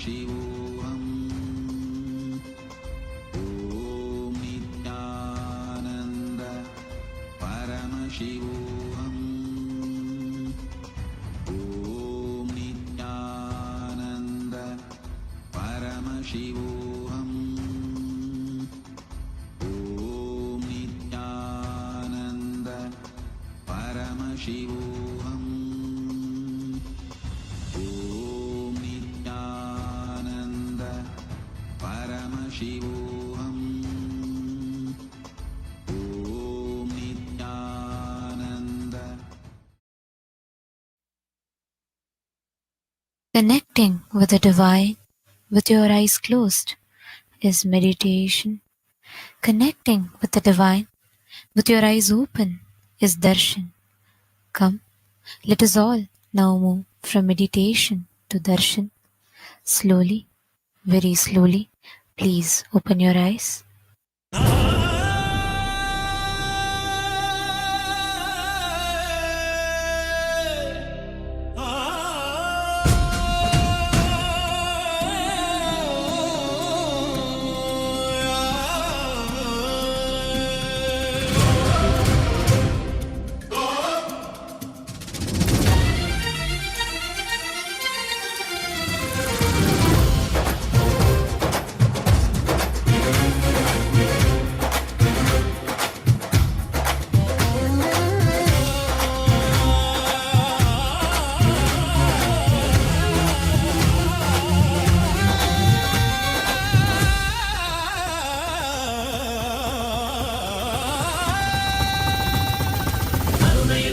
Paramashivoham. Om Nithyananda Paramashivoham. Om Nithyananda Paramashivoham. Om Nithyananda Paramashivoham. Om Nithyananda Paramashivoham. Om Nithyananda. Connecting with the divine with your eyes closed is meditation. Connecting with the divine with your eyes open is darshan. Come, let us all now move from meditation to darshan. Slowly, very slowly, please open your eyes.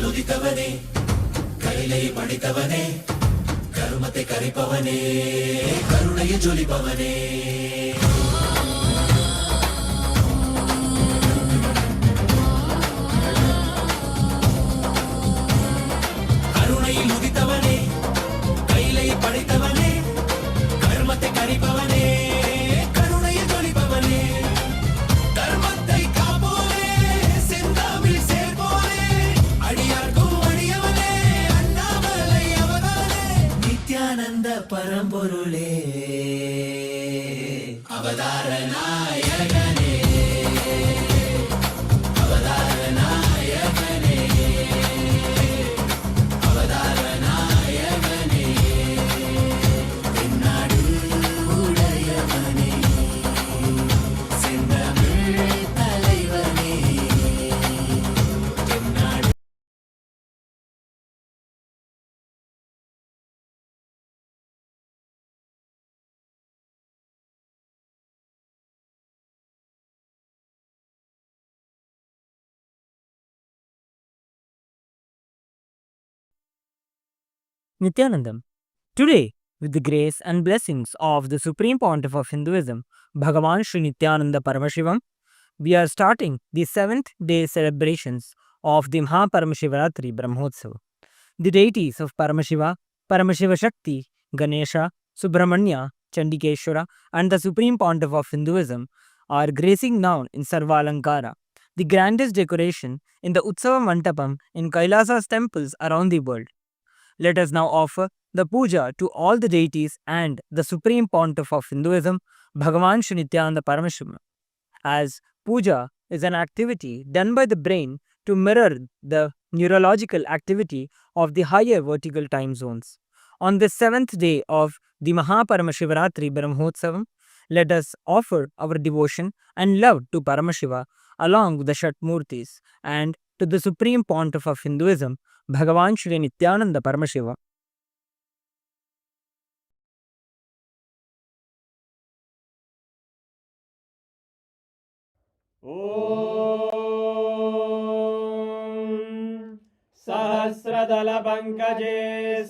ನುಡಿತವನೇ ಕೈಲೈ ಪಡಿತವನೇ ಕರುಮತೆ ಕರಿಪವನೇ ಕರುಣೆಯ ಜೊಲಿಪವನೇ ಕರುಣೆயில் உதித்தவனே கைலை படைத்தவனே கர்மத்தை கரிப்பவனே கருணையை ஜொலிப்பவனே தர்மத்தை காப்போனே செந்தாமில் சேர்ப்போனே அடியார்க்கும் அடியவனே அண்ணாமலை அவதானே நித்யானந்த பரம்பொருளே அவதார நாயகனே அவதார நாயகனே அவதார நாயகனே தென்னாடு உடையவனே செந்தமிழ் தலைவனே தென்னாடு Nithyanandam. Today, with the grace and blessings of the Supreme Pontiff of Hinduism, Bhagavan Sri Nithyananda Paramashivam, we are starting the 7th day celebrations of the Maha Paramashivaratri Brahmotsav. The deities of Paramashiva, Paramashiva Shakti, Ganesha, Subramanya, Chandikeshwara, and the Supreme Pontiff of Hinduism are gracing now in Sarvalankara, the grandest decoration in the Utsava Mantapam in Kailasa's temples around the world. Let us now offer the puja to all the deities and the Supreme Pontiff of Hinduism, Bhagavan Sri Nithyananda Paramashiva. As puja is an activity done by the brain to mirror the neurological activity of the higher vertical time zones. On this 7th day of the Maha Paramashivaratri Brahmotsavam, let us offer our devotion and love to Paramashiva along with the Shatmurtis and to the Supreme Pontiff of Hinduism, Bhagavan Sri Nithyananda Paramashiva. ॐ सहस्रदलपङ्कजे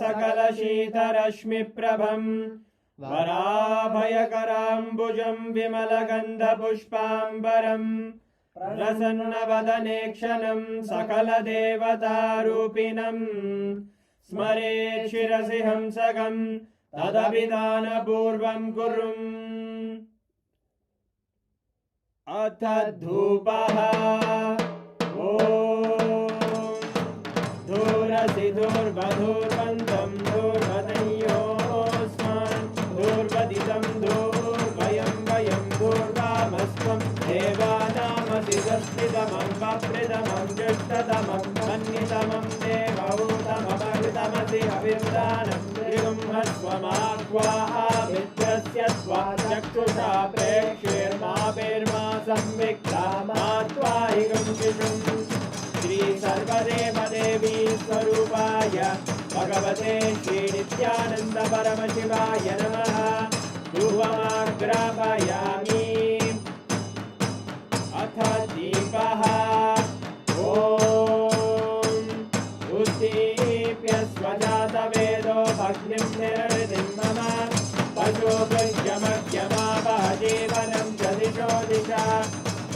सकलशीतरश्मिप्रभं वराभयकराम्बुजं विमलगन्धपुष्पाम्बरं प्रसन्नवदने क्षणं सकलदेवतारूपिणं स्मरेत् शिरसि हंसकं तदभिधानपूर्वं कुर्वन् अथ धूपः ॐ धूरसि धूर्वधूर्वन्तं धूर्वदयोस्मान् धूर्वदि प्रथमं मन्यतमं देवहूतममृतमसि अविर्दानं त्रिगुंहस्वमाक्वाः मित्रस्य त्वा चक्षुषा प्रेक्षेर्मा संविक्ता मात्वा हिगुंशिषुम् श्री सर्वदेवदेवी स्वरूपाय भगवते श्री नित्यानंद परमशिवाय नमः। धूपमाग्रापयामि अथ दीपः ॐ उद्दीप्य स्वजातवेदो भग्निं निर्वृतिं मम पशुभुजमग्यमापः जीवनं च दिशो दिशा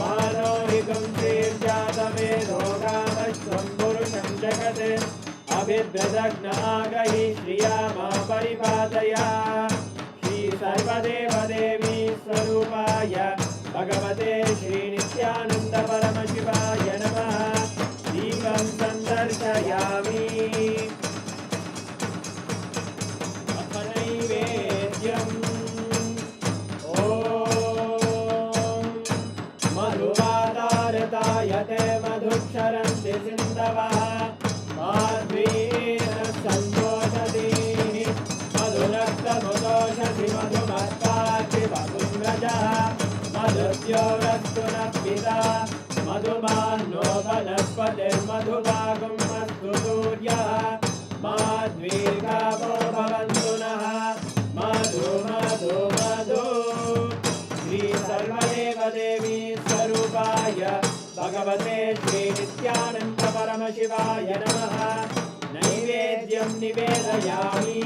मानो हिगुंसीर्जातवेदो कामश्वं पुरुषं जगत् अभिभ्रदग्नागहि श्रिया मा परिपादया। श्री सर्वदेवदेवी स्वरूपाय भगवते श्री नित्यानंद परमशिवाय नमः। दीपं सन्दर्शयामि अथ नैवेद्यम् ॐ मधुवातारतायते मधुक्षरन्ति सिन्धवः माध्वीन सन्तोषति मधुरक्तमुदोषति मधुमत्पाति मधुम्रजः मधुद्योरस्तु नः पिता मधुमान्नो वनस्पतिर्मधुभागं अस्तु सूर्यः माध्वीर्गावो भवन्तु नः मधु मधु मधु। श्री सर्वदेवदेवी स्वरूपाय भगवते श्री नित्यानंद परमशिवाय नमः। नैवेद्यं निवेदयामि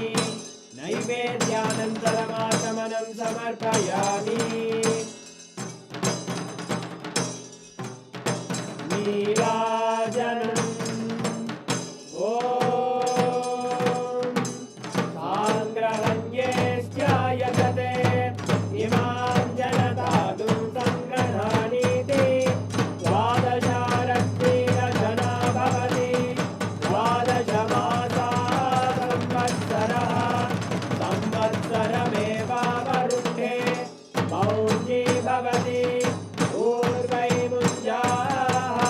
नैवेद्यानन्तरमाचमनं समर्पयामि। नीराजनम् ॐ साङ्ग्रहण्ये स्यायते इमां जनतादुं सङ्ग्रहाणीति द्वादशारक्तिरजना भवति द्वादशमासा संवत्सरः संवत्सरमेवावरुन्धे मौञ्जी भवति ऊर्वैमुञ्जाः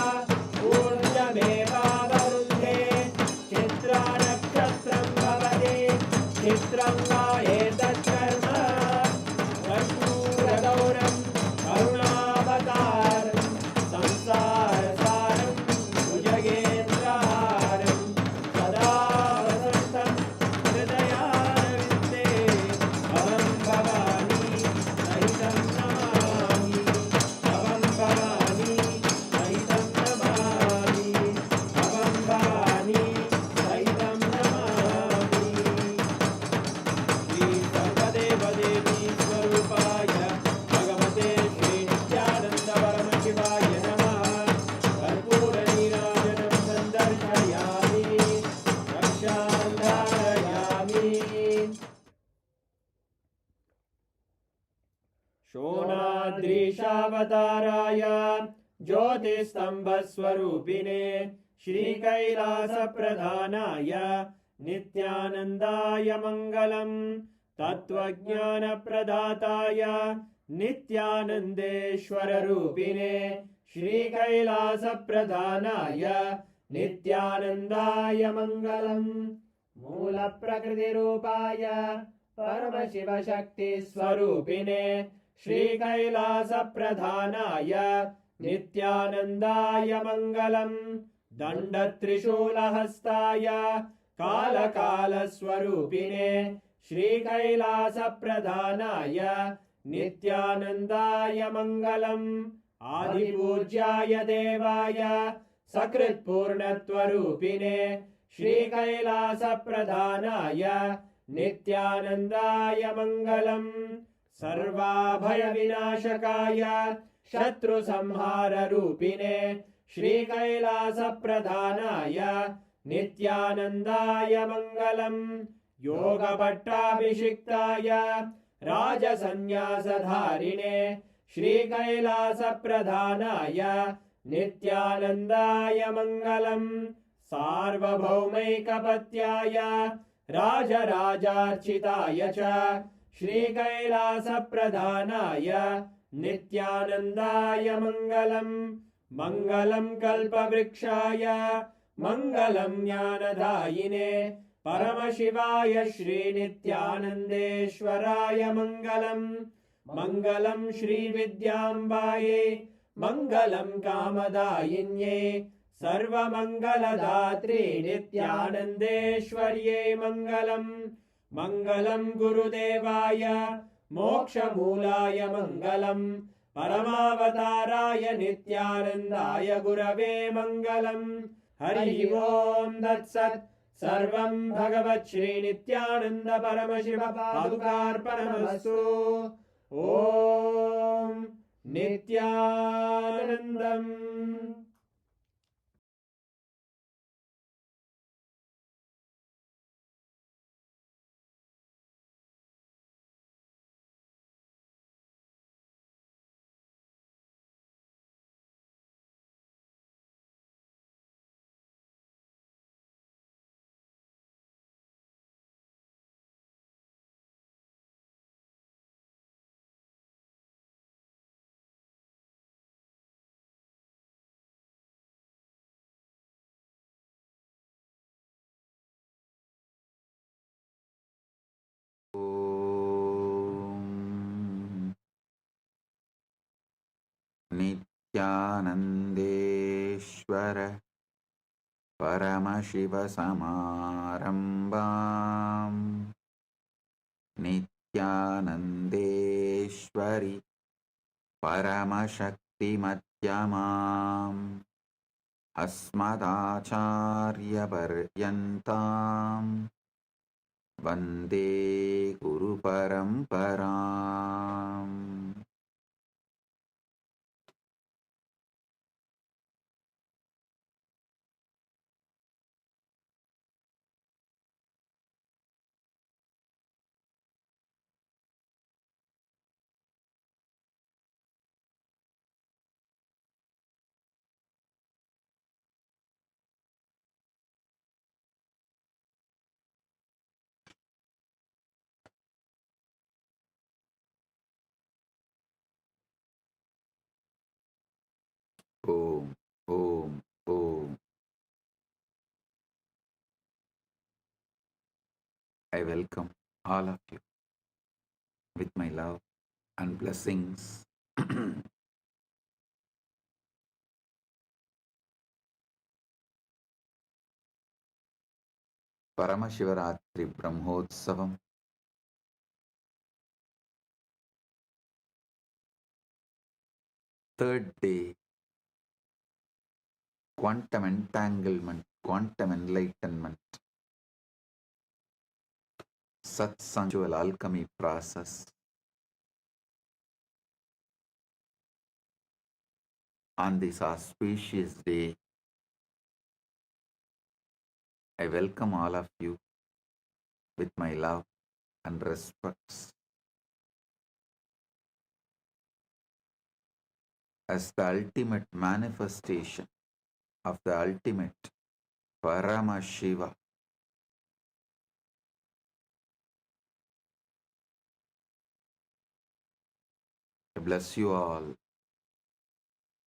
ऊर्जमेवावरुन्धे चित्रानक्षत्रं भवति चित्रं वा एतत्कर्म कर्पूरगौरं करुणावतारं संसारसारं भुजगेन्द्रहारं सदा वसन्तं हृदयारविन्दे भवं भवानी सहितं नमामि भवं भवानी सहितं नमामि भवं भवानी सहितं नमामि। श्री सर्वदेवदेवी स्वरूपाय भगवते श्री नित्यानंद परमशिवाय नमः। कर्पूरनीराजनं सन्दर्शयामि रक्षां धारयामि। शोणाद्रीशावताराय ज्योतिस्तम्भस्वरूपिणे श्रीकैलासप्रधानाय नित्यानन्दाय मङ्गलम्। तत्त्वज्ञानप्रदाताय नित्यानन्देश्वररूपिणे श्रीकैलासप्रधानाय नित्यानन्दाय मङ्गलम्। मूलप्रकृतिरूपाय परमशिवशक्तिस्वरूपिणे श्रीकैलासप्रधानाय नित्यानन्दाय मङ्गलम्। दण्डत्रिशूलहस्ताय कालकालस्वरूपिणे श्रीकैलासप्रधानाय नित्यानन्दाय मङ्गलम्। आदिपूज्याय देवाय सकृत्पूर्णत्वरूपिणे श्रीकैलासप्रधानाय नित्यानन्दाय मङ्गलम्। सर्वाभयविनाशकाय शत्रुसंहाररूपिणे श्रीकैलासप्रधानाय नित्यानन्दाय मङ्गलम्। योगभट्टाभिषिक्ताय राजसन्न्यासधारिणे श्रीकैलासप्रधानाय नित्यानन्दाय मङ्गलम्। सार्वभौमैकपत्याय राजराजार्चिताय च श्रीकैलासप्रधानाय नित्यानन्दाय मङ्गलम्। मङ्गलं कल्पवृक्षाय मङ्गलं ज्ञानदायिने परमशिवाय श्रीनित्यानन्देश्वराय मङ्गलम् मङ्गलं श्रीविद्याम्बायै मङ्गलं कामदायिन्ये सर्वमङ्गलदात्रे नित्यानन्देश्वर्यै मङ्गलम् मङ्गलं गुरुदेवाय मोक्षमूलाय मङ्गलम् परमावताराय नित्यानन्दाय गुरवे मङ्गलम् हरि ओम् तत्सत् सर्वं भगवत् श्रीनित्यानन्द परमशिव पादुकार्पणमस्तु ॐ नित्यानन्दम् नित्यानन्देश्वर परमशिवसमारम्भाम् नित्यानन्देश्वरि परमशक्तिमध्यमाम् अस्मदाचार्यपर्यन्ताम् वन्दे गुरुपरम्पराम् Om, Om, Om. I welcome all of you with my love and blessings. Paramashivaratri Brahmotsavam, third day, quantum entanglement, quantum enlightenment, Satsang alchemy process. On this auspicious day, I welcome all of you with my love and respects. As the ultimate manifestation of the ultimate Paramashiva, I bless you all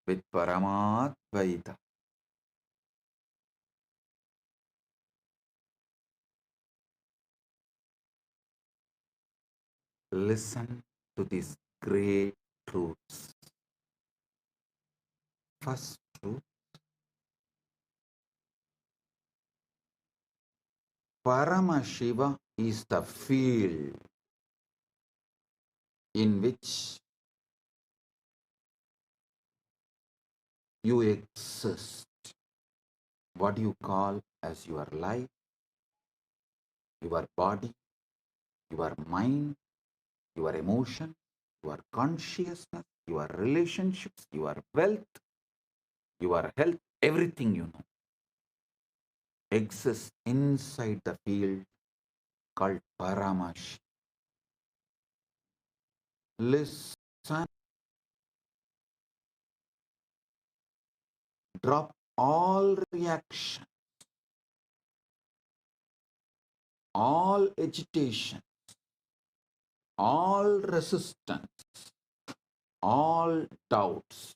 with Paramadvaita. Listen to these great truths. First truth, Paramashiva is the field in which you exist, what you call as your life, your body, your mind, your emotion, your consciousness, your relationships, your wealth, your health, everything you know exists inside the field called Paramash. Listen, drop all reaction, all agitation, all resistance, all doubts,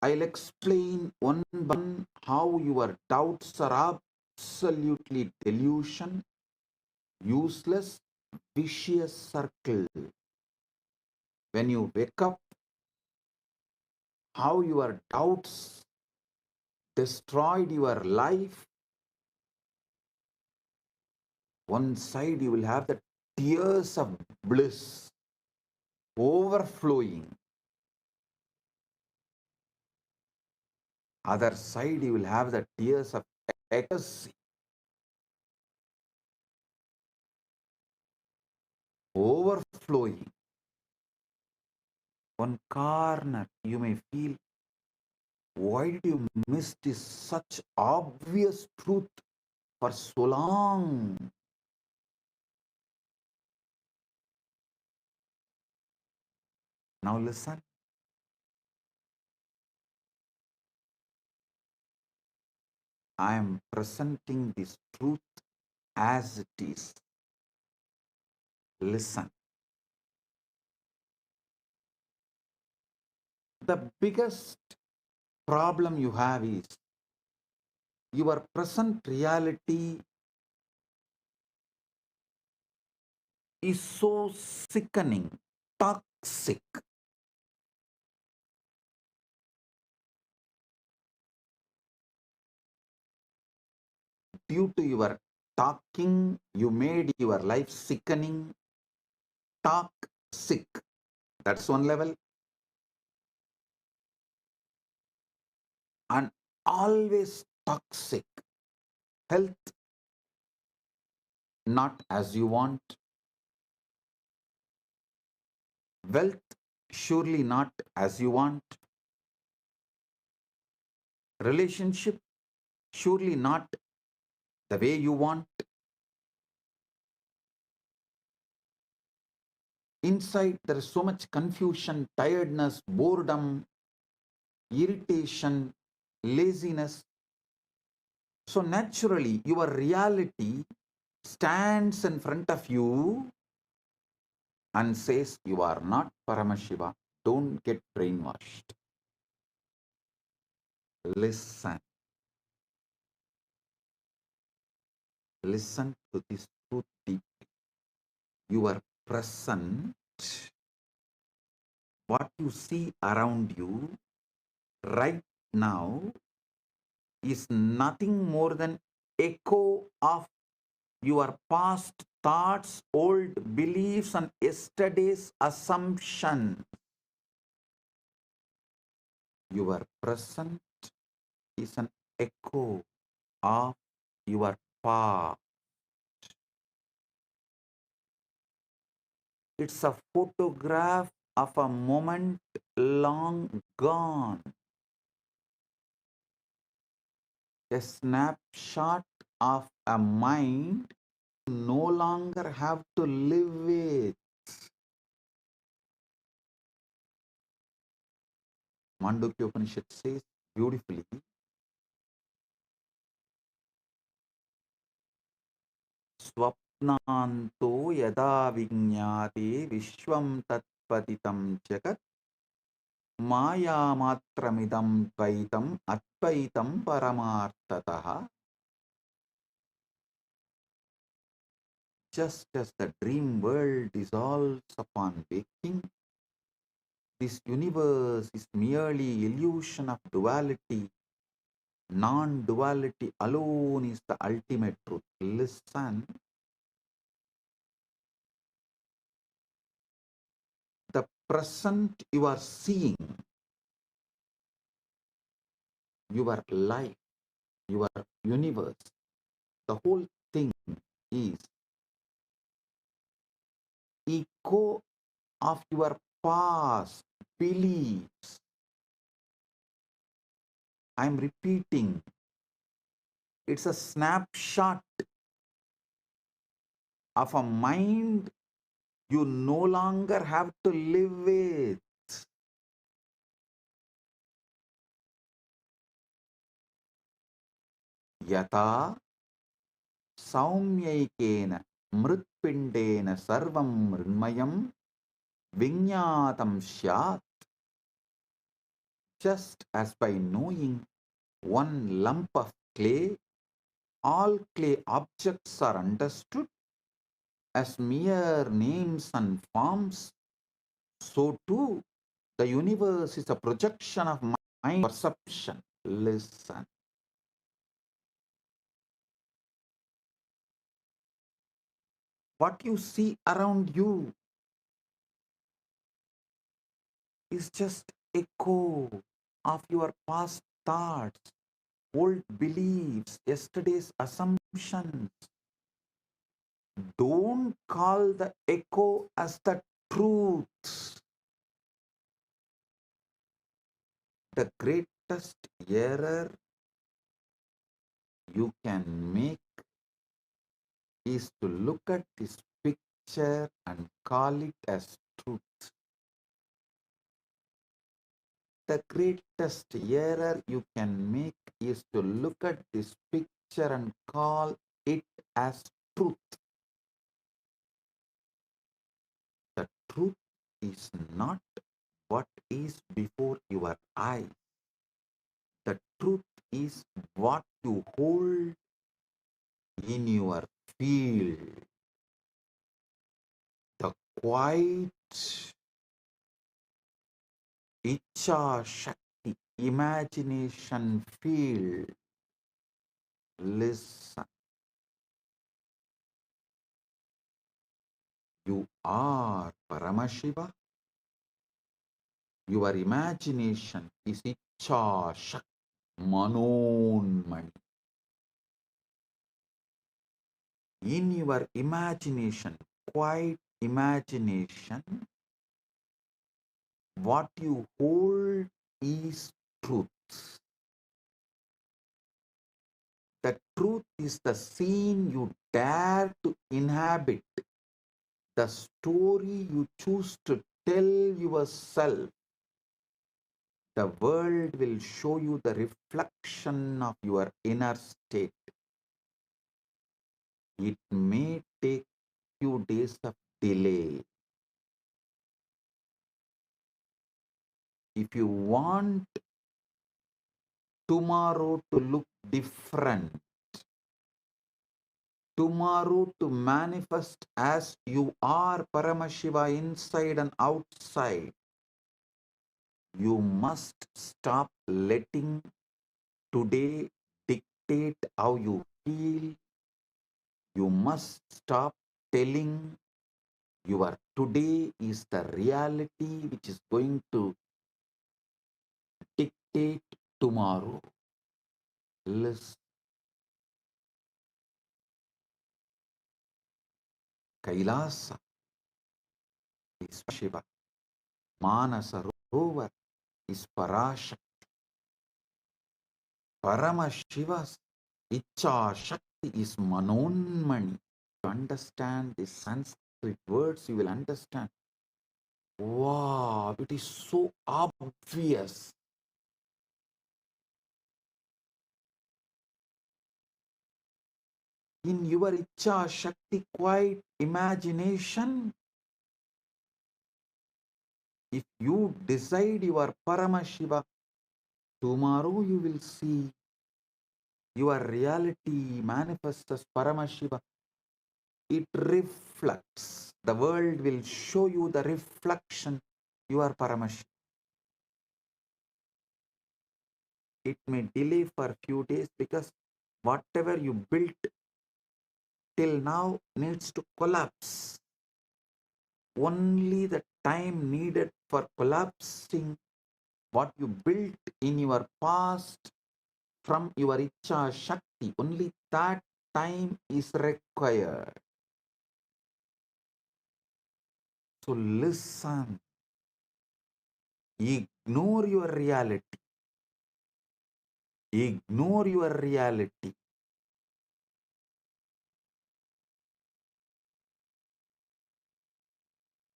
I'll explain one by one how your doubts are absolutely delusion, useless, vicious circle. When you wake up, how your doubts destroyed your life. One side you will have the tears of bliss overflowing. Other side you will have the tears of ecstasy overflowing. One corner you may feel, why did you miss this such obvious truth for so long? Now listen. I am presenting this truth as it is. Listen. The biggest problem you have is your present reality is so sickening, toxic. Due to your talking, you made your life sickening, toxic. That's one level. And always toxic. Health, not as you want. Wealth, surely not as you want. Relationship, surely not the way you want. Inside, there is so much confusion, tiredness, boredom, irritation, laziness. So naturally, your reality stands in front of you and says, you are not Paramashiva. Don't get brainwashed. Listen. Listen to this truth deeply. Your present, what you see around you right now is nothing more than echo of your past thoughts, old beliefs, and yesterday's assumption. Your present is an echo of your past. It's a photograph of a moment long gone. A snapshot of a mind you no longer have to live with. Mandukya Upanishad says beautifully, Swapnanto yada vinyate vishwam tatpatitam jagat maya matramidam dvaitam advaitam paramartataha. Just as the dream world dissolves upon waking, this universe is merely illusion of duality. Non-duality alone is the ultimate truth. Listen. The present you are seeing, your life, your universe, the whole thing is echo of your past beliefs. I'm repeating, it's a snapshot of a mind you no longer have to live with. Yata saumyaikena mritpindena sarvam mrinmayam vinyatam syat. just as by knowing one lump of clay, all clay objects are understood as mere names and forms, so too the universe is a projection of mind perception. Listen. What you see around you is just echo of your past thoughts, old beliefs, yesterday's assumptions. Don't call the echo as the truth. The greatest error you can make is to look at this picture and call it as truth. The greatest error you can make is to look at this picture and call it as truth. The truth is not what is before your eyes. The truth is what you hold in your field. The quiet Icha Shakti imagination field. Listen. You are Paramashiva. Your imagination is Icha Shakti Manonmani. In your imagination, quiet imagination, what you hold is truth. The truth is the scene you dare to inhabit, the story you choose to tell yourself. The world will show you the reflection of your inner state. It may take few days of delay. If you want tomorrow to look different, tomorrow to manifest as you are Paramashiva inside and outside, you must stop letting today dictate how you feel. You must stop telling your today is the reality which is going to dictate tomorrow. Listen. Kailasa is Shiva. Manasarovar is Parashakti. Paramashiva's Icha Shakti is Manonmani. To understand the Sanskrit words, you will understand. Wow, it is so obvious. In your Icha Shakti quiet imagination, if you decide your Paramashiva, tomorrow you will see your reality manifests as Paramashiva. It reflects. The world will show you the reflection. You are Paramashiva. It may delay for a few days because whatever you built till now needs to collapse. Only the time needed for collapsing what you built in your past from your Icha Shakti, only that time is required. So listen, ignore your reality. Ignore your reality.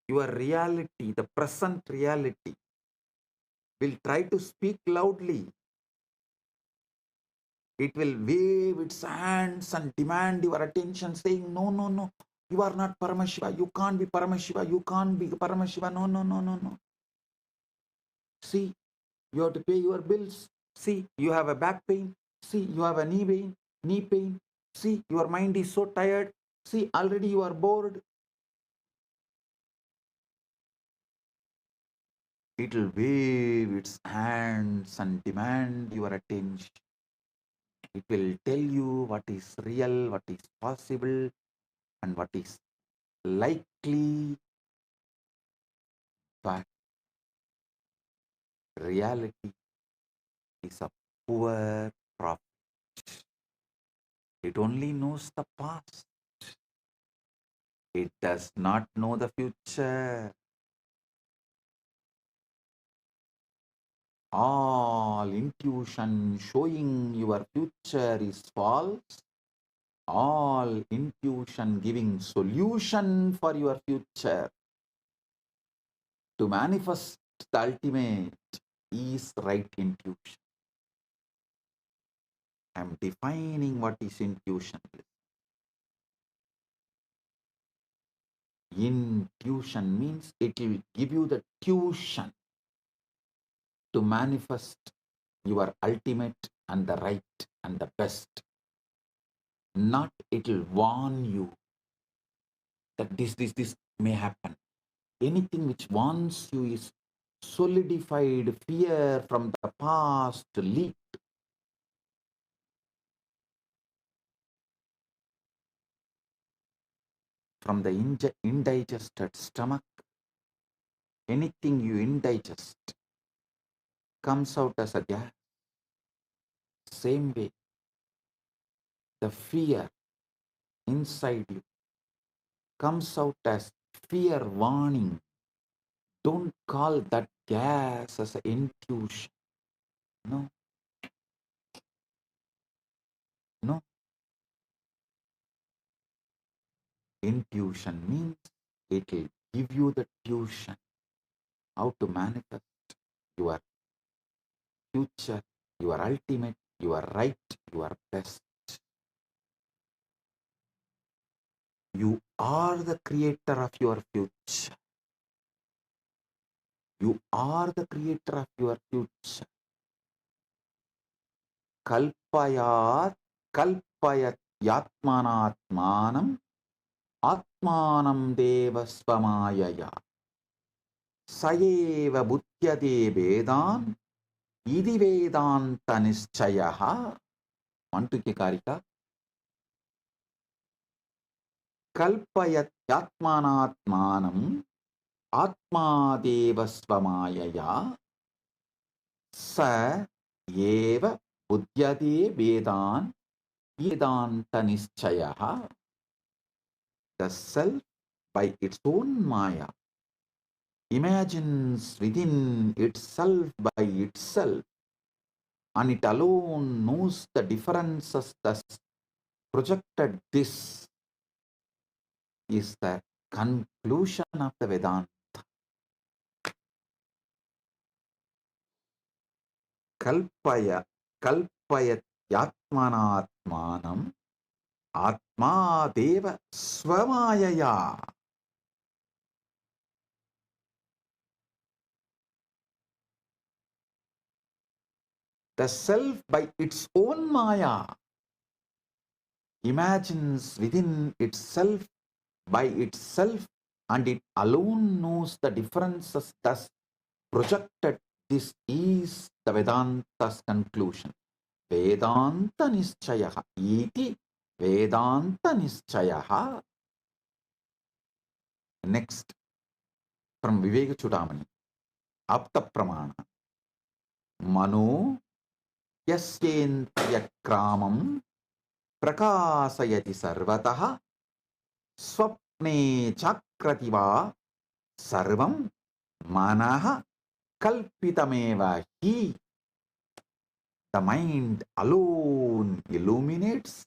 Your reality, the present reality, will try to speak loudly. It will wave its hands and demand your attention, saying, no, no, no, you are not Paramashiva. You can't be Paramashiva. You can't be Paramashiva. No, no, no, no, no. See, You have to pay your bills. See, you have a back pain. See, you have a knee pain. See, your mind is so tired. See, already you are bored. It will wave its hands and demand your attention. It will tell you what is real, what is possible, and what is likely. But reality is a poor prophet. It only knows the past. It does not know the future. All intuition showing your future is false. All intuition giving solution for your future. To manifest the ultimate is right intuition. I am defining what is intuition. Intuition means it will give you the tuition to manifest your ultimate and the right and the best. Not it will warn you that this may happen. Anything which warns you is solidified fear from the past leak from the indigested stomach. Anything you indigest comes out as a gas. Same way, the fear inside you comes out as fear warning. Don't call that gas as an intuition. No, no. Intuition means it will give you the tuition how to manifest your future, your ultimate, your right, your best. You are the creator of your future. You are the creator of your future. Kalpayat, kalpayat yatmanatmanam, atmanam devasvamayaya. Sayeva buddhyade vedan, idi vedanta nischayaha. Mantuke karika. Kalpayat yatmanatmanam, atma devasvamayaya. Sa eva buddhyade vedan, vedanta nischayaha. The self by its own maya imagines within itself by itself, and it alone knows the differences thus projected. This is the conclusion of the Vedanta. Kalpaya, kalpayat yatmanatmanam, atma deva swamayaya. The self by its own maya imagines within itself by itself, and it alone knows the differences thus projected. This is the Vedanta's conclusion. Vedanta nischayaha iti Vedanta nischayaha. Next, from Viveka Chudamani, Apta Pramana. Mano yasyendriya kramam prakasayati sarvataha swapne chakrativa sarvam manaha kalpitameva hi. The mind alone illuminates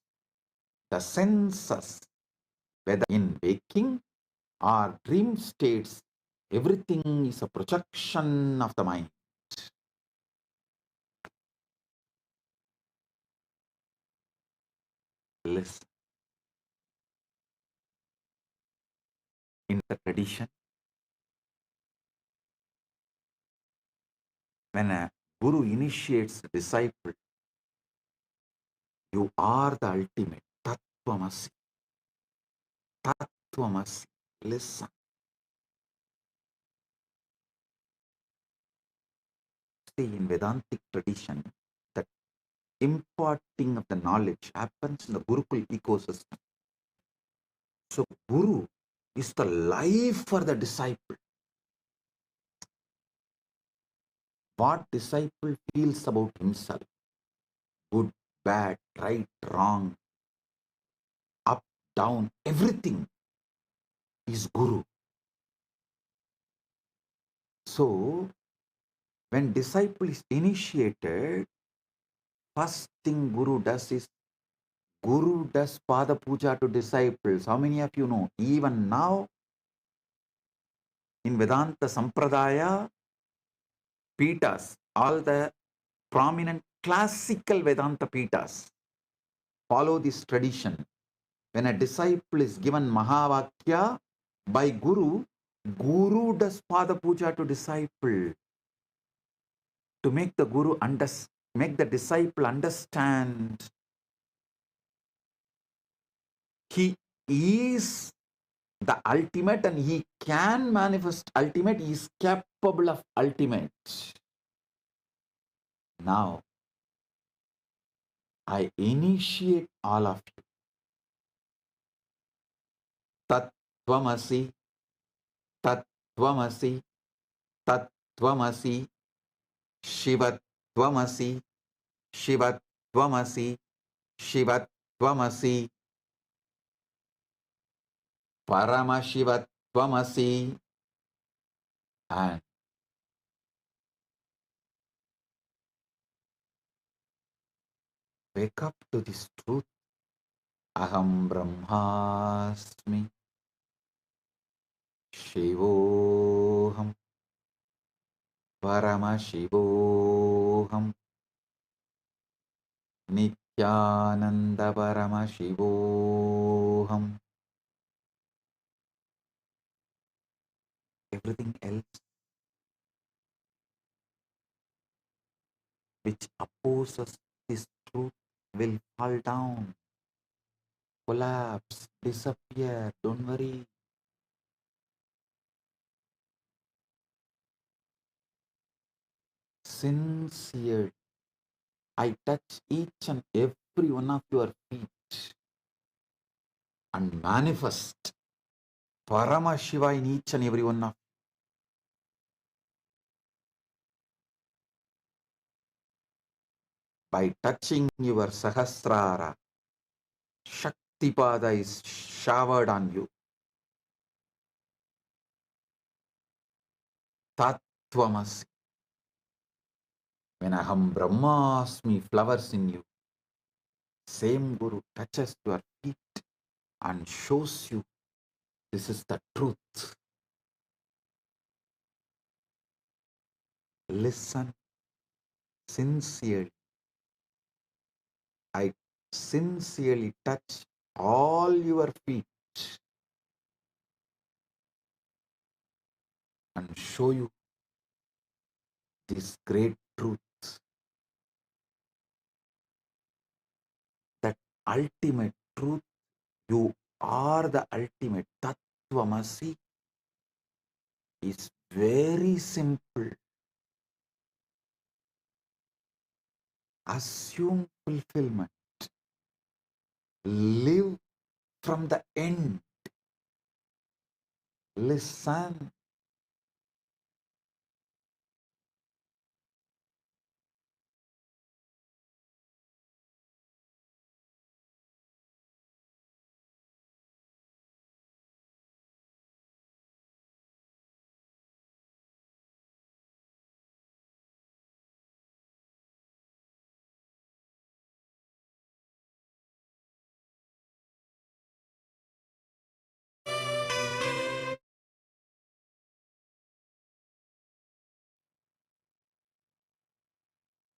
the senses, whether in waking or dream states. Everything is a projection of the mind. Listen. In the tradition, when a Guru initiates disciple. You are the ultimate. Tattvamasi. Tattvamasi. Listen. See, in Vedantic tradition, the imparting of the knowledge happens in the Gurukul ecosystem. So Guru is the life for the disciple. What disciple feels about himself, good, bad, right, wrong, up, down, everything is Guru. So when disciple is initiated, first thing Guru does is Guru does Pada Puja to disciples. How many of you know? Even now, in Vedanta Sampradaya, Pitas, all the prominent classical Vedanta Pitas follow this tradition. When a disciple is given Mahavakya by Guru, Guru does Pada Puja to disciple to make the Guru make the disciple understand he is the ultimate and he can manifest ultimate, he is capable of ultimate. Now, I initiate all of you. Tattvamasi, Tattvamasi, Tattvamasi, Shivatvamasi, Shivatvamasi, Shivatvamasi, Paramashivatvamasi, and wake up to this truth. Aham Brahmasmi, Shivoham, Paramashivoham, Nithyananda Paramashivoham. Everything else which opposes this truth will fall down, collapse, disappear. Don't worry. Sincere. I touch each and every one of your feet and manifest Paramashiva in each and every one of you. By touching your Sahasrara, Shaktipada is showered on you. Tattvamasi. When Aham Brahmasmi flowers in you, same Guru touches your feet and shows you this is the truth. Listen sincerely. I sincerely touch all your feet and show you this great truth, that ultimate truth. You are the ultimate. Tattvamasi is very simple. Assume fulfillment. Live from the end. Listen.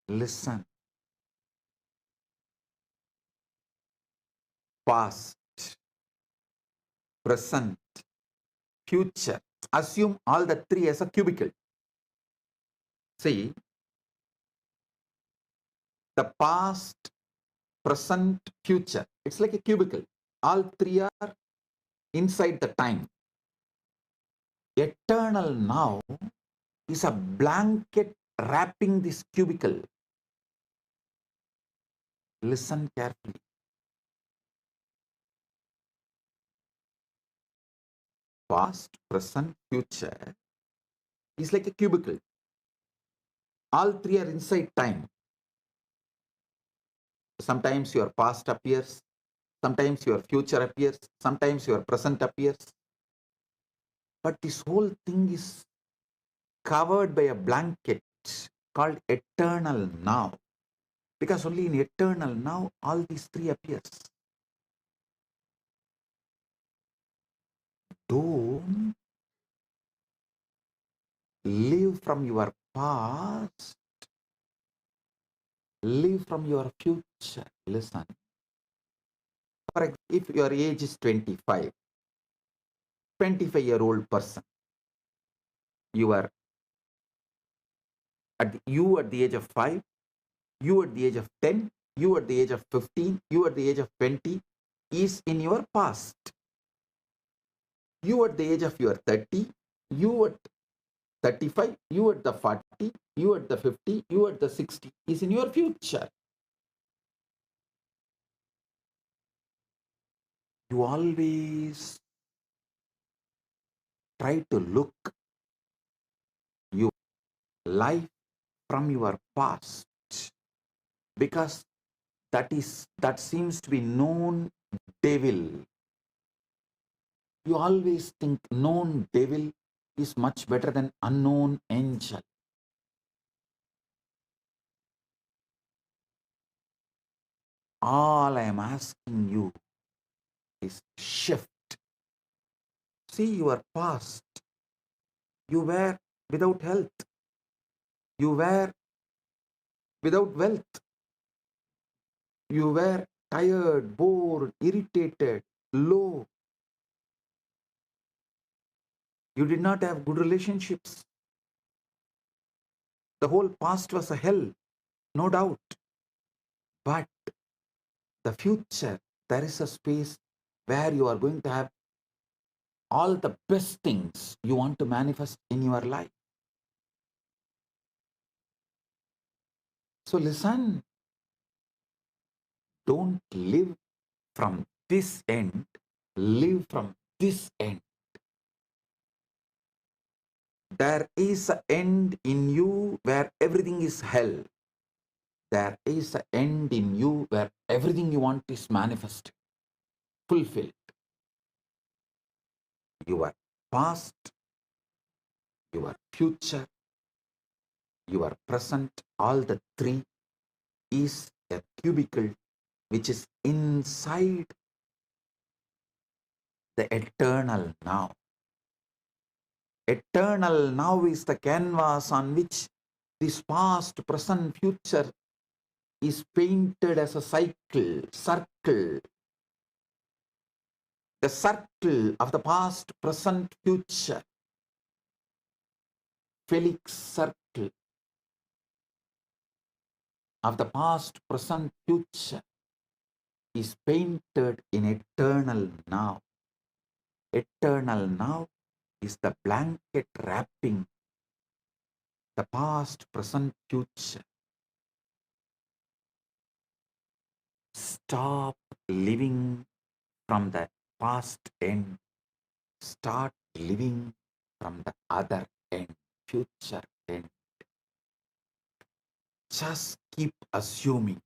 Listen. Past, present, future. Assume all the three as a cubicle. See, the past, present, future. It's like a cubicle. All three are inside the time. Eternal now is a blanket wrapping this cubicle. Listen carefully. Past, present, future is like a cubicle. All three are inside time. Sometimes your past appears, sometimes your future appears, sometimes your present appears. But this whole thing is covered by a blanket called eternal now. Because only in eternal now all these three appears. Don't live from your past, live from your future. Listen. For example, if your age is 25, 25-year-old person, you are you at the age of 5, you at the age of 10, you at the age of 15, you at the age of 20 is in your past. You at the age of your 30, you at 35, you at the 40, you at the 50, you at the 60 is in your future. You always try to look your life from your past, because that seems to be known devil. You always think known devil is much better than unknown angel. All I am asking you is shift. See your past. You were without health. You were without wealth. You were tired, bored, irritated, low. You did not have good relationships. The whole past was a hell, no doubt. But the future, there is a space where you are going to have all the best things you want to manifest in your life. So listen, don't live from this end, live from this end. There is an end in you where everything is hell. There is an end in you where everything you want is manifested, fulfilled. Your past, your future, your present, all the three is a cubicle which is inside the eternal now. Eternal now is the canvas on which this past, present, future is painted as a circle. The circle of the past, present, future. Felix circle of the past, present, future is painted in eternal now. Eternal now is the blanket wrapping the past, present, future. Stop living from the past end. Start living from the other end, future end. Just keep assuming.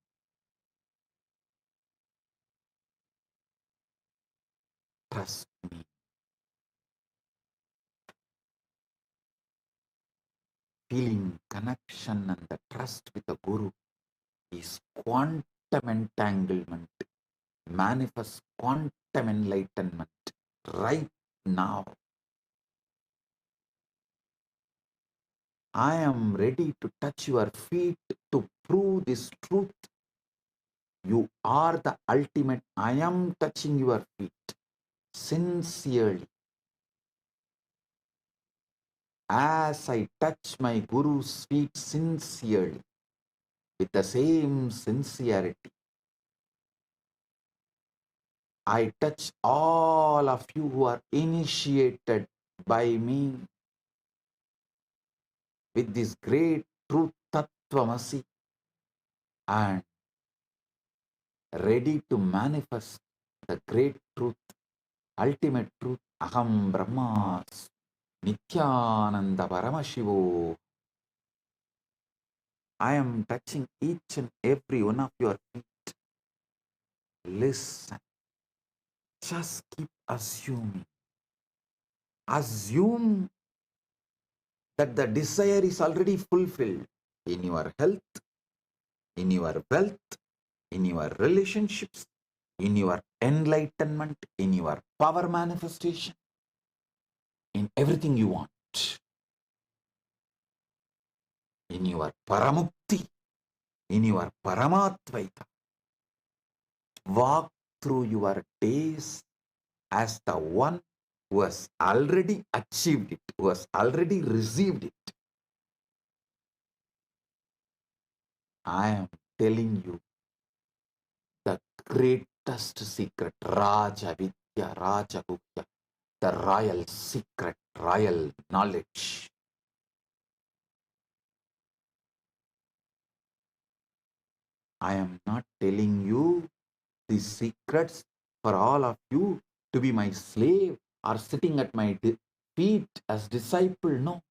Trust me. Feeling connection and the trust with the Guru is quantum entanglement. Manifest quantum enlightenment right now. I am ready to touch your feet to prove this truth. You are the ultimate. I am touching your feet sincerely. As I touch my Guru's feet sincerely, with the same sincerity. I touch all of you who are initiated by me with this great truth Tattvamasi and ready to manifest the great truth, ultimate truth, Aham Brahmas, Nithyananda Paramashivo. I am touching each and every one of your feet. Listen, just keep assuming. Assume that the desire is already fulfilled in your health, in your wealth, in your relationships, in your enlightenment, in your power manifestation, in everything you want, in your paramukti, in your paramatvaita. Walk through your days as the one who has already achieved it, who has already received it. I am telling you the greatest secret, Raja Vidya, Raja Gupta, the royal secret, royal knowledge. I am not telling you these secrets for all of you to be my slave or sitting at my feet as disciple. No,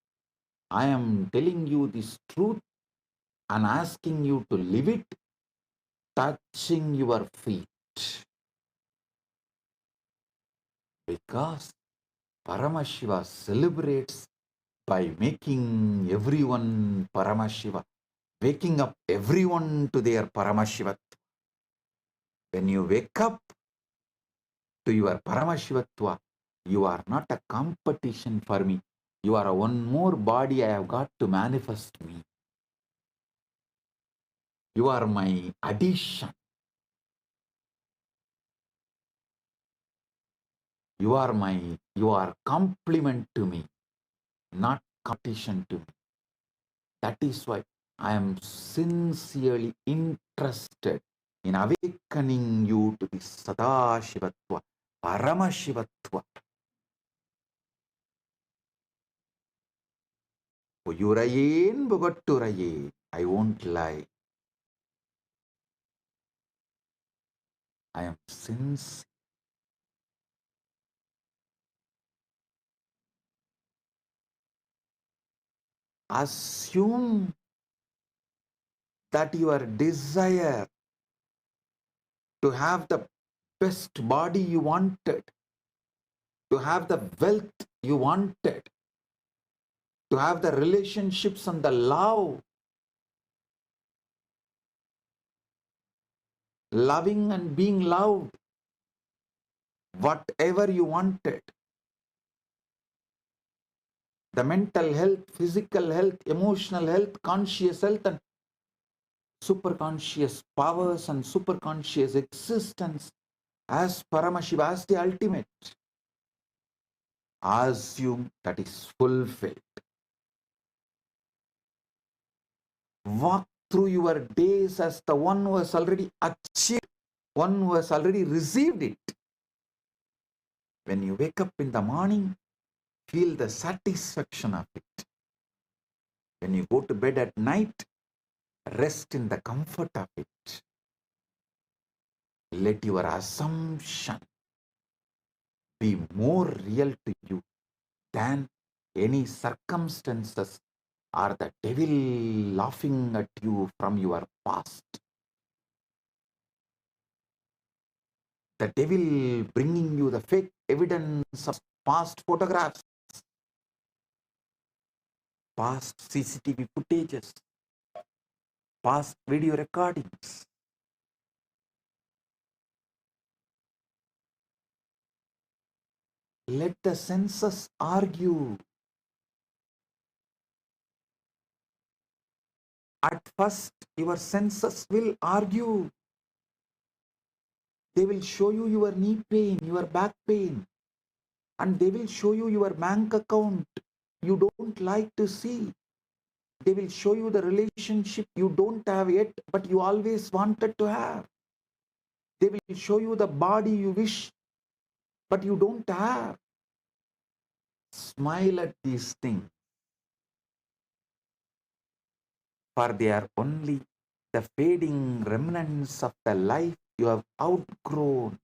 I am telling you this truth and asking you to live it, touching your feet. Because Paramashiva celebrates by making everyone Paramashiva, waking up everyone to their Paramashivatva. When you wake up to your Paramashivatva, you are not a competition for me. You are one more body I have got to manifest me. You are my addition. You are complement to me, not competition to me. That is why I am sincerely interested in awakening you to the Sadashivatva, Paramashivatva. Uyurayen Bugatturaye. I won't lie. I am sincere. Assume that your desire to have the best body you wanted, to have the wealth you wanted, to have the relationships and the love, loving and being loved, whatever you wanted, the mental health, physical health, emotional health, conscious health, and superconscious powers and superconscious existence as Paramashiva, as the ultimate. Assume that is fulfilled. Walk through your days as the one who has already achieved, one who has already received it. When you wake up in the morning, feel the satisfaction of it. When you go to bed at night, rest in the comfort of it. Let your assumption be more real to you than any circumstances or the devil laughing at you from your past. The devil bringing you the fake evidence of past photographs, past CCTV footages, past video recordings. Let the senses argue. At first, your senses will argue. They will show you your knee pain, your back pain, and they will show you your bank account. You don't like to see. They will show you the relationship you don't have yet, but you always wanted to have. They will show you the body you wish, but you don't have. Smile at these things, for they are only the fading remnants of the life you have outgrown.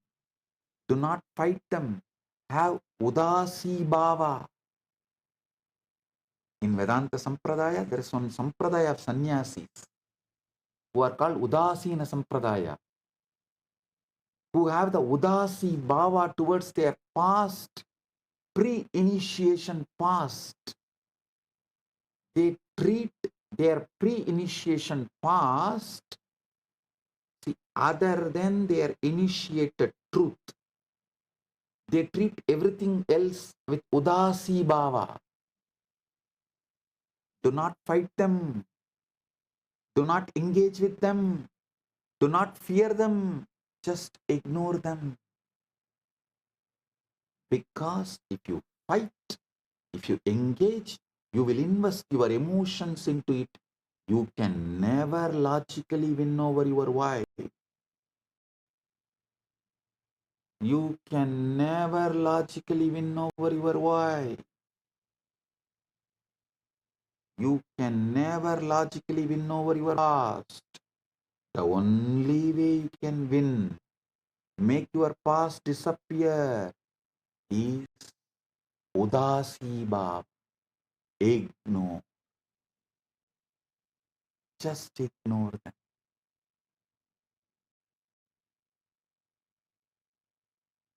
Do not fight them. Have udasi bhava. In Vedanta Sampradaya, there is one Sampradaya of sannyasis who are called Udasina Sampradaya, who have the Udasi Bhava towards their past, pre-initiation past. They treat their pre-initiation past other than their initiated truth. They treat everything else with Udasi Bhava. Do not fight them. Do not engage with them. Do not fear them. Just ignore them. Because if you fight, if you engage, you will invest your emotions into it. You can never logically win over your wife. You can never logically win over your wife. You can never logically win over your past. The only way you can win, make your past disappear, is Udasi Bhava. Ignore. Just ignore them.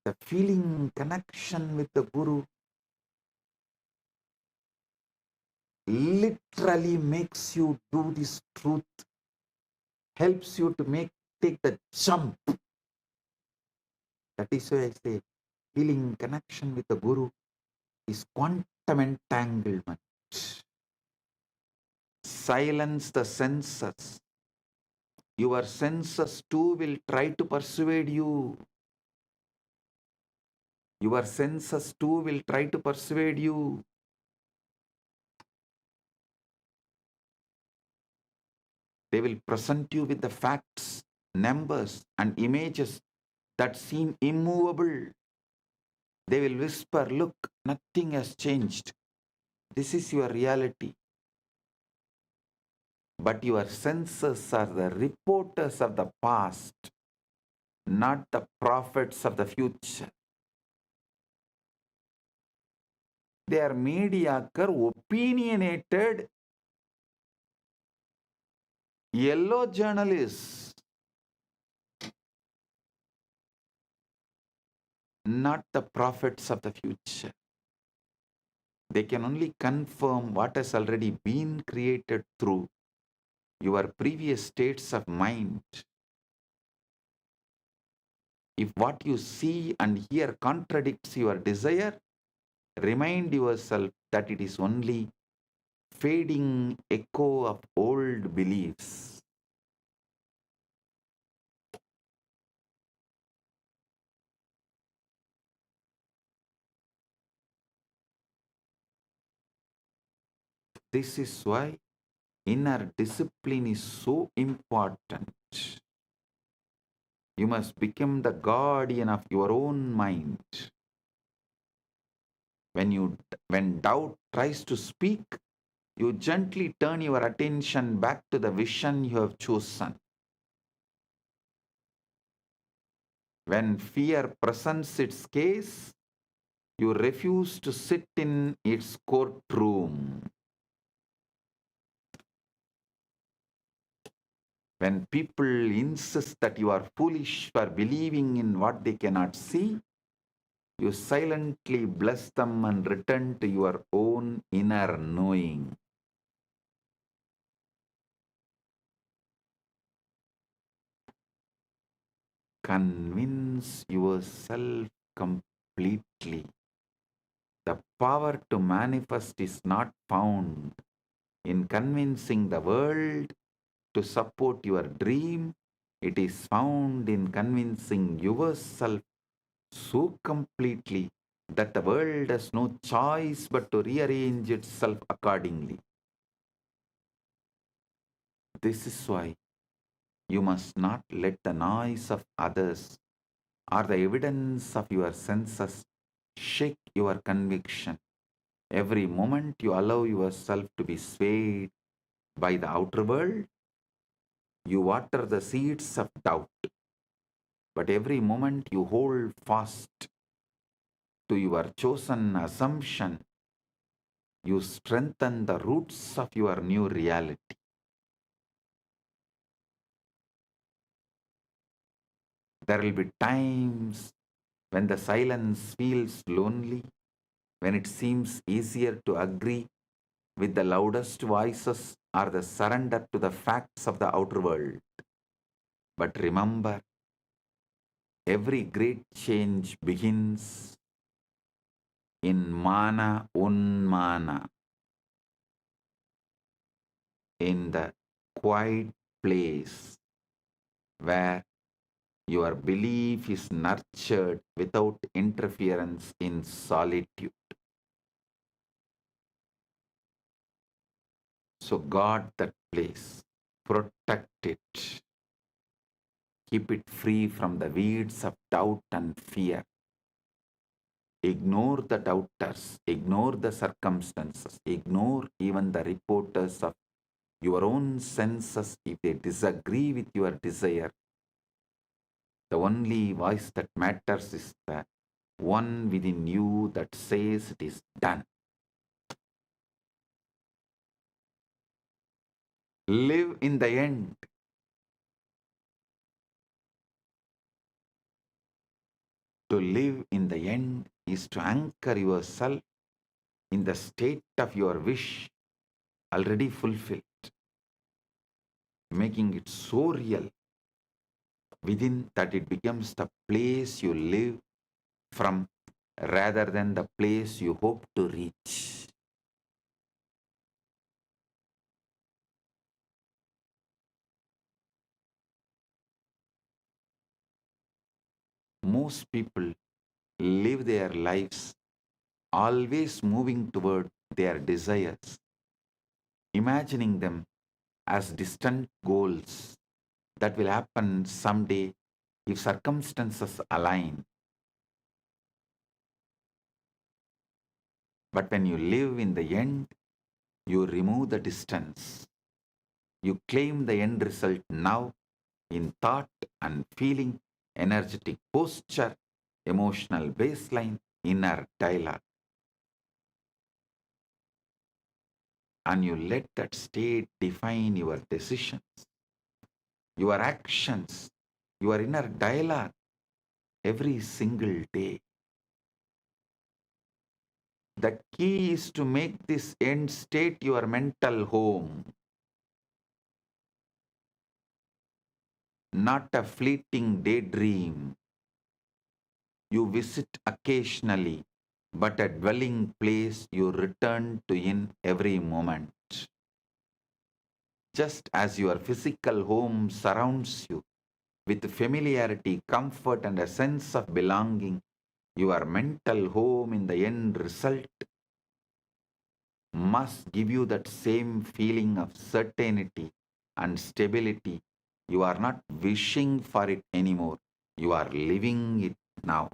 The feeling connection with the Guru literally makes you do this truth, helps you to take the jump. That is why I say feeling connection with the Guru is quantum entanglement. Silence the senses. Your senses too will try to persuade you. Your senses too will try to persuade you. They will present you with the facts, numbers, and images that seem immovable. They will whisper, look, nothing has changed. This is your reality. But your senses are the reporters of the past, not the prophets of the future. They are mediocre, opinionated, yellow journalists, not the prophets of the future. They can only confirm what has already been created through your previous states of mind. If what you see and hear contradicts your desire, remind yourself that it is only fading echo of old beliefs. This is why inner discipline is so important. You must become the guardian of your own mind. When doubt tries to speak, you gently turn your attention back to the vision you have chosen. When fear presents its case, you refuse to sit in its courtroom. When people insist that you are foolish for believing in what they cannot see, you silently bless them and return to your own inner knowing. Convince yourself completely. The power to manifest is not found in convincing the world to support your dream. It is found in convincing yourself so completely that the world has no choice but to rearrange itself accordingly. This is why you must not let the noise of others or the evidence of your senses shake your conviction. Every moment you allow yourself to be swayed by the outer world, you water the seeds of doubt. But every moment you hold fast to your chosen assumption, you strengthen the roots of your new reality. There will be times when the silence feels lonely, when it seems easier to agree with the loudest voices or the surrender to the facts of the outer world. But remember, every great change begins in mana unmana, in the quiet place where your belief is nurtured without interference in solitude. So guard that place, protect it, keep it free from the weeds of doubt and fear. Ignore the doubters, ignore the circumstances, ignore even the reporters of your own senses if they disagree with your desire. The only voice that matters is the one within you that says it is done. Live in the end. To live in the end is to anchor yourself in the state of your wish already fulfilled, making it so real within that it becomes the place you live from rather than the place you hope to reach. Most people live their lives always moving toward their desires, imagining them as distant goals that will happen someday if circumstances align. But when you live in the end, you remove the distance. You claim the end result now in thought and feeling, energetic posture, emotional baseline, inner dialogue. And you let that state define your decisions, your actions, your inner dialogue every single day. The key is to make this end state your mental home, not a fleeting daydream you visit occasionally, but a dwelling place you return to in every moment. Just as your physical home surrounds you with familiarity, comfort, and a sense of belonging, your mental home in the end result must give you that same feeling of certainty and stability. You are not wishing for it anymore. You are living it now.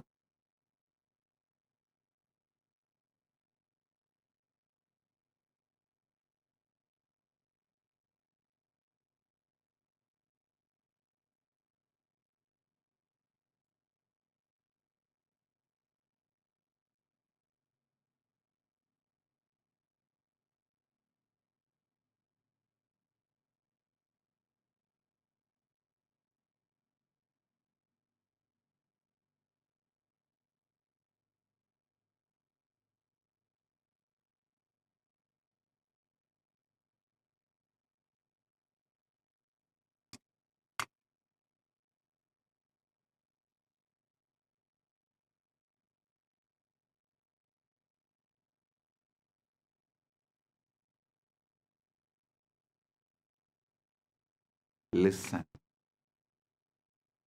Listen,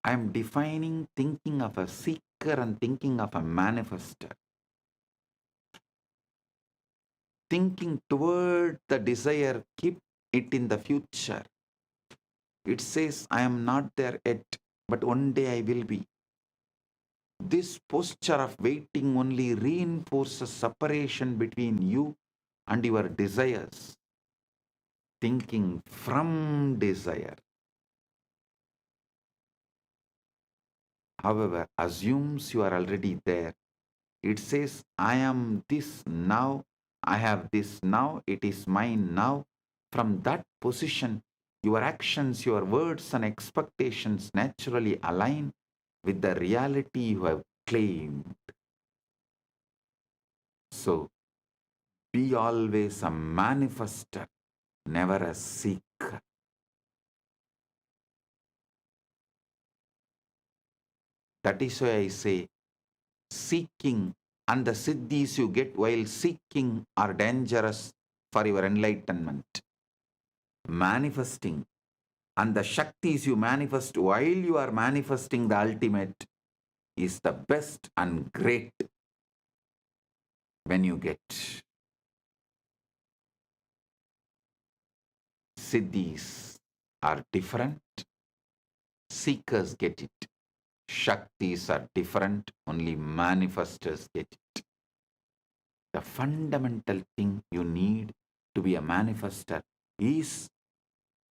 I am defining thinking of a seeker and thinking of a manifestor. Thinking toward the desire, keep it in the future. It says, I am not there yet, but one day I will be. This posture of waiting only reinforces separation between you and your desires. Thinking from desire, however, assumes you are already there. It says, I am this now, I have this now, it is mine now. From that position, your actions, your words, and expectations naturally align with the reality you have claimed. So, be always a manifester, never a seeker. That is why I say, seeking and the siddhis you get while seeking are dangerous for your enlightenment. Manifesting and the shaktis you manifest while you are manifesting the ultimate is the best and great when you get. Siddhis are different, seekers get it. Shaktis are different, only manifestors get it. The fundamental thing you need to be a manifester is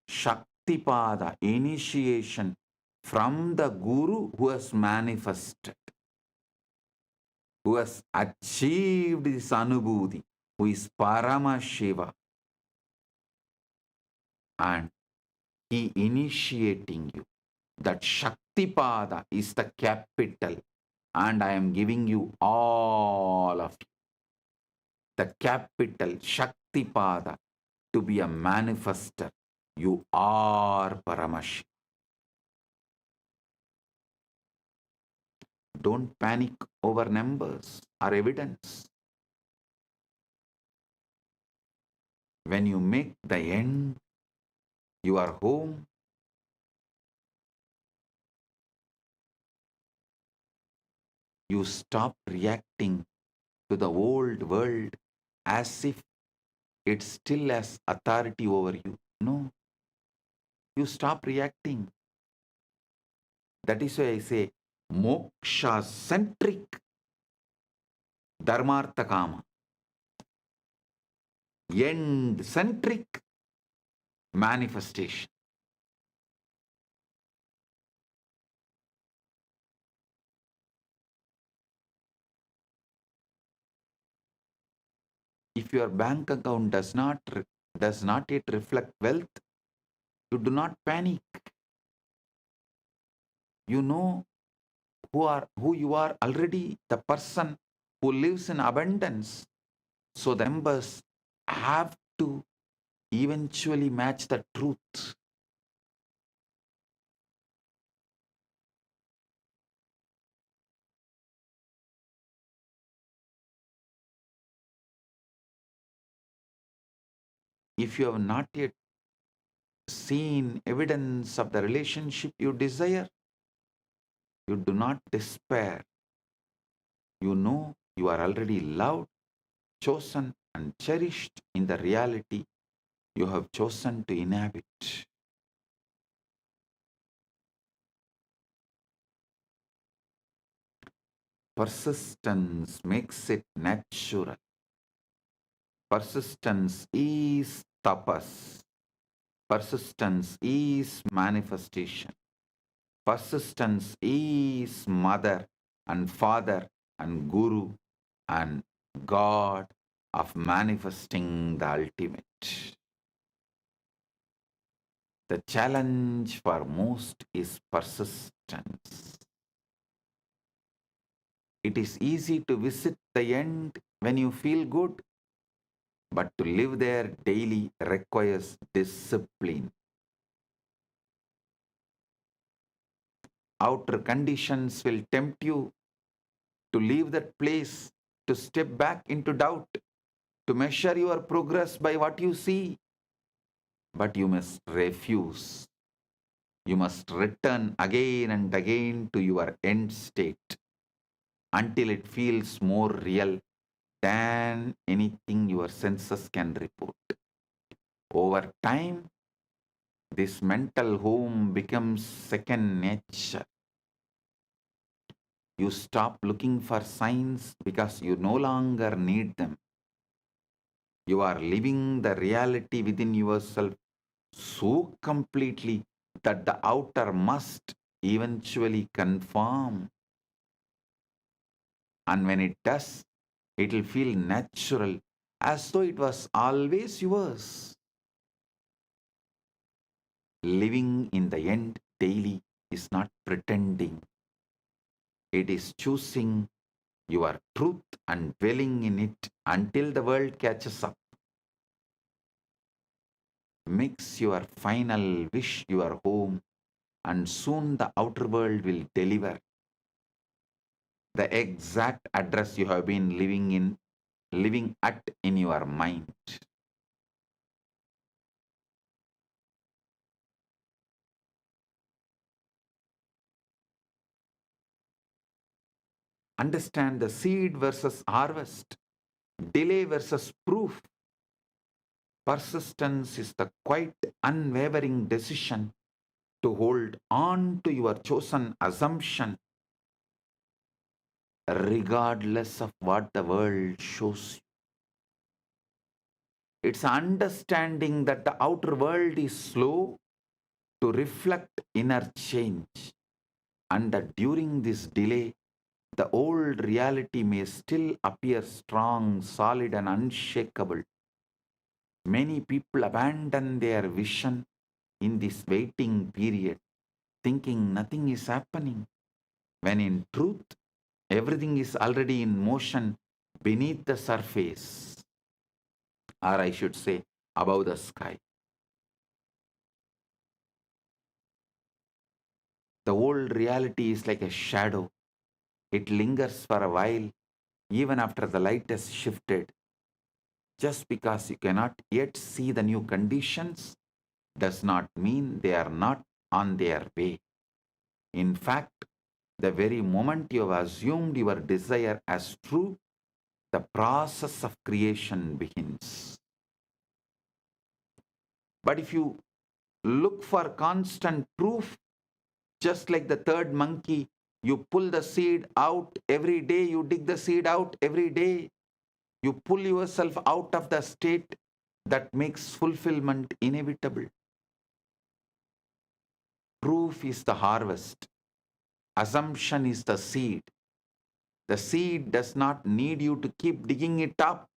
Shaktipada, initiation from the Guru who has manifested, who has achieved this Anubhuti, who is Paramashiva, and he initiating you. That Shaktipada is the capital, and I am giving you all of it. The capital Shaktipada to be a manifester. You are Paramashiva. Don't panic over numbers or evidence. When you make the end your home, you stop reacting to the old world as if it still has authority over you. No, you stop reacting. That is why I say moksha-centric dharmartha kama, end-centric manifestation. If your bank account does not yet reflect wealth, you do not panic. You know who you are already, the person who lives in abundance. So the numbers have to eventually match the truth. If you have not yet seen evidence of the relationship you desire, you do not despair. You know you are already loved, chosen, and cherished in the reality you have chosen to inhabit. Persistence makes it natural. Persistence is tapas. Persistence is manifestation. Persistence is mother and father and guru and God of manifesting the ultimate. The challenge for most is persistence. It is easy to visit the end when you feel good, but to live there daily requires discipline. Outer conditions will tempt you to leave that place, to step back into doubt, to measure your progress by what you see. But you must refuse. You must return again and again to your end state until it feels more real than anything your senses can report. Over time, This mental home becomes second nature. You stop looking for signs because you no longer need them. You are living the reality within yourself so completely that the outer must eventually conform. And when it does, it will feel natural, as though it was always yours. Living in the end daily is not pretending. It is choosing your truth and dwelling in it until the world catches up. Makes your final wish your home, and soon the outer world will deliver the exact address you have been living at in your mind. Understand the seed versus harvest, delay versus proof. Persistence is the quite unwavering decision to hold on to your chosen assumption regardless of what the world shows you. It's understanding that the outer world is slow to reflect inner change, and that during this delay, the old reality may still appear strong, solid, and unshakable. Many people abandon their vision in this waiting period, thinking nothing is happening, when in truth, everything is already in motion beneath the surface, or I should say, above the sky. The old reality is like a shadow. It lingers for a while, even after the light has shifted. Just because you cannot yet see the new conditions does not mean they are not on their way. In fact, the very moment you have assumed your desire as true, the process of creation begins. But if you look for constant proof, just like the third monkey, you pull the seed out every day, you dig the seed out every day, you pull yourself out of the state that makes fulfillment inevitable. Proof is the harvest, assumption is the seed. The seed does not need you to keep digging it up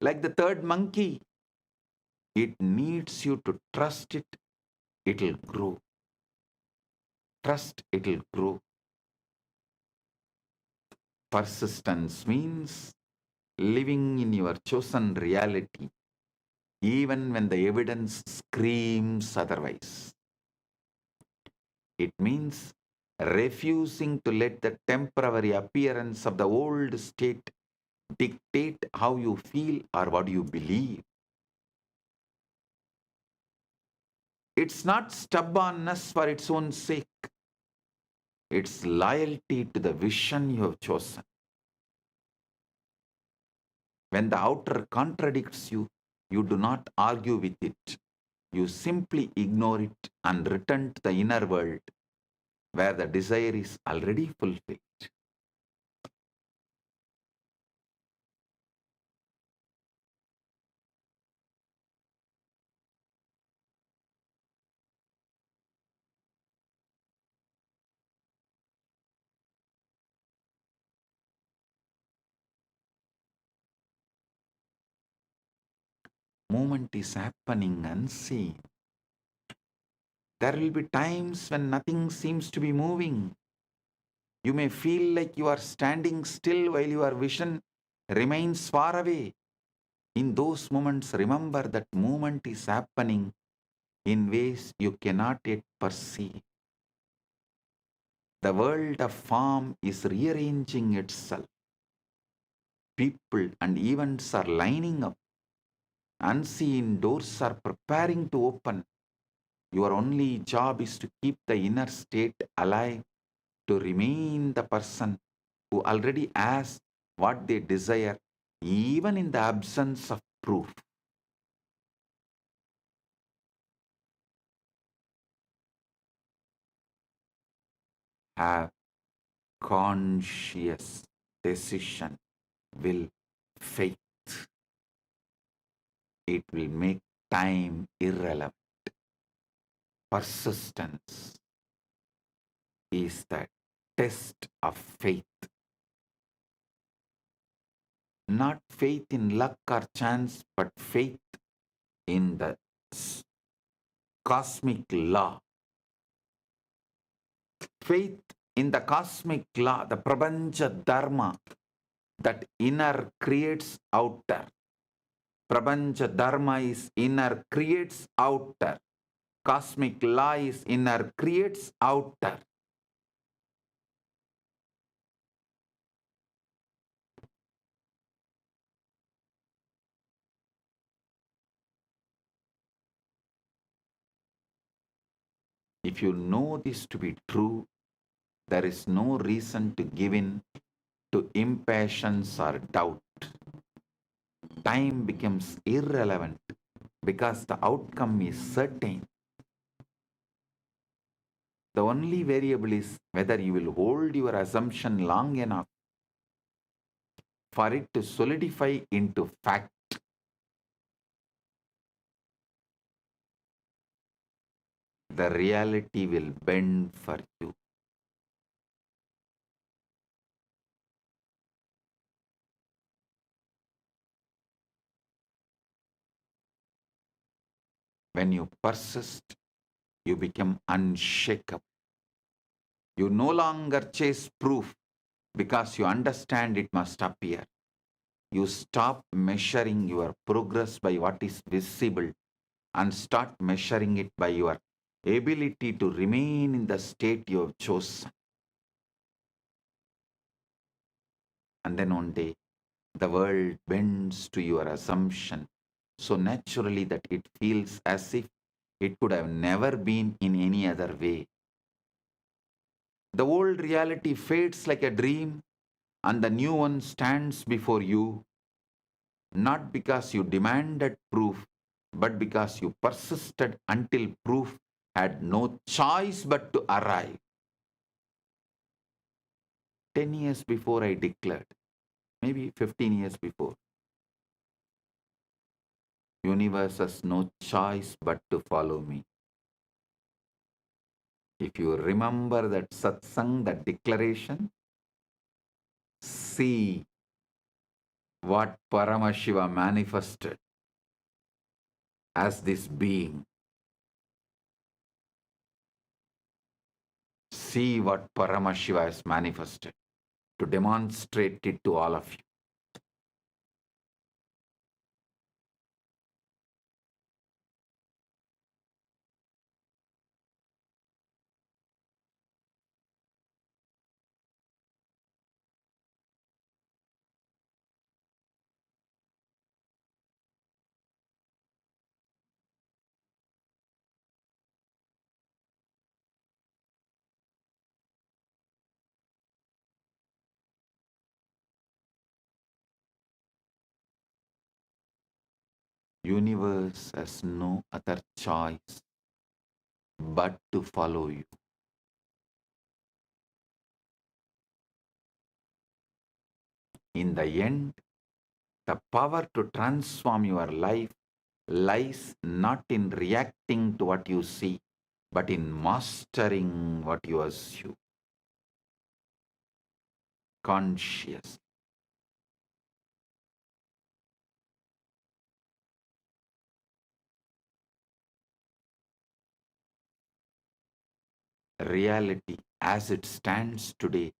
like the third monkey. It needs you to trust it, it'll grow. Trust it'll grow. Persistence means living in your chosen reality, even when the evidence screams otherwise. It means refusing to let the temporary appearance of the old state dictate how you feel or what you believe. It's not stubbornness for its own sake. It's loyalty to the vision you have chosen. When the outer contradicts you, you do not argue with it. You simply ignore it and return to the inner world where the desire is already fulfilled. Movement is happening unseen. There will be times when nothing seems to be moving. You may feel like you are standing still while your vision remains far away. In those moments, remember that movement is happening in ways you cannot yet perceive. The world of form is rearranging itself. People and events are lining up. Unseen doors are preparing to open. Your only job is to keep the inner state alive, to remain the person who already has what they desire, even in the absence of proof. have conscious decision, will, faith. It will make time irrelevant. Persistence is the test of faith. Not faith in luck or chance, but faith in the cosmic law. Faith in the cosmic law, the Prabanja Dharma, that inner creates outer. Prabanja Dharma is inner creates outer. Cosmic law is inner creates outer. If you know this to be true, there is no reason to give in to impatience or doubt. Time becomes irrelevant because the outcome is certain. The only variable is whether you will hold your assumption long enough for it to solidify into fact. The reality will bend for you. When you persist, you become unshakable. You no longer chase proof because you understand it must appear. You stop measuring your progress by what is visible and start measuring it by your ability to remain in the state you have chosen. And then one day, the world bends to your assumption so naturally that it feels as if it could have never been in any other way. The old reality fades like a dream and the new one stands before you, not because you demanded proof, but because you persisted until proof had no choice but to arrive. 10 years before I declared, maybe 15 years before, universe has no choice but to follow me. If you remember that satsang, that declaration, see what Paramashiva manifested as this being. See what Paramashiva has manifested to demonstrate it to all of you. Universe has no other choice but to follow you. In the end, the power to transform your life lies not in reacting to what you see, but in mastering what you assume. Conscious. Reality as it stands today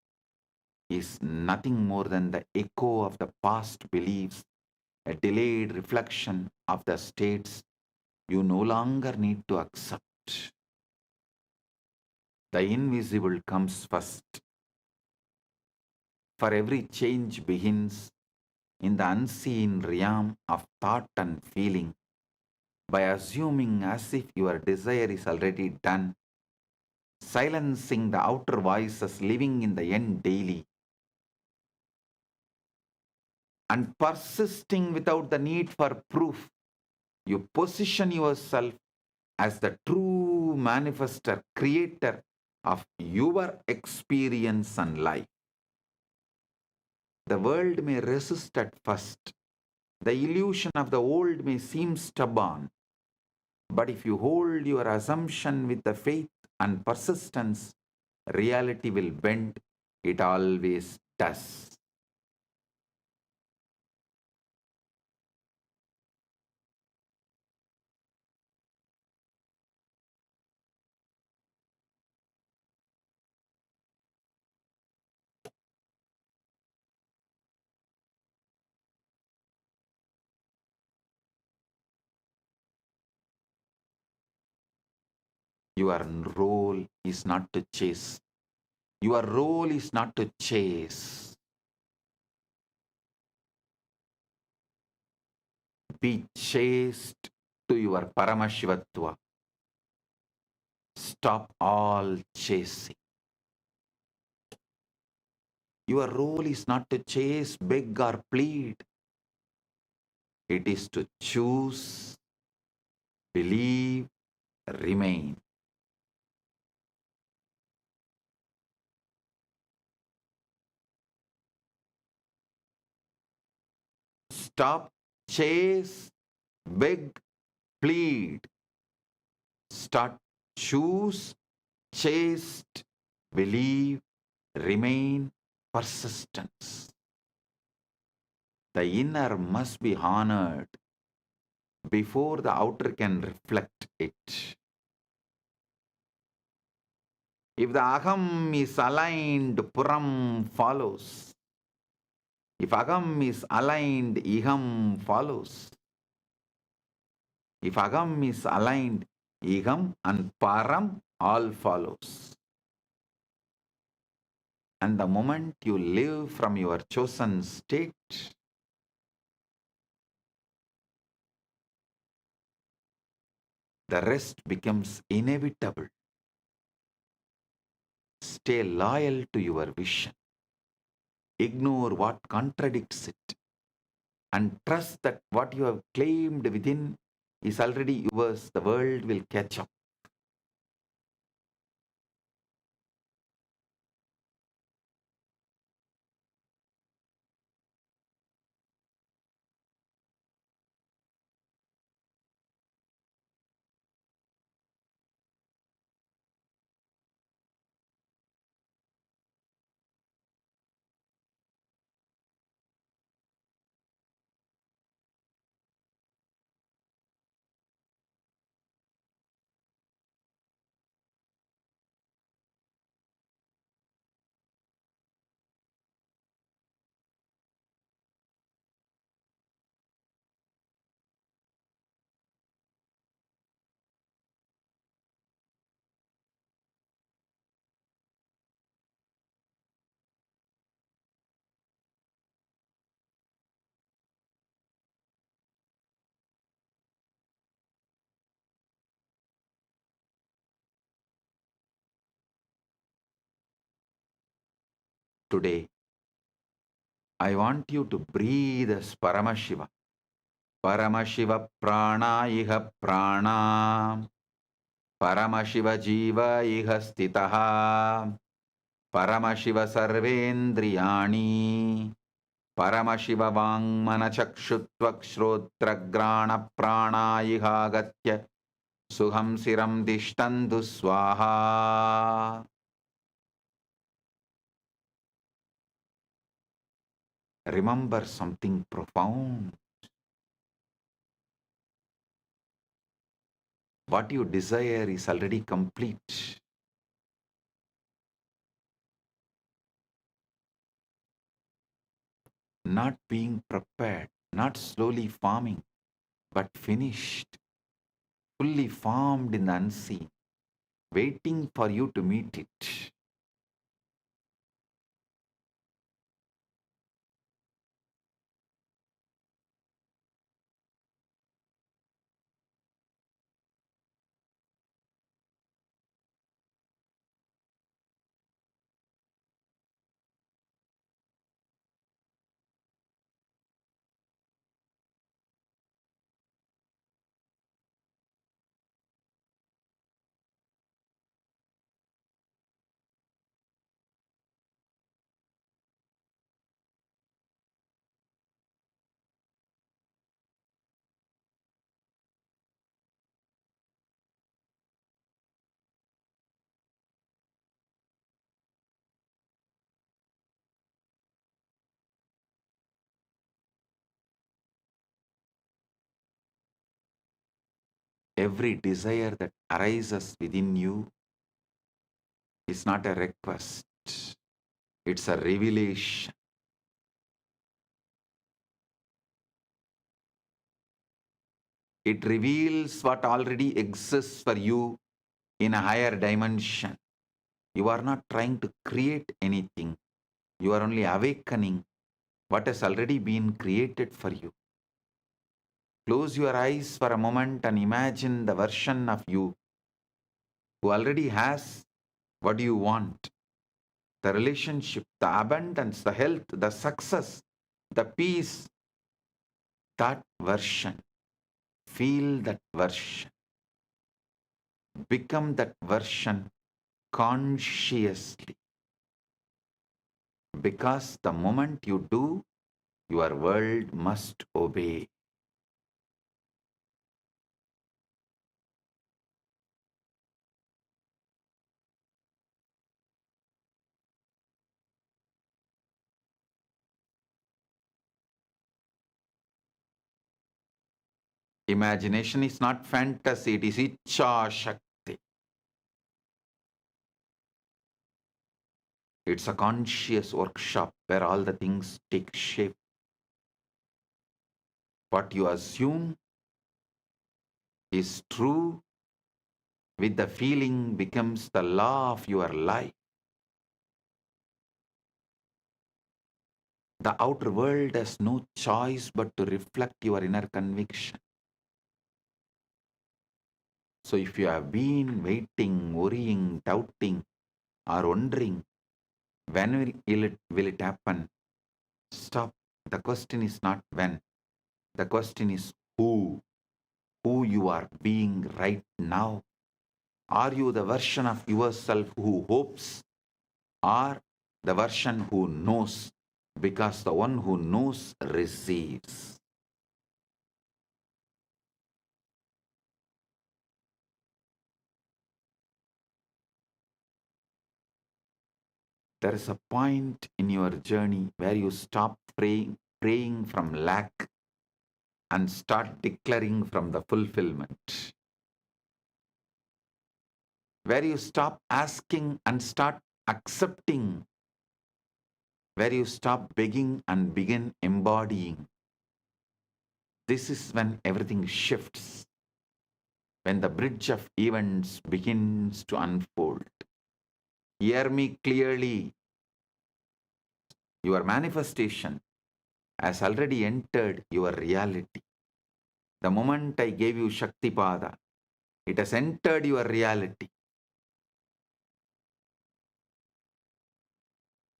is nothing more than the echo of the past beliefs, a delayed reflection of the states you no longer need to accept. The invisible comes first. For every change begins in the unseen realm of thought and feeling by assuming as if your desire is already done, silencing the outer voices living in the end daily, and persisting without the need for proof. You position yourself as the true manifestor, creator of your experience and life. The world may resist at first. The illusion of the old may seem stubborn. But if you hold your assumption with the faith and persistence, reality will bend. It always does. Your role is not to chase. Your role is not to chase. Be chaste to your Paramashivatva. Stop all chasing. Your role is not to chase, beg, or plead. It is to choose, believe, remain. Stop, chase, beg, plead. Start, choose, chaste, believe, remain, persistence. The inner must be honored before the outer can reflect it. If the aham is aligned, puram follows. If agam is aligned, iham follows. If agam is aligned, iham and param all follows. And the moment you live from your chosen state, the rest becomes inevitable. Stay loyal to your vision. Ignore what contradicts it. And trust that what you have claimed within is already yours. The world will catch up. Today, I want you to breathe as Paramashiva. Paramashiva prana iha prana. Paramashiva jiva iha stitaha. Paramashiva sarvendriyani. Paramashiva vangmana chakshuttvak shrotragrana prana iha gatya. Suham siram dishtandu swaha. Remember something profound. What you desire is already complete. Not being prepared, not slowly forming, but finished, fully formed in the unseen, waiting for you to meet it. Every desire that arises within you is not a request, it's a revelation. It reveals what already exists for you in a higher dimension. You are not trying to create anything. You are only awakening what has already been created for you. Close your eyes for a moment and imagine the version of you who already has what you want: the relationship, the abundance, the health, the success, the peace. That version. Feel that version. Become that version consciously. Because the moment you do, your world must obey. Imagination is not fantasy, it is Icha Shakti. It's a conscious workshop where all the things take shape. What you assume is true with the feeling becomes the law of your life. The outer world has no choice but to reflect your inner conviction. So if you have been waiting, worrying, doubting, or wondering, when will it happen? Stop. The question is not when. The question is who. Who you are being right now. Are you the version of yourself who hopes, or the version who knows? Because the one who knows receives. There is a point in your journey where you stop praying from lack and start declaring from the fulfillment. Where you stop asking and start accepting. Where you stop begging and begin embodying. This is when everything shifts. When the bridge of events begins to unfold. Hear me clearly. Your manifestation has already entered your reality. The moment I gave you Shaktipada, it has entered your reality.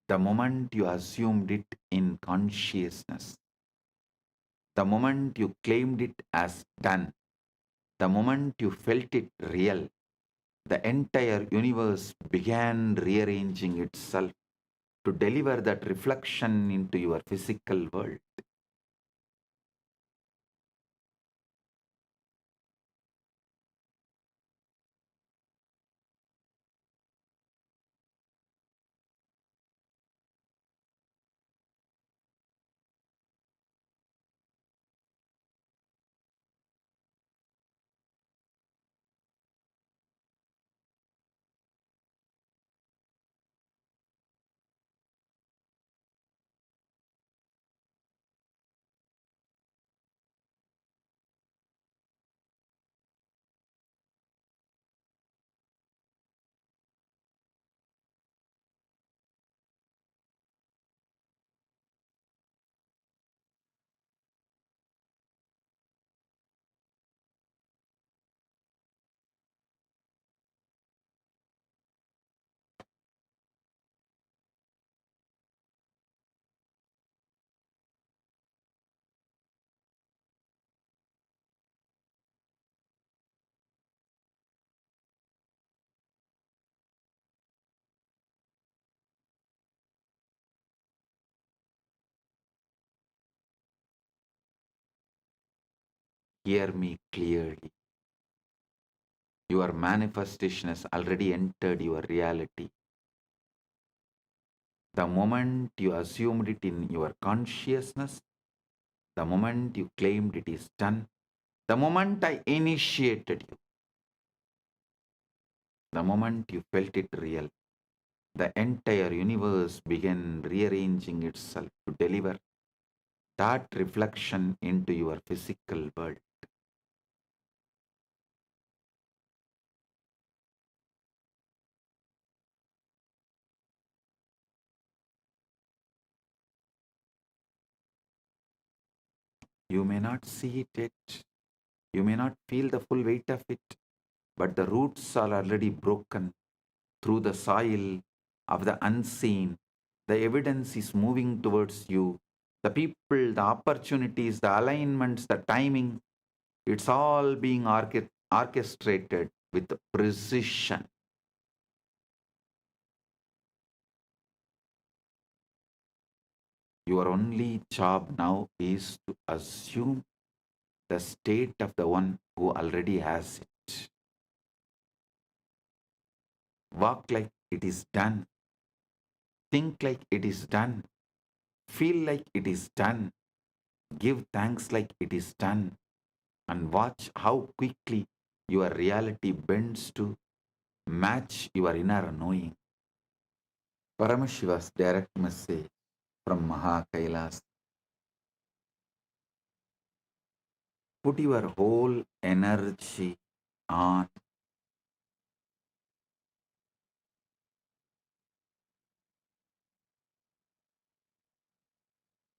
The moment you assumed it in consciousness, the moment you claimed it as done, the moment you felt it real, the entire universe began rearranging itself to deliver that reflection into your physical world. Hear me clearly. Your manifestation has already entered your reality. The moment you assumed it in your consciousness, the moment you claimed it is done, The moment I initiated you, the moment you felt it real, the entire universe began rearranging itself to deliver that reflection into your physical world. You may not see it yet, you may not feel the full weight of it, but the roots are already broken through the soil of the unseen. The evidence is moving towards you. The people, the opportunities, the alignments, the timing, it's all being orchestrated with precision. Your only job now is to assume the state of the one who already has it. Walk like it is done. Think like it is done. Feel like it is done. Give thanks like it is done. And watch how quickly your reality bends to match your inner knowing. Paramashiva's direct message from Maha Kailas. Put your whole energy on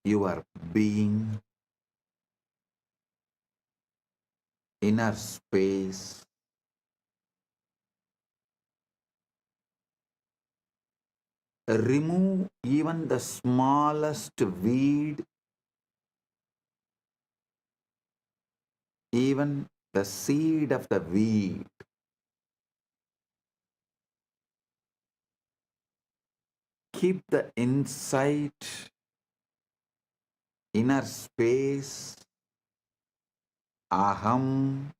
your being, inner space. Remove even the smallest weed, even the seed of the weed. Keep the insight, inner space, aham,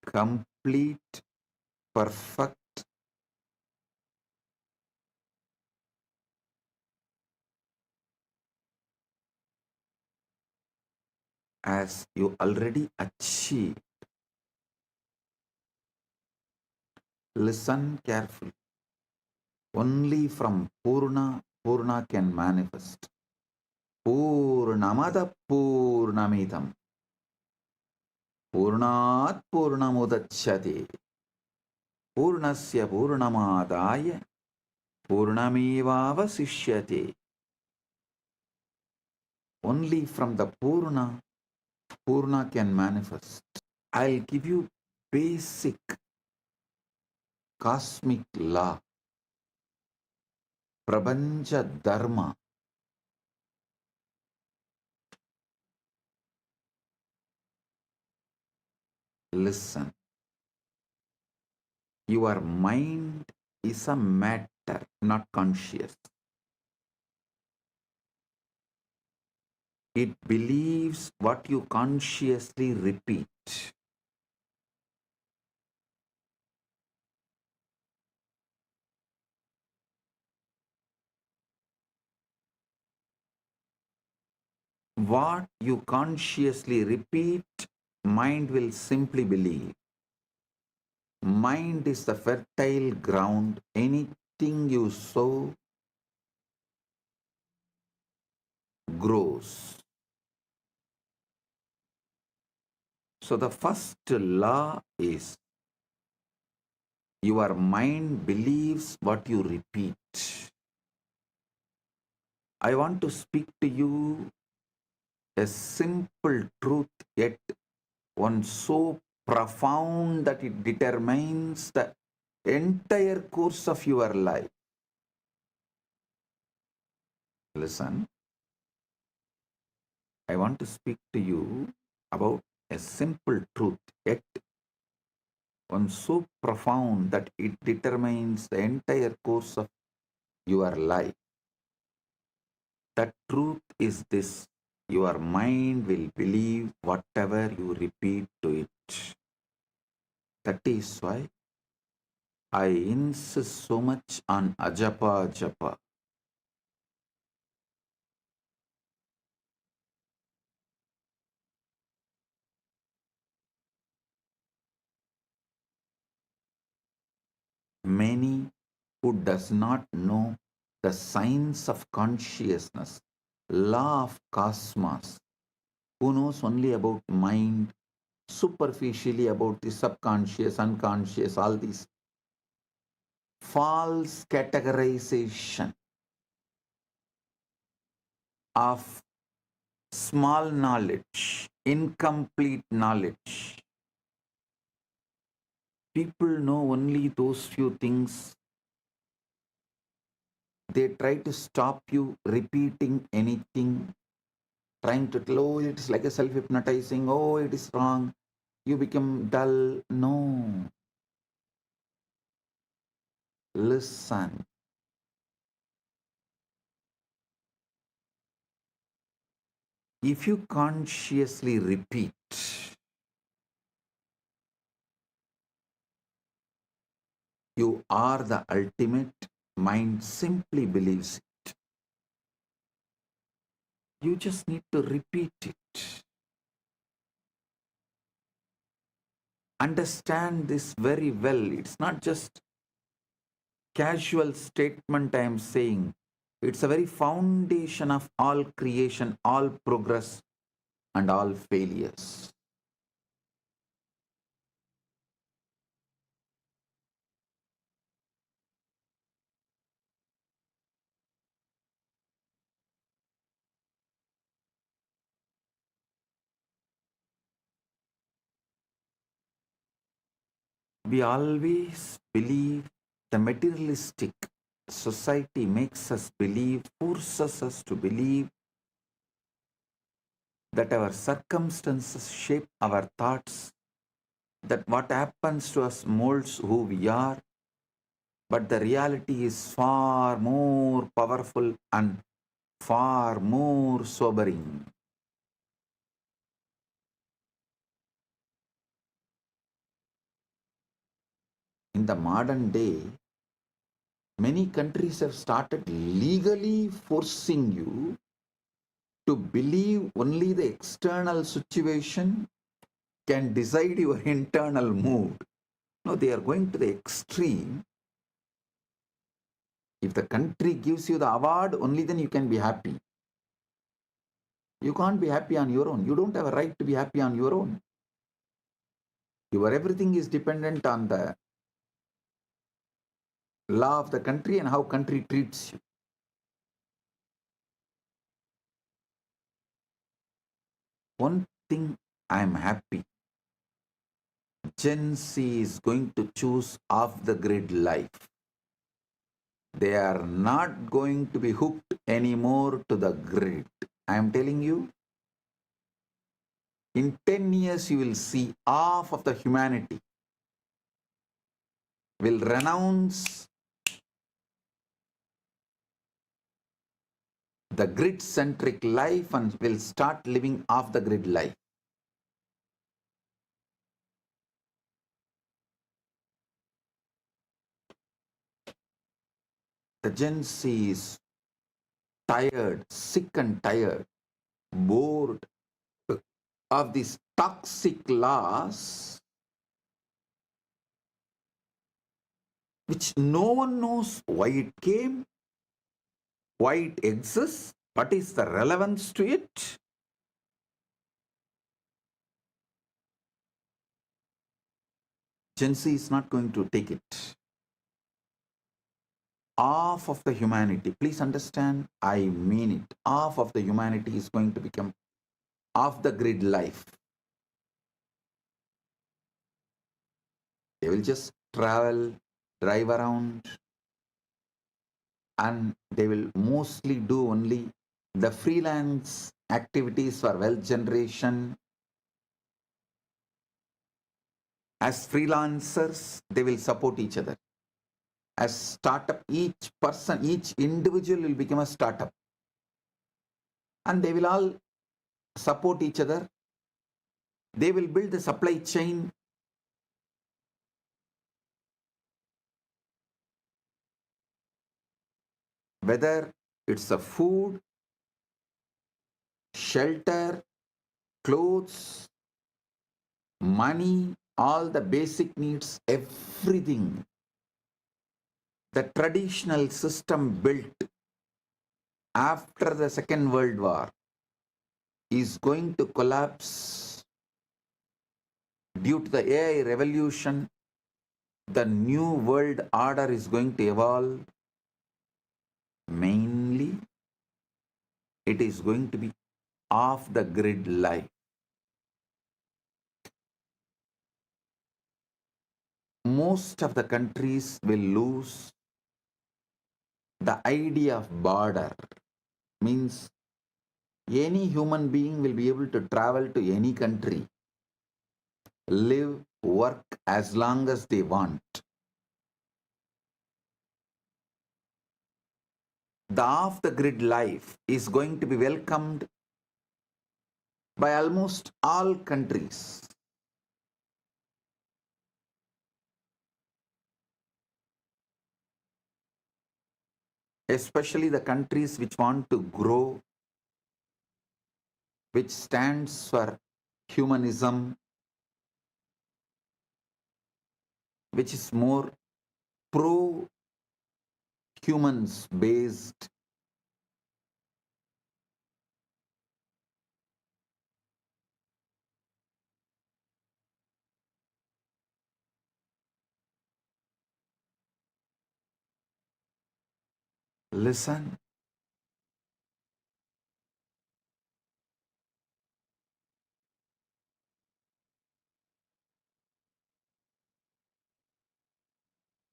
complete, perfect, as you already achieved. Listen carefully. Only from Purna, Purna can manifest. Purnamada Purnamidam. Purnat Purnamudachyate. Purnasya Purnamadaya. Purnamevavasishyate. Only from the Purna, Purna can manifest. I'll give you basic cosmic law, Prabanja Dharma. Listen, your mind is a matter, not conscious. It believes what you consciously repeat. What you consciously repeat, mind will simply believe. Mind is the fertile ground. Anything you sow grows. So the first law is your mind believes what you repeat. I want to speak to you a simple truth, yet one so profound that it determines the entire course of your life. Listen, I want to speak to you about a simple truth, yet one so profound that it determines the entire course of your life. The truth is this: your mind will believe whatever you repeat to it. That is why I insist so much on ajapa japa. Many who does not know the science of consciousness, law of cosmos, who knows only about mind, superficially about the subconscious, unconscious, all these false categorization of small knowledge, incomplete knowledge. People know only those few things. They try to stop you repeating anything, trying to tell, oh, it's like a self-hypnotizing, oh, it is wrong, you become dull. No. Listen. If you consciously repeat, you are the ultimate, mind simply believes it. You just need to repeat it. Understand this very well. It's not just casual statement I am saying. It's a very foundation of all creation, all progress, and all failures. We always believe the materialistic society makes us believe, forces us to believe that our circumstances shape our thoughts, that what happens to us molds who we are, but the reality is far more powerful and far more sobering. In the modern day, many countries have started legally forcing you to believe only the external situation can decide your internal mood. No, they are going to the extreme. If the country gives you the award, only then you can be happy. You can't be happy on your own. You don't have a right to be happy on your own. Your everything is dependent on the law of the country and how country treats you. One thing I am happy. Gen Z is going to choose off the grid life. They are not going to be hooked anymore to the grid. I am telling you, in 10 years you will see half of the humanity will renounce the grid-centric life and will start living off the grid life. The Gen Z is tired, sick and tired, bored of these toxic laws which no one knows why it came, why it exists, what is the relevance to it. Gen Z is not going to take it. Half of the humanity, please understand, I mean it, half of the humanity is going to become off the grid life. They will just travel, drive around, and they will mostly do only the freelance activities for wealth generation. As freelancers, they will support each other. As startup, each person, each individual will become a startup. And they will all support each other. They will build the supply chain. Whether it's a food, shelter, clothes, money, all the basic needs, everything. The traditional system built after the Second World War is going to collapse due to the AI revolution. The new world order is going to evolve. Mainly, it is going to be off the grid life. Most of the countries will lose the idea of border. Means any human being will be able to travel to any country, live, work as long as they want. The off-the-grid life is going to be welcomed by almost all countries. Especially the countries which want to grow, which stands for humanism, which is more pro-humans based. Listen.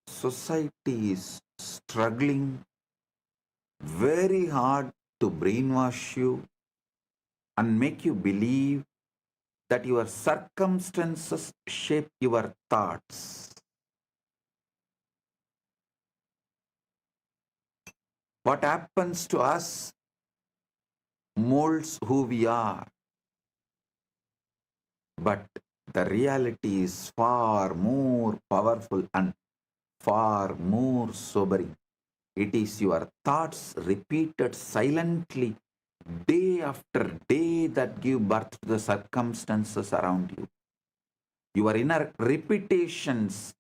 Society is struggling very hard to brainwash you and make you believe that your circumstances shape your thoughts. What happens to us molds who we are. But the reality is far more powerful and far more sobering. It is your thoughts repeated silently day after day that give birth to the circumstances around you. Your inner repetitions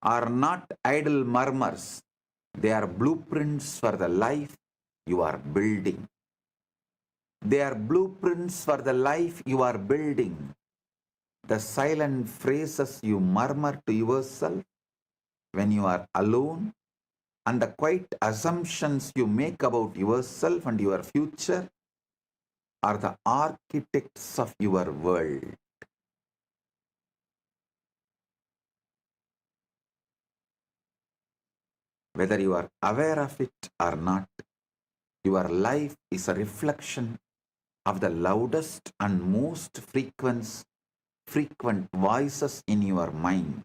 are not idle murmurs. They are blueprints for the life you are building. They are blueprints for the life you are building. The silent phrases you murmur to yourself when you are alone, and the quiet assumptions you make about yourself and your future are the architects of your world. Whether you are aware of it or not, your life is a reflection of the loudest and most frequent voices in your mind.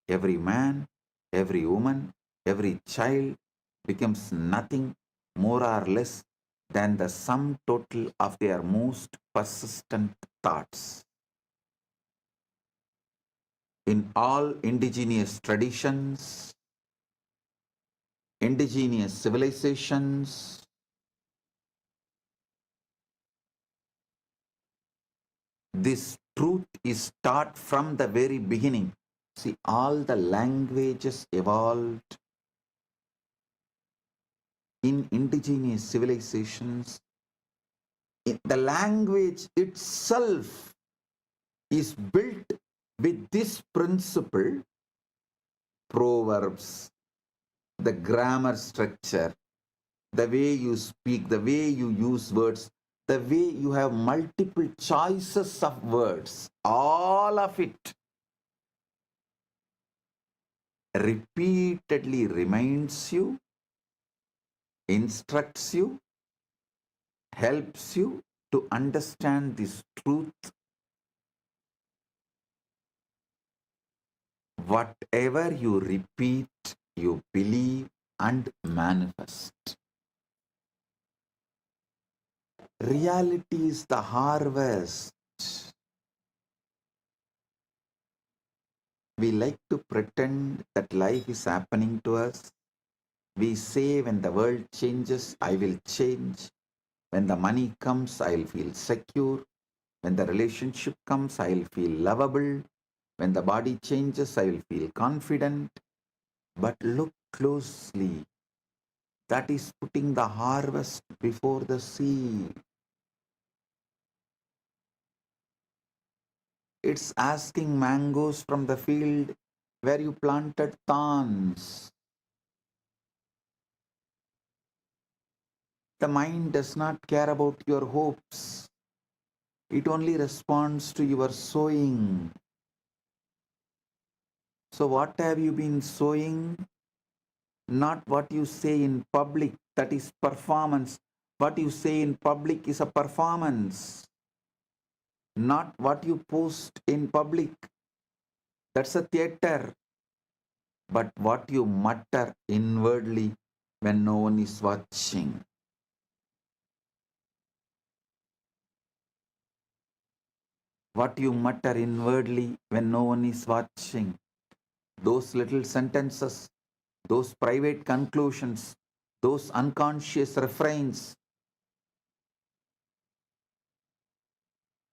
Every man, every woman, every child becomes nothing more or less than the sum total of their most persistent thoughts. In all indigenous traditions, indigenous civilizations, this truth is taught from the very beginning. See, all the languages evolved in indigenous civilizations. The language itself is built with this principle: proverbs, the grammar structure, the way you speak, the way you use words, the way you have multiple choices of words, all of it repeatedly reminds you, instructs you, helps you to understand this truth. Whatever you repeat, you believe and manifest. Reality is the harvest. We like to pretend that life is happening to us. We say, when the world changes, I will change. When the money comes, I'll feel secure. When the relationship comes, I'll feel lovable. When the body changes, I will feel confident. But look closely. That is putting the harvest before the seed. It's asking mangoes from the field where you planted thorns. The mind does not care about your hopes. It only responds to your sowing. So what have you been sowing? Not what you say in public, that is performance. What you say in public is a performance. Not what you post in public, that's a theater. But what you mutter inwardly when no one is watching. What you mutter inwardly when no one is watching. Those little sentences, those private conclusions, those unconscious refrains.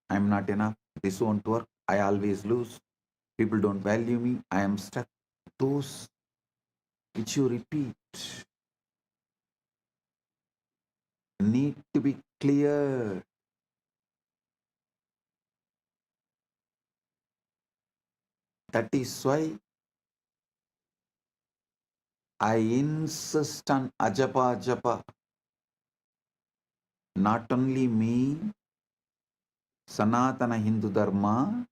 I'm not enough. This won't work. I always lose. People don't value me. I am stuck. Those which you repeat need to be clear. That is why I insist on ajapa japa. Not only me, Sanatana Hindu Dharma,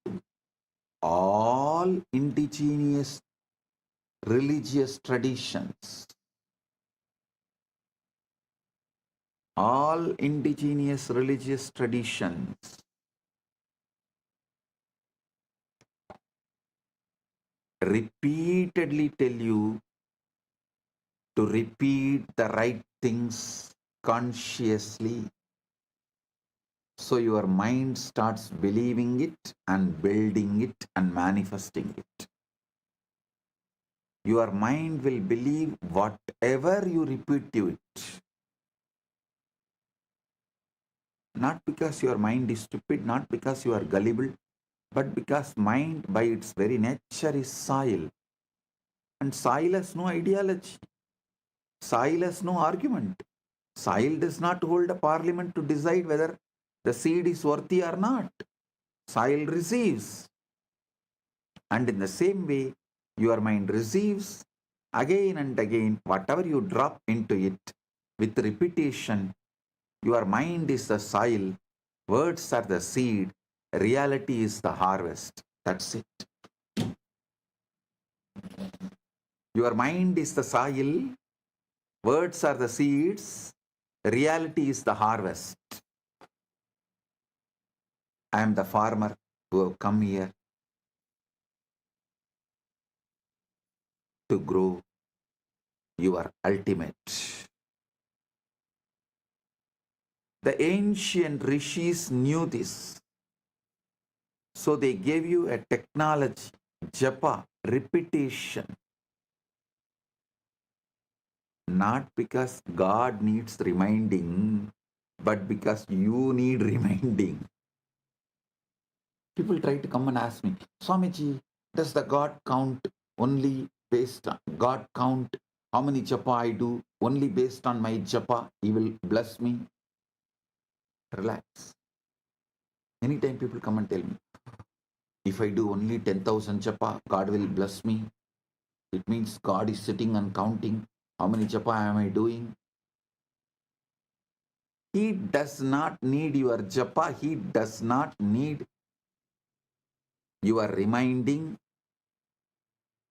all indigenous religious traditions, all indigenous religious traditions repeatedly tell you to repeat the right things consciously. So your mind starts believing it and building it and manifesting it. Your mind will believe whatever you repeat to it. Not because your mind is stupid, not because you are gullible, but because mind by its very nature is soil. And soil has no ideology. Soil has no argument. Soil does not hold a parliament to decide whether the seed is worthy or not. Soil receives. And in the same way, your mind receives again and again whatever you drop into it with repetition. Your mind is the soil, words are the seed, reality is the harvest. That's it. Your mind is the soil, words are the seeds, reality is the harvest. I am the farmer who have come here to grow your ultimate. The ancient rishis knew this. So they gave you a technology, japa, repetition. Not because God needs reminding, but because you need reminding. People try to come and ask me, Swamiji, does the God count only based on God count how many japa I do only based on my japa? He will bless me. Relax. Anytime people come and tell me, if I do only 10,000 japa, God will bless me. It means God is sitting and counting how many japa am I doing. He does not need your japa. He does not need your reminding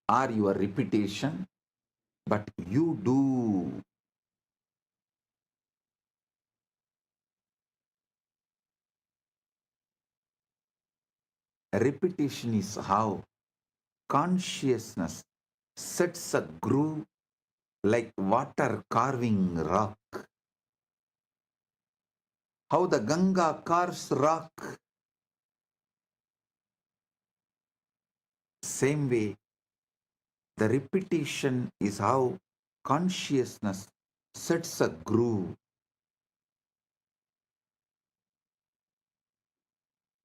or your repetition, but you do. Repetition is how consciousness sets a groove like water carving rock. How the Ganga carves rock. Same way, the repetition is how consciousness sets a groove.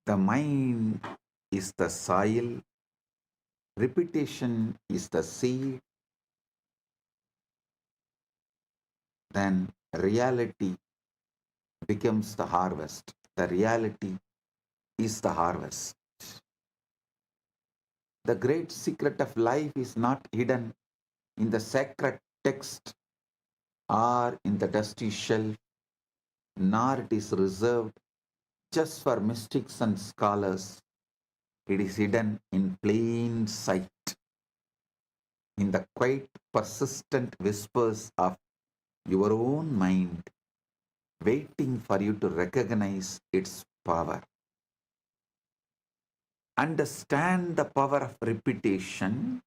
The mind is the soil, repetition is the seed, then reality becomes the harvest. The reality is the harvest. The great secret of life is not hidden in the sacred text or in the dusty shelf, nor it is reserved just for mystics and scholars. It is hidden in plain sight, in the quiet, persistent whispers of your own mind, waiting for you to recognize its power. Understand the power of repetition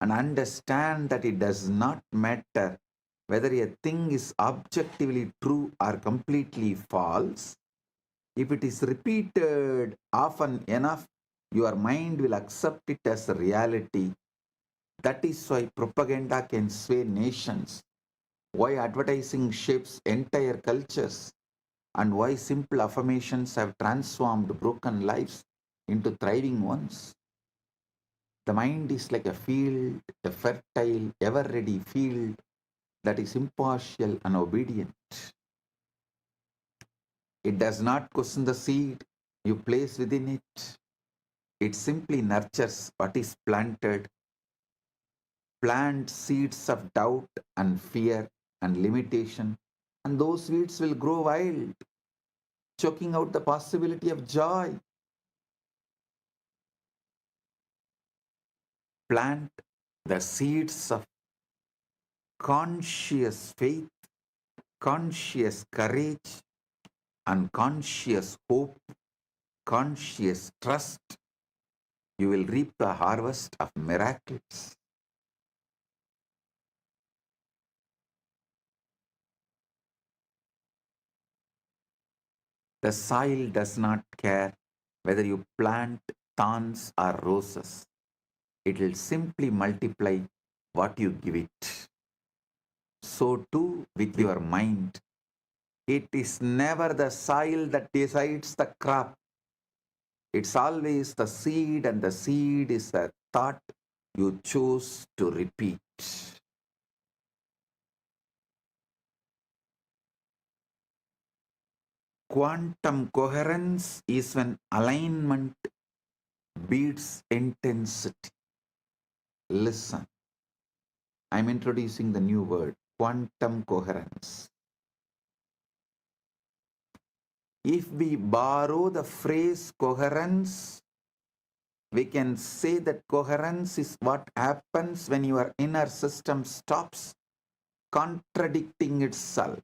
and understand that it does not matter whether a thing is objectively true or completely false. If it is repeated often enough, your mind will accept it as a reality. That is why propaganda can sway nations, why advertising shapes entire cultures, and why simple affirmations have transformed broken lives into thriving ones. The mind is like a field, a fertile, ever ready field that is impartial and obedient. It does not question the seed you place within it. It simply nurtures what is planted. Plant seeds of doubt and fear and limitation, and those weeds will grow wild, choking out the possibility of joy. Plant the seeds of conscious faith, conscious courage, and conscious hope, conscious trust. You will reap the harvest of miracles. The soil does not care whether you plant thorns or roses. It will simply multiply what you give it. So too with your mind. It is never the soil that decides the crop. It's always the seed, and the seed is the thought you choose to repeat. Quantum coherence is when alignment beats intensity. Listen, I'm introducing the new word, quantum coherence. If we borrow the phrase coherence, we can say that coherence is what happens when your inner system stops contradicting itself.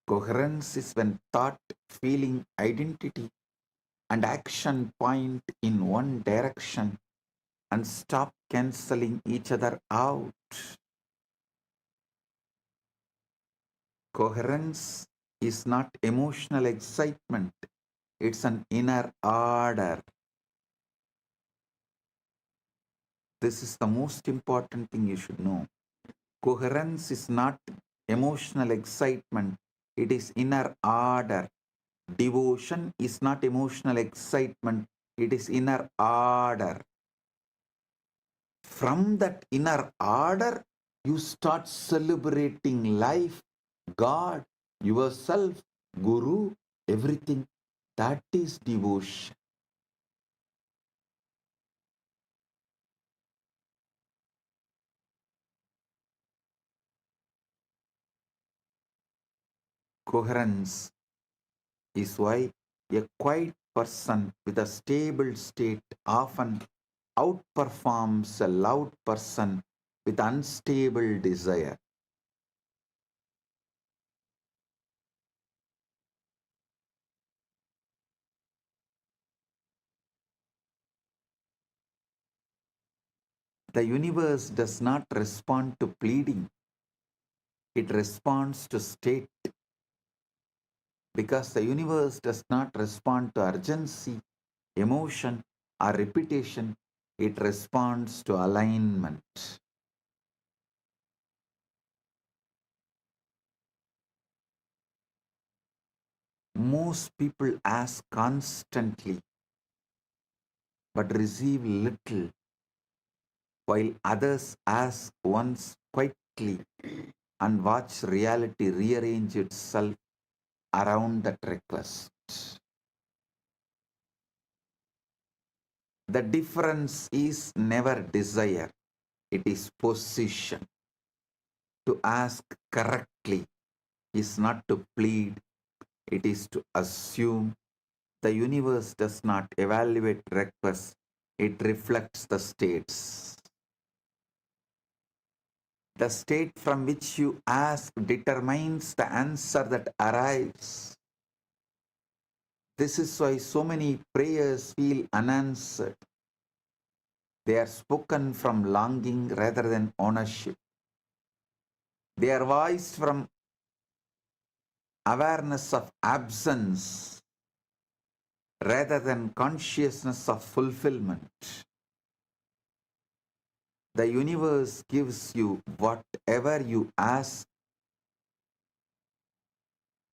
Coherence is when thought, feeling, identity, and action point in one direction and stop cancelling each other out. Coherence is not emotional excitement, it's an inner order. This is the most important thing you should know. Coherence is not emotional excitement, it is inner order. Devotion is not emotional excitement, it is inner order. From that inner order, you start celebrating life, God, yourself, Guru, everything. That is devotion. Coherence is why a quiet person with a stable state often outperforms a loud person with unstable desire. The universe does not respond to pleading, it responds to state. Because the universe does not respond to urgency, emotion, or repetition, it responds to alignment. Most people ask constantly but receive little, while others ask once quietly correctly and watch reality rearrange itself around that request. The difference is never desire, it is position. To ask correctly is not to plead, it is to assume. The universe does not evaluate requests, it reflects the states. The state from which you ask determines the answer that arrives. This is why so many prayers feel unanswered. They are spoken from longing rather than ownership. They are voiced from awareness of absence rather than consciousness of fulfillment. The universe gives you whatever you ask.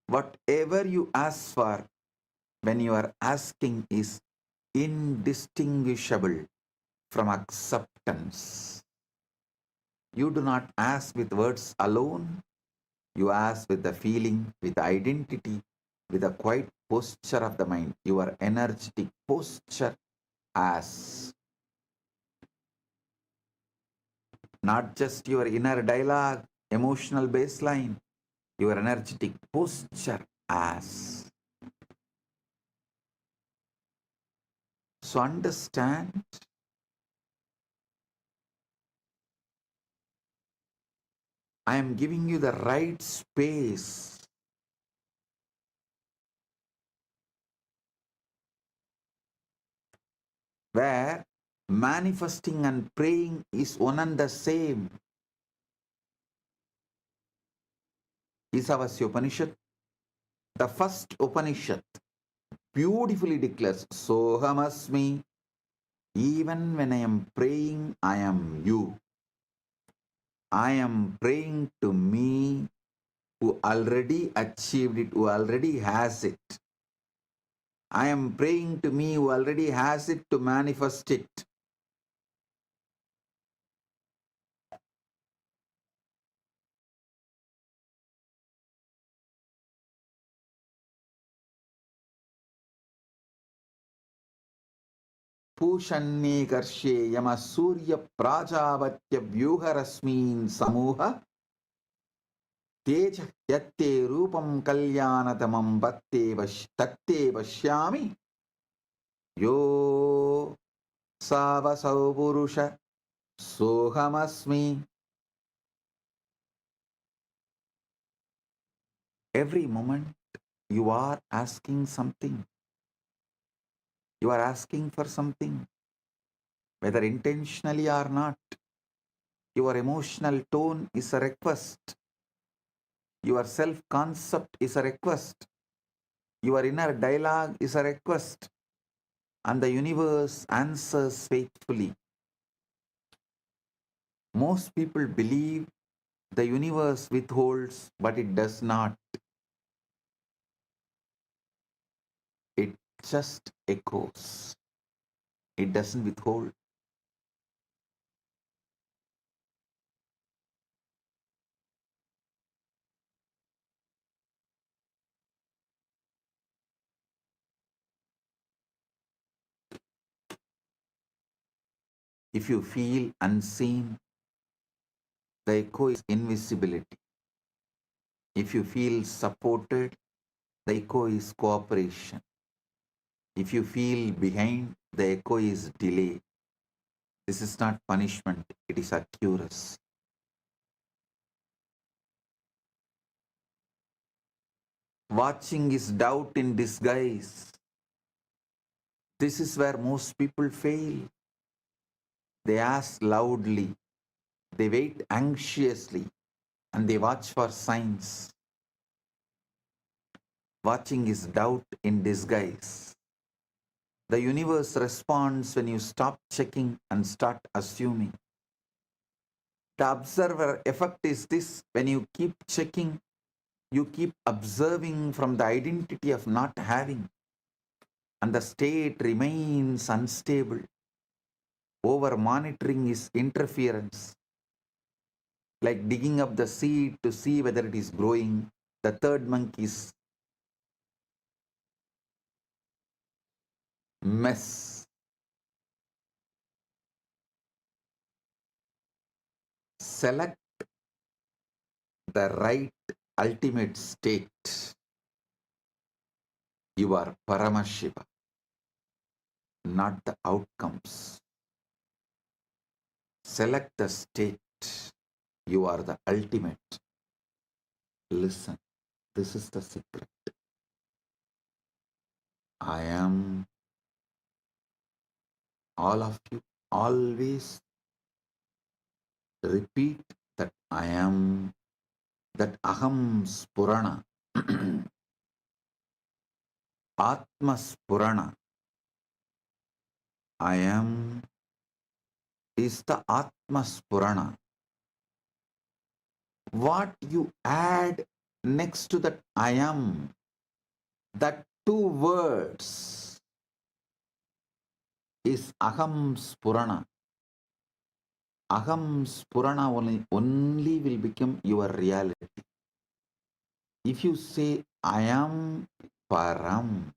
Whatever you ask for when you are asking is indistinguishable from acceptance. You do not ask with words alone. You ask with the feeling, with the identity, with the quiet posture of the mind. Your energetic posture as not just your inner dialogue, emotional baseline, your energetic posture as. So understand, I am giving you the right space where manifesting and praying is one and the same. Isavasya Upanishad, the first Upanishad, beautifully declares, Sohamasmi, even when I am praying, I am you. I am praying to me who already achieved it, who already has it. I am praying to me who already has it to manifest it. Pushanye karshe yama surya prajavatya vyuharasmin samuha teja yatte rupam kalyanatamam tatte vashyami yo savasau purusha sohamasmi. Every moment you are asking something. You are asking for something, whether intentionally or not. Your emotional tone is a request. Your self-concept is a request. Your inner dialogue is a request. And the universe answers faithfully. Most people believe the universe withholds, but it does not. It just echoes. It doesn't withhold. If you feel unseen, the echo is invisibility. If you feel supported, the echo is cooperation. If you feel behind, the echo is delay. This is not punishment, it is accuracy. Watching is doubt in disguise. This is where most people fail. They ask loudly, they wait anxiously, and they watch for signs. Watching is doubt in disguise. The universe responds when you stop checking and start assuming. The observer effect is this: when you keep checking, you keep observing from the identity of not having, and the state remains unstable. Over monitoring is interference. like digging up the seed to see whether it is growing. The third monk is mess. Select the right ultimate state. You are Paramashiva, not the outcomes. Select the state. You are the ultimate. Listen, this is the secret. I am all of you. Always repeat that I am, that Aham Spurana, Atma Spurana. I am is the Atma Spurana. What you add next to that I am, that two words is Aham Spurana. Aham Spurana only will become your reality. If you say I am Param,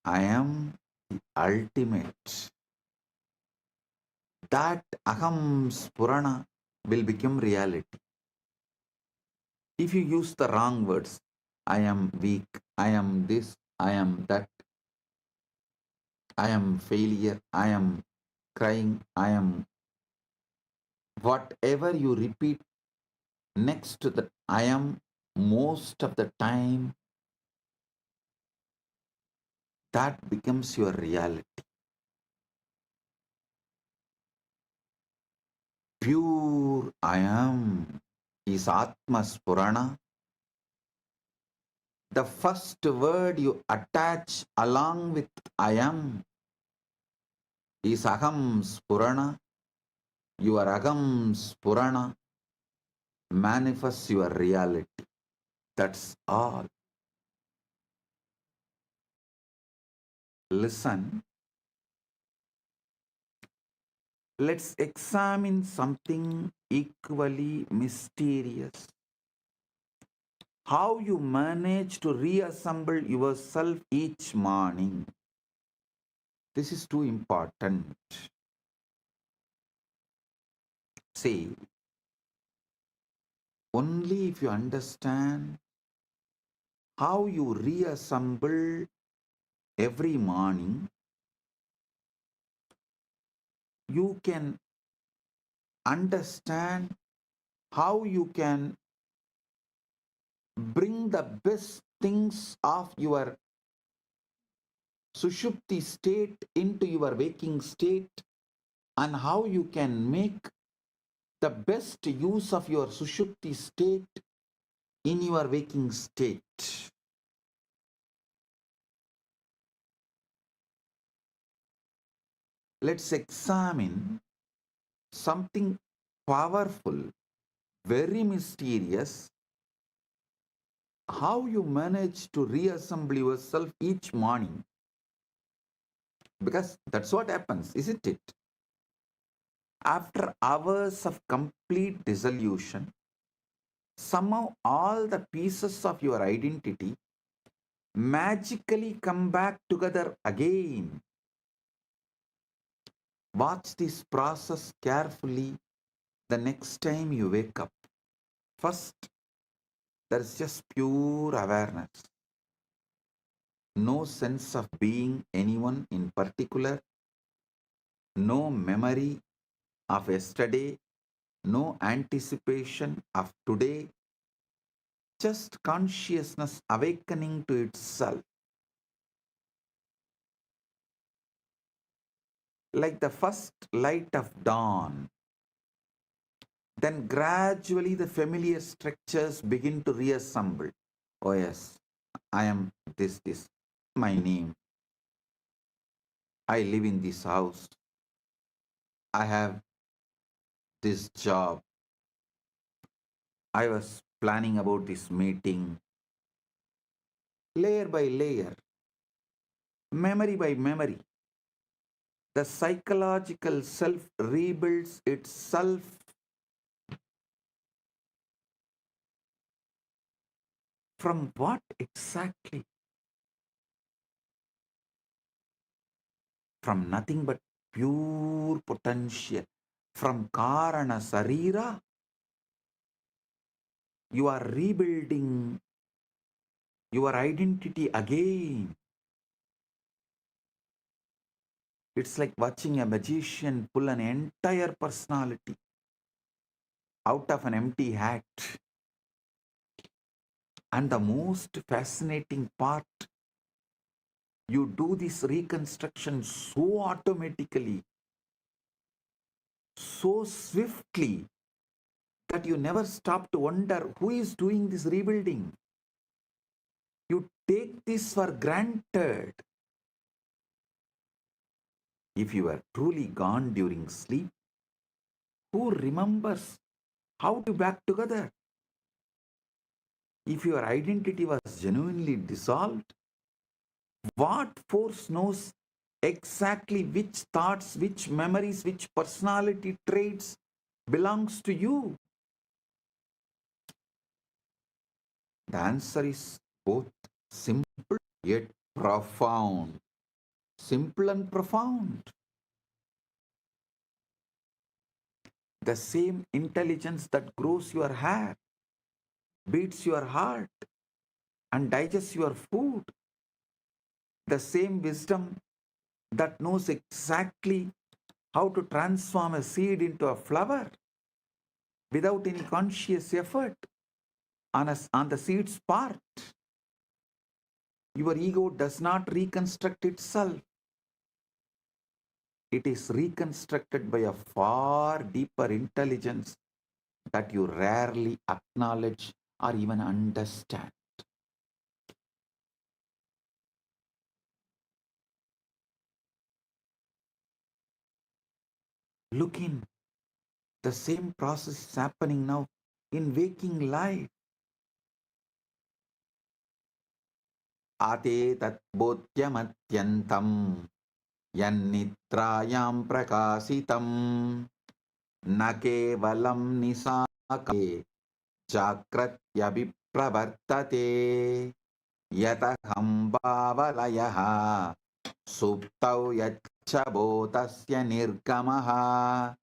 I am the ultimate, that Aham Spurana will become reality. If you use the wrong words, I am weak, I am this, I am that, I am failure, I am crying, I am, whatever you repeat next to that I am, most of the time that becomes your reality. Pure I am is Atma Spurana. The first word you attach along with I am is Aham Spurana. Your Aham Spurana manifests your reality. That's all. Listen, let's examine something equally mysterious. How you manage to reassemble yourself each morning. This is too important. See, only if you understand how you reassemble every morning, you can understand how you can bring the best things of your Sushupti state into your waking state, and how you can make the best use of your Sushupti state in your waking state. Let's examine something powerful, very mysterious, how you manage to reassemble yourself each morning. Because that's what happens, isn't it? After hours of complete dissolution, somehow all the pieces of your identity magically come back together again. Watch this process carefully the next time you wake up. First, there's just pure awareness. No sense of being anyone in particular, no memory of yesterday, no anticipation of today, just consciousness awakening to itself. Like the first light of dawn. Then gradually the familiar structures begin to reassemble. Oh yes, I am this, my name. I live in this house. I have this job. I was planning about this meeting. Layer by layer, memory by memory, The psychological self rebuilds itself from what exactly? From nothing but pure potential. From Karana Sarira, you are rebuilding your identity again. It's like watching a magician pull an entire personality out of an empty hat. And the most fascinating part, you do this reconstruction so automatically, so swiftly, that you never stop to wonder who is doing this rebuilding. You take this for granted. If you were truly gone during sleep, who remembers how to back together? If your identity was genuinely dissolved, what force knows exactly which thoughts, which memories, which personality traits belongs to you? The answer is both simple yet profound. Simple and profound. The same intelligence that grows your hair, beats your heart, and digests your food. The same wisdom that knows exactly how to transform a seed into a flower without any conscious effort on the seed's part. Your ego does not reconstruct itself. It is reconstructed by a far deeper intelligence that you rarely acknowledge or even understand. Look in. The same process is happening now in waking life. Ate tatbodhyamathyantam yannitrayam prakasitam na kevalam nisake jagratyabhipravartate yataham bhavalayaha suptau yachabhotasya nirgamaha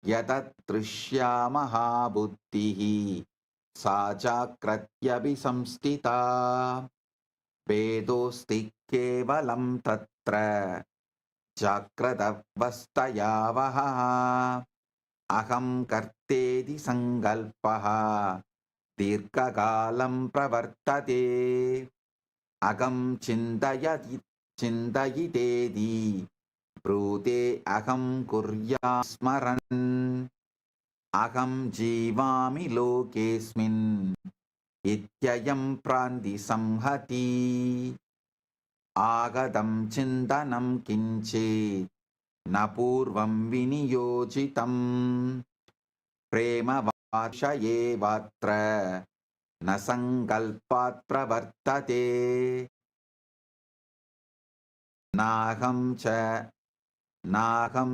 yatatrushyamaha buddhihi sa jagratyabhisamstita vedosti kevalam tatra jagratavastayavaha aham kartedi sangalpaha dirghakalam pravartate agam chindayitedi brute aham kurya smaran aham jivami lokesmin ityayam prandi samhati agadam chindanam kinche napurvam viniyojitam prema varshaye vatra nasangalpat pravartate naham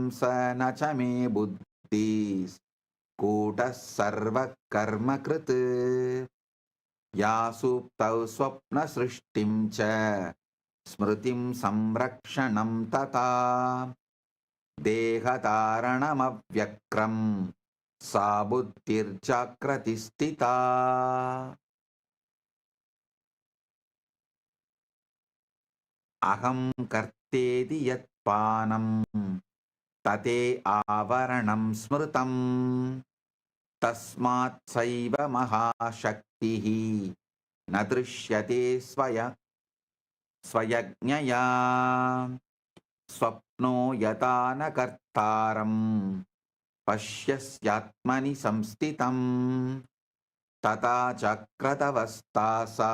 sa nacha me buddhis kutas sarva karma krit ya suptau swapna srishtim cha smritim samrakshanam tata dehataranam avyakram sa buddhir jagrati stita aham kartedi yat panam tate avaranam smritam tasmat saiva mahashaktihi nadrishyate swayajnaya swapno yata na kartaram pasyasyatmani samstitam tata chakratavastasa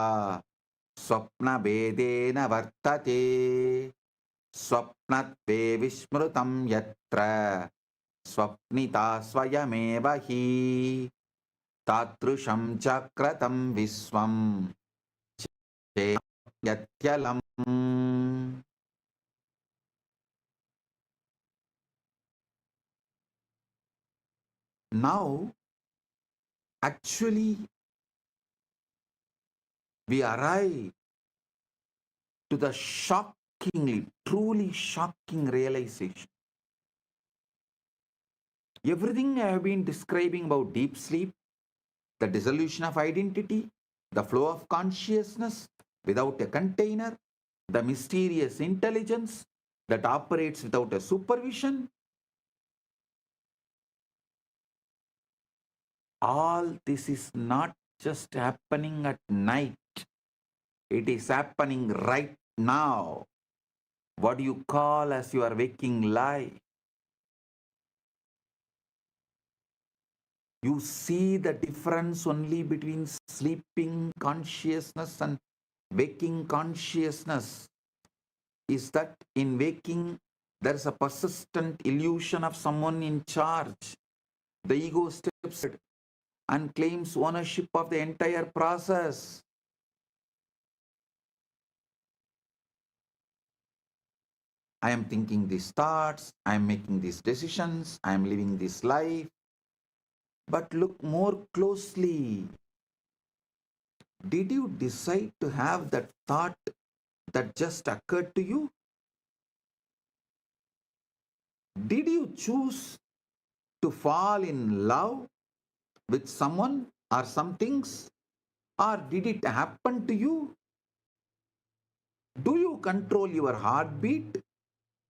swapna vedena vartate swapnatve vismrutam yatra swapnita swayameva hi tatrusham chakratam visvam yatyalam. Now, actually, we arrive to the shockingly, truly shocking realization. Everything I have been describing about deep sleep, the dissolution of identity, the flow of consciousness without a container, the mysterious intelligence that operates without a supervision, all this is not just happening at night. It is happening right now. What do you call as your waking life? You see the difference only between sleeping consciousness and waking consciousness is that in waking, there is a persistent illusion of someone in charge. The ego steps in and claims ownership of the entire process. I am thinking these thoughts, I am making these decisions, I am living this life. But look more closely. Did you decide to have that thought that just occurred to you? Did you choose to fall in love with someone or some things? Or did it happen to you? Do you control your heartbeat,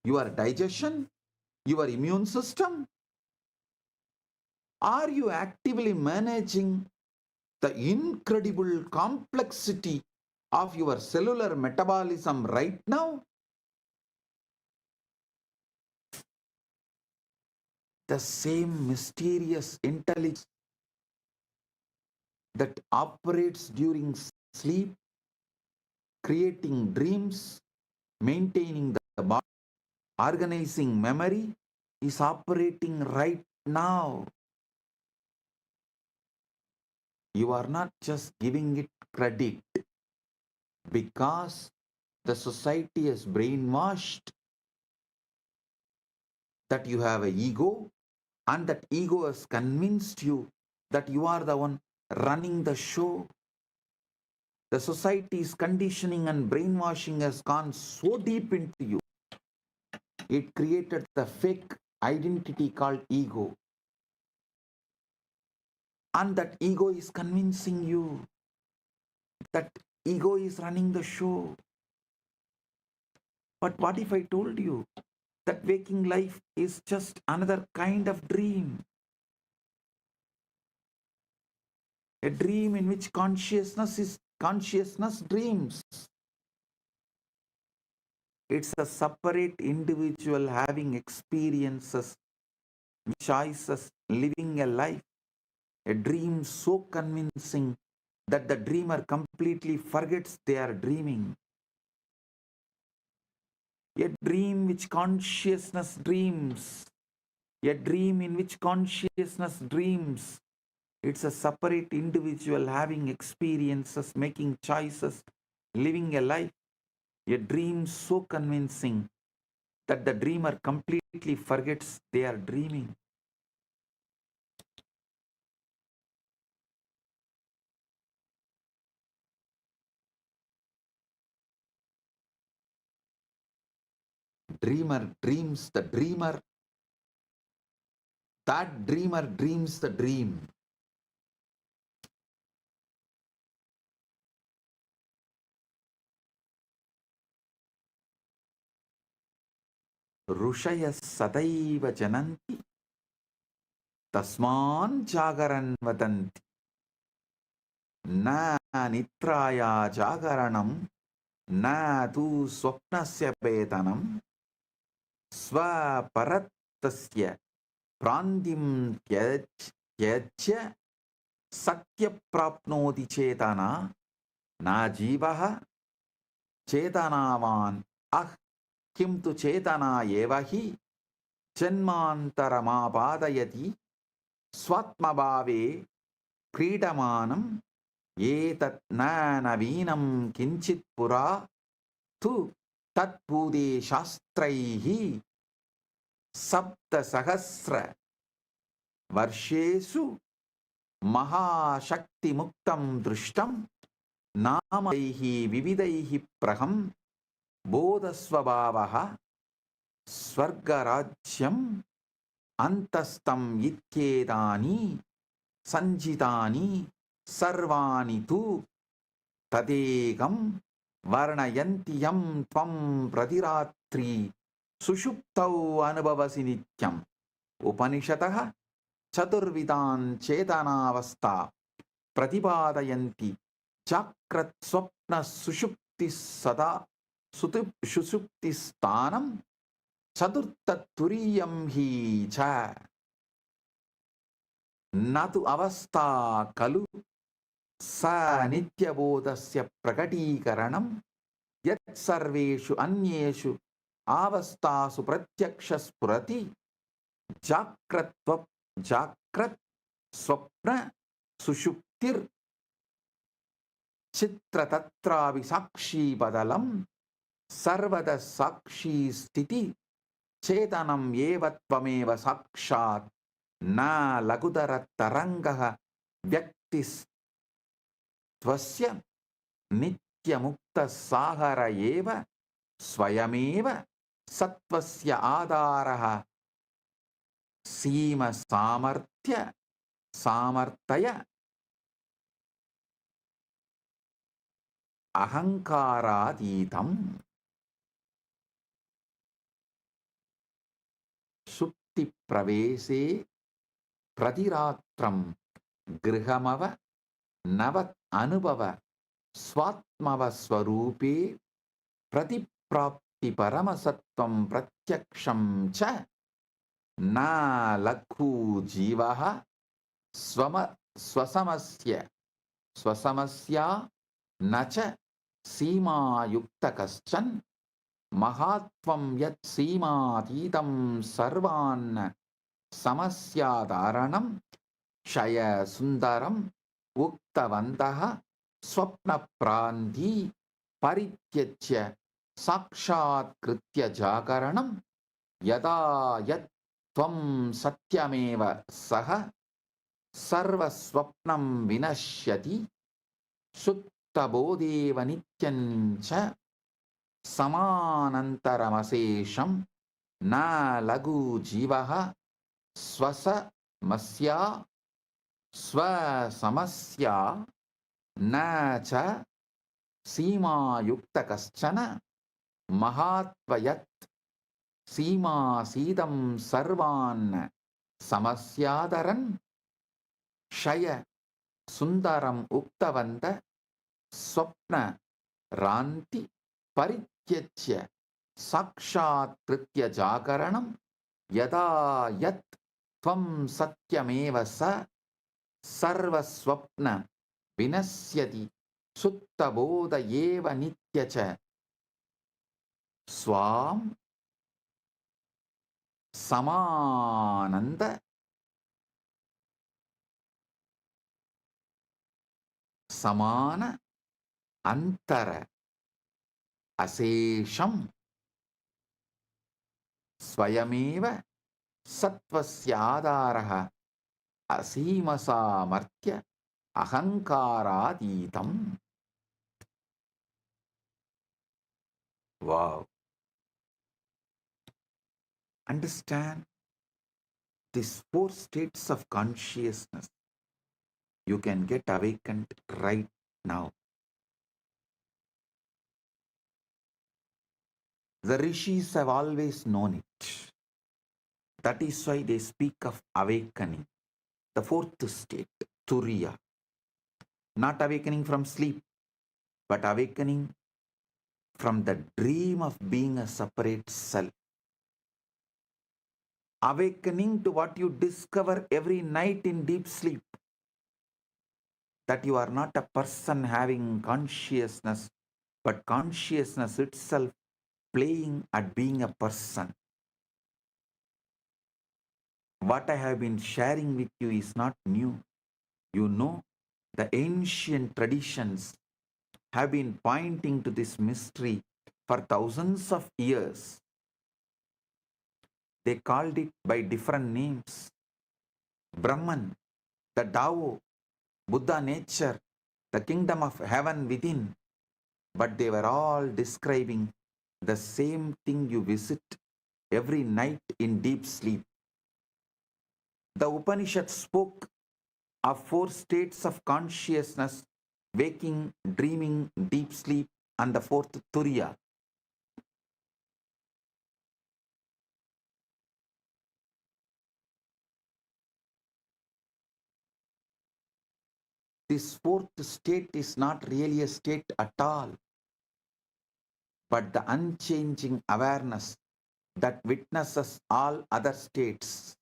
your digestion, your immune system? Are you actively managing the incredible complexity of your cellular metabolism right now? The same mysterious intelligence that operates during sleep, creating dreams, maintaining the body, organizing memory, is operating right now. You are not just giving it credit because the society has brainwashed that you have an ego, and that ego has convinced you that you are the one running the show. The society's conditioning and brainwashing has gone so deep into you. It created the fake identity called ego. And that ego is convincing you that ego is running the show. But what if I told you that waking life is just another kind of dream? A dream in which consciousness dreams. It's a separate individual having experiences, choices, living a life. A dream so convincing that the dreamer completely forgets they are dreaming. A dream which consciousness dreams. A dream in which consciousness dreams. It's a separate individual having experiences, making choices, living a life. A dream so convincing that the dreamer completely forgets they are dreaming. Dreamer dreams the dreamer. That dreamer dreams the dream. Rushaya sadaiva jananti tasman jagaran vadanti na nitraya jagaranam na tu swapnasya vedanam स्वपरत्तस्य प्रान्तिं त्यज्य सत्य प्राप्नोति चेतना ना जीवः चेतनावान् अह किं तु चेतना एव हि जन्मान्तरमापादयति स्वात्मभावे क्रीडमानम् एतत् न नवीनं किञ्चित् पुरा तु तत्पूदे शास्त्रैः सप्तसहस्र Varshesu Mahashakti Muktam Drishtam Namadaihi Vividaihi Praham Bodhasvabhavaha Swargarajyam Antastam Ityedani Sanjitani Sarvani Tu Tadegam Varnayantiyam Tvam Pradiratri Sushuptau Anubhavasi Nityam Upanishataha Chaturvidan Chetanavasta Pratipadayanti Chakrat Swapna Sushupti Sada Sushupti Stanam Chaturta Turiyam Hi Cha Natu Avasta Kalu Sa Nityabodhasya Prakatikaranam Yat Sarveshu Anyeshu Avastasu Pratyakshas Purati Jakrat Swapna Sushuptir Chitra Tatravi Sakshi Badalam Sarvada Sakshi Stiti Chetanam Yevatvameva Sakshat Na Lagudara Tarangaha Vyaktis Tvasya Nitya Mukta Sahara Eva Swayameva Satvasya Adaraha Sima Samartya Samartaya Ahankaraditam Sukti Pravese Pradiratram Grihamava Navat Anubhava Swatmava Swarupe Pratiprapti Paramasatvam Pratyaksham Cha Na Lakhu Jivaha Swasamasya Nacha Sima Yuktakaschan Mahatvam Yat Sima Tidam Sarvan Samasyadaranam Shaya Sundaram Uktavantaha Swapna Pranti Parityachya Sakshat Kritya Jakaranam Yada Yat Tvam Satyameva Saha Sarva Swapnam Vinashyati Suttabodeva Nityancha Samanantaramasesham Na Lagu Jivaha Swasamasya Na Cha Sima Yuktakaschana Mahatvayat Sima Sidam Sarvan Samasyadaran Shaya Sundaram Uktavanta Swapna Ranti Parityachya Sakshat Kritya Jakaranam Yada Yat Tvam Satyameva Sa Sarva Swapna Vinasyati Sutta Bodha Yeva Nityacha Swam Samananda Samana Antara Asesham Swayameva Satvasya Asima Samartya Ahankaraditam. Wow. Understand these four states of consciousness. You can get awakened right now. The rishis have always known it. That is why they speak of awakening. The fourth state, Turiya. Not awakening from sleep, but awakening from the dream of being a separate self. Awakening to what you discover every night in deep sleep. That you are not a person having consciousness, but consciousness itself playing at being a person. What I have been sharing with you is not new. You know, the ancient traditions have been pointing to this mystery for thousands of years. They called it by different names. Brahman, the Tao, Buddha nature, the kingdom of heaven within, but they were all describing the same thing you visit every night in deep sleep. The Upanishad spoke of 4 states of consciousness: waking, dreaming, deep sleep, and the 4th, Turiya. This 4th state is not really a state at all, but the unchanging awareness that witnesses all other states.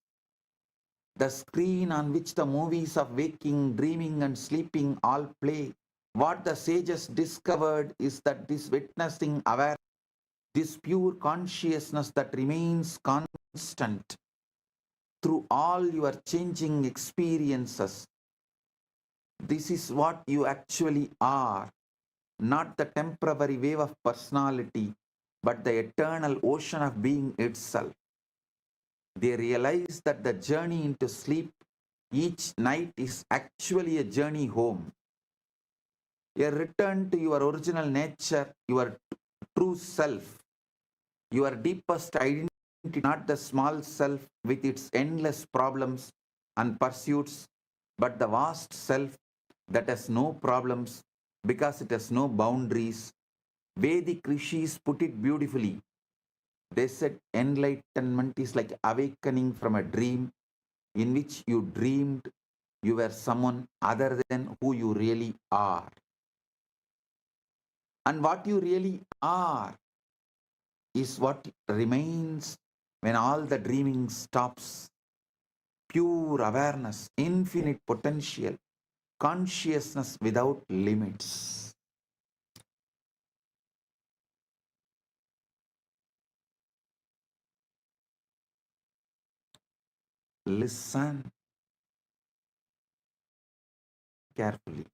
The screen on which the movies of waking, dreaming, and sleeping all play. What the sages discovered is that this witnessing awareness, this pure consciousness that remains constant through all your changing experiences, this is what you actually are, not the temporary wave of personality, but the eternal ocean of being itself. They realize that the journey into sleep each night is actually a journey home, a return to your original nature, your true self, your deepest identity, not the small self with its endless problems and pursuits, but the vast self that has no problems because it has no boundaries. Vedic rishis put it beautifully. They said enlightenment is like awakening from a dream in which you dreamed you were someone other than who you really are. And what you really are is what remains when all the dreaming stops. Pure awareness, infinite potential, consciousness without limits. Listen carefully.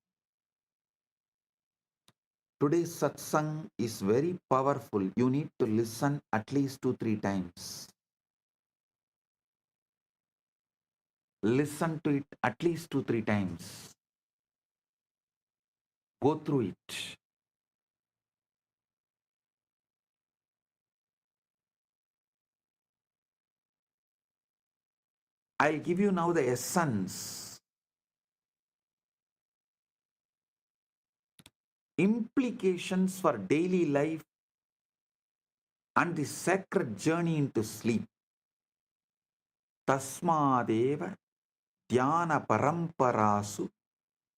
Today's satsang is very powerful. You need to listen at least 2-3 times. Listen to it at least 2-3 times. Go through it. I'll give you now the essence. Implications for daily life and the sacred journey into sleep. Tasmadeva dhyana paramparasu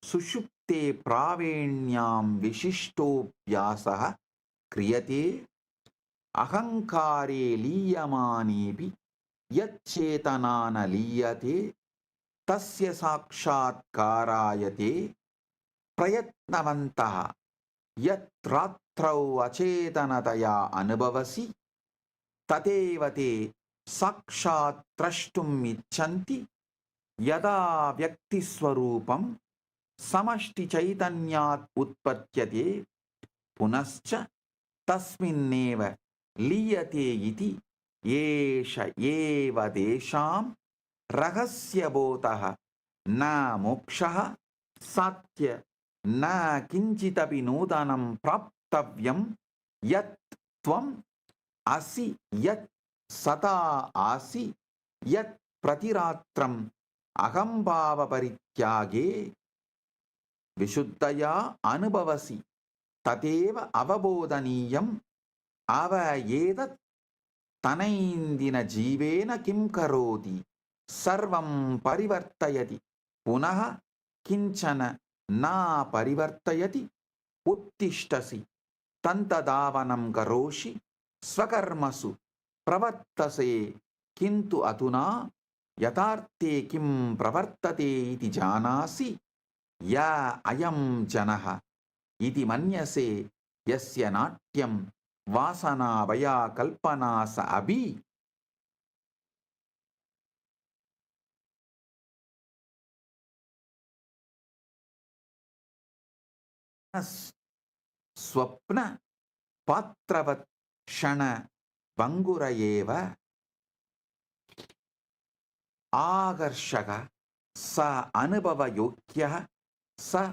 sushupte pravenyam vishishtovyasah kriyate ahankare liyamanebi yacchetanana liyate tasya sakshatkarayate prayatnavantah yatratrau acetanataya anubhavasi tadevate sakshat trashtum icchanti yada vyakti swarupam samashti chaitanyat utpatyate punascha tasminneva liyate iti yesha eva desham rahasya botah na moksha satya na kinchitapi nodanam praptavyam yat tvam asi yat sata asi yat pratiratram ahambhava parityage vishuddhaya anubhavasi tateva avabodhaniyam avayedat tanaindina jivena kim karoti sarvam parivartayati punaha kinchana na parivartayati uttishtasi tantadavanam karoshi swakarmasu pravartase kintu aduna yatarte kim pravartate iti janasi ya ayam janaha iti manyase yasya natyam vasana vaya kalpana sa abhi. Swapna patravat shana bangurayeva agarshaka sa anubhava yogyah sa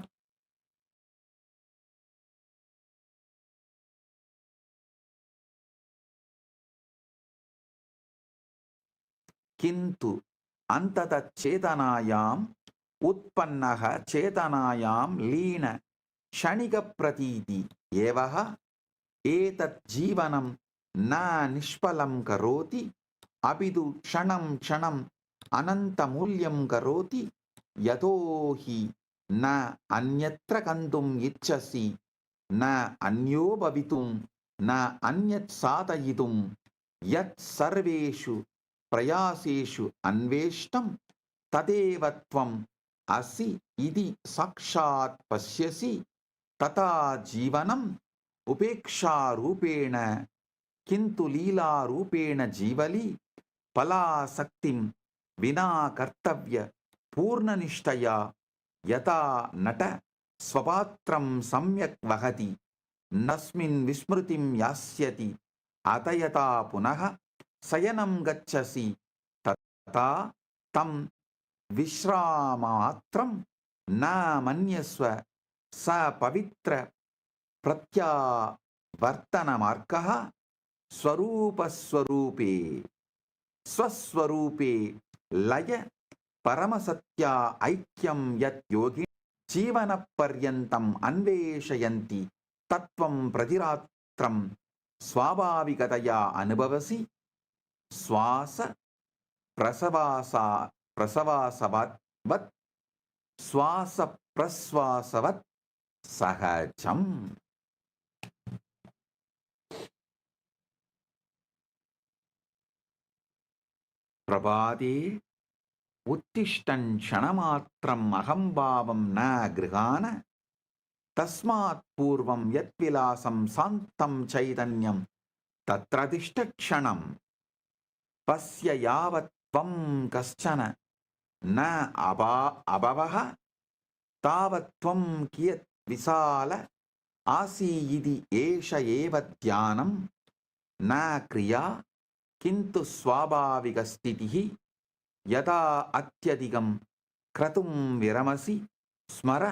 किन्तु अंततः चेतनायाम उत्पन्नः चेतनायाम लीन क्षणिक प्रतीति एवः एतत् जीवनं न निष्फलं करोति अपितु क्षणं क्षणं अनन्तमूल्यं करोति यतो हि न अन्यत्र गन्तुम् इच्छसि न अन्यो भवितुं न अन्यत् साधयितुं यत् सर्वेषु प्रयासेषु अन्वेष्टं तदेव त्वम् असि इति साक्षात् पश्यसि तथा जीवनम् उपेक्षारूपेण किन्तु लीलारूपेण जीवली फलासक्तिं विना कर्तव्य पूर्णनिष्ठया यथा नट स्वपात्रं सम्यक् वहति नस्मिन् विस्मृतिं यास्यति अत यथा पुनः शयनं गच्छसि तथा तं विश्राममात्रं न मन्यस्व स पवित्र प्रत्यावर्तनमार्गः स्वरूपस्वरूपे स्वस्वरूपे लय परमसत्या ऐक्यं यत् योगिनः जीवनपर्यन्तम् अन्वेषयन्ति तत्त्वं प्रतिरात्रं स्वाभाविकतया अनुभवसि श्वास प्रसवासवत् श्वास प्रश्वासवत् सहजम्. प्रभाते उत्तिष्ठन् क्षणमात्रम् अहंभावं न गृहाण तस्मात् पूर्वं यत्विलासं शान्तं चैतन्यं तत्र तिष्ठ क्षणं पश्य यावत् त्वं कश्चन न अभवः तावत् त्वं कियत् विशाल आसि इति एष एव ध्यानं न क्रिया किन्तु स्वाभाविकस्थितिः यदा अत्यधिकं क्रतुं विरमसि स्मर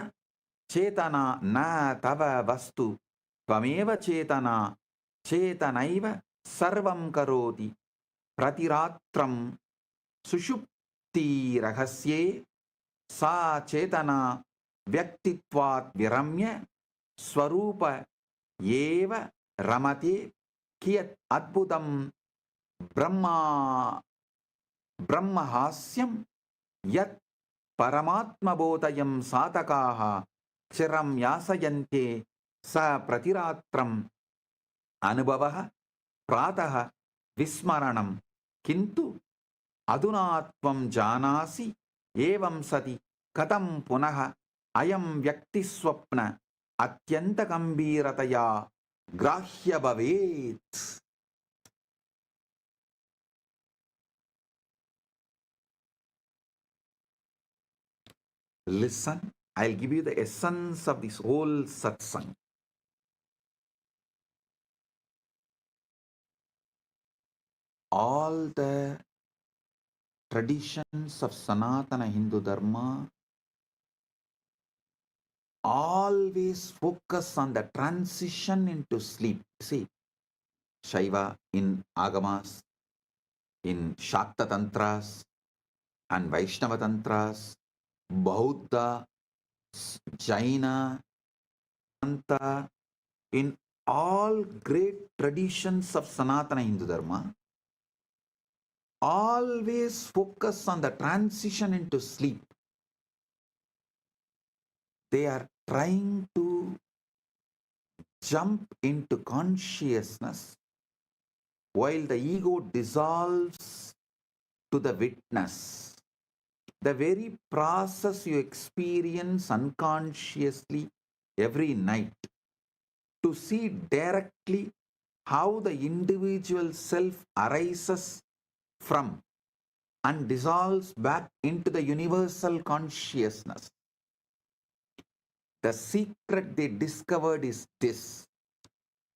चेतना न तव वस्तु त्वमेव चेतना चेतनैव सर्वं करोति प्रतिरात्रं सुषुप्तिरहस्ये सा चेतना व्यक्तित्वात् विरम्य स्वरूप एव रमते कियत् अद्भुतं ब्रह्महास्यं यत् परमात्मबोधयं साधकाः चिरं यासयन्ते स प्रतिरात्रम् अनुभवः प्रातः विस्मरणं किन्तु अधुना त्वं जानासि एवं सति कथं पुनः अयं व्यक्तिस्वप्न अत्यन्तगम्भीरतया ग्राह्य भवेत्. Listen, I'll give you the essence of this whole satsang. All the traditions of Sanatana Hindu Dharma always focus on the transition into sleep. See, Shaiva in Agamas, in Shakta Tantras and Vaishnava Tantras, Bauddha, Jaina, Anta, in all great traditions of Sanatana Hindu Dharma, always focus on the transition into sleep. They are trying to jump into consciousness while the ego dissolves to the witness. The very process you experience unconsciously every night, to see directly how the individual self arises from and dissolves back into the universal consciousness. The secret they discovered is this: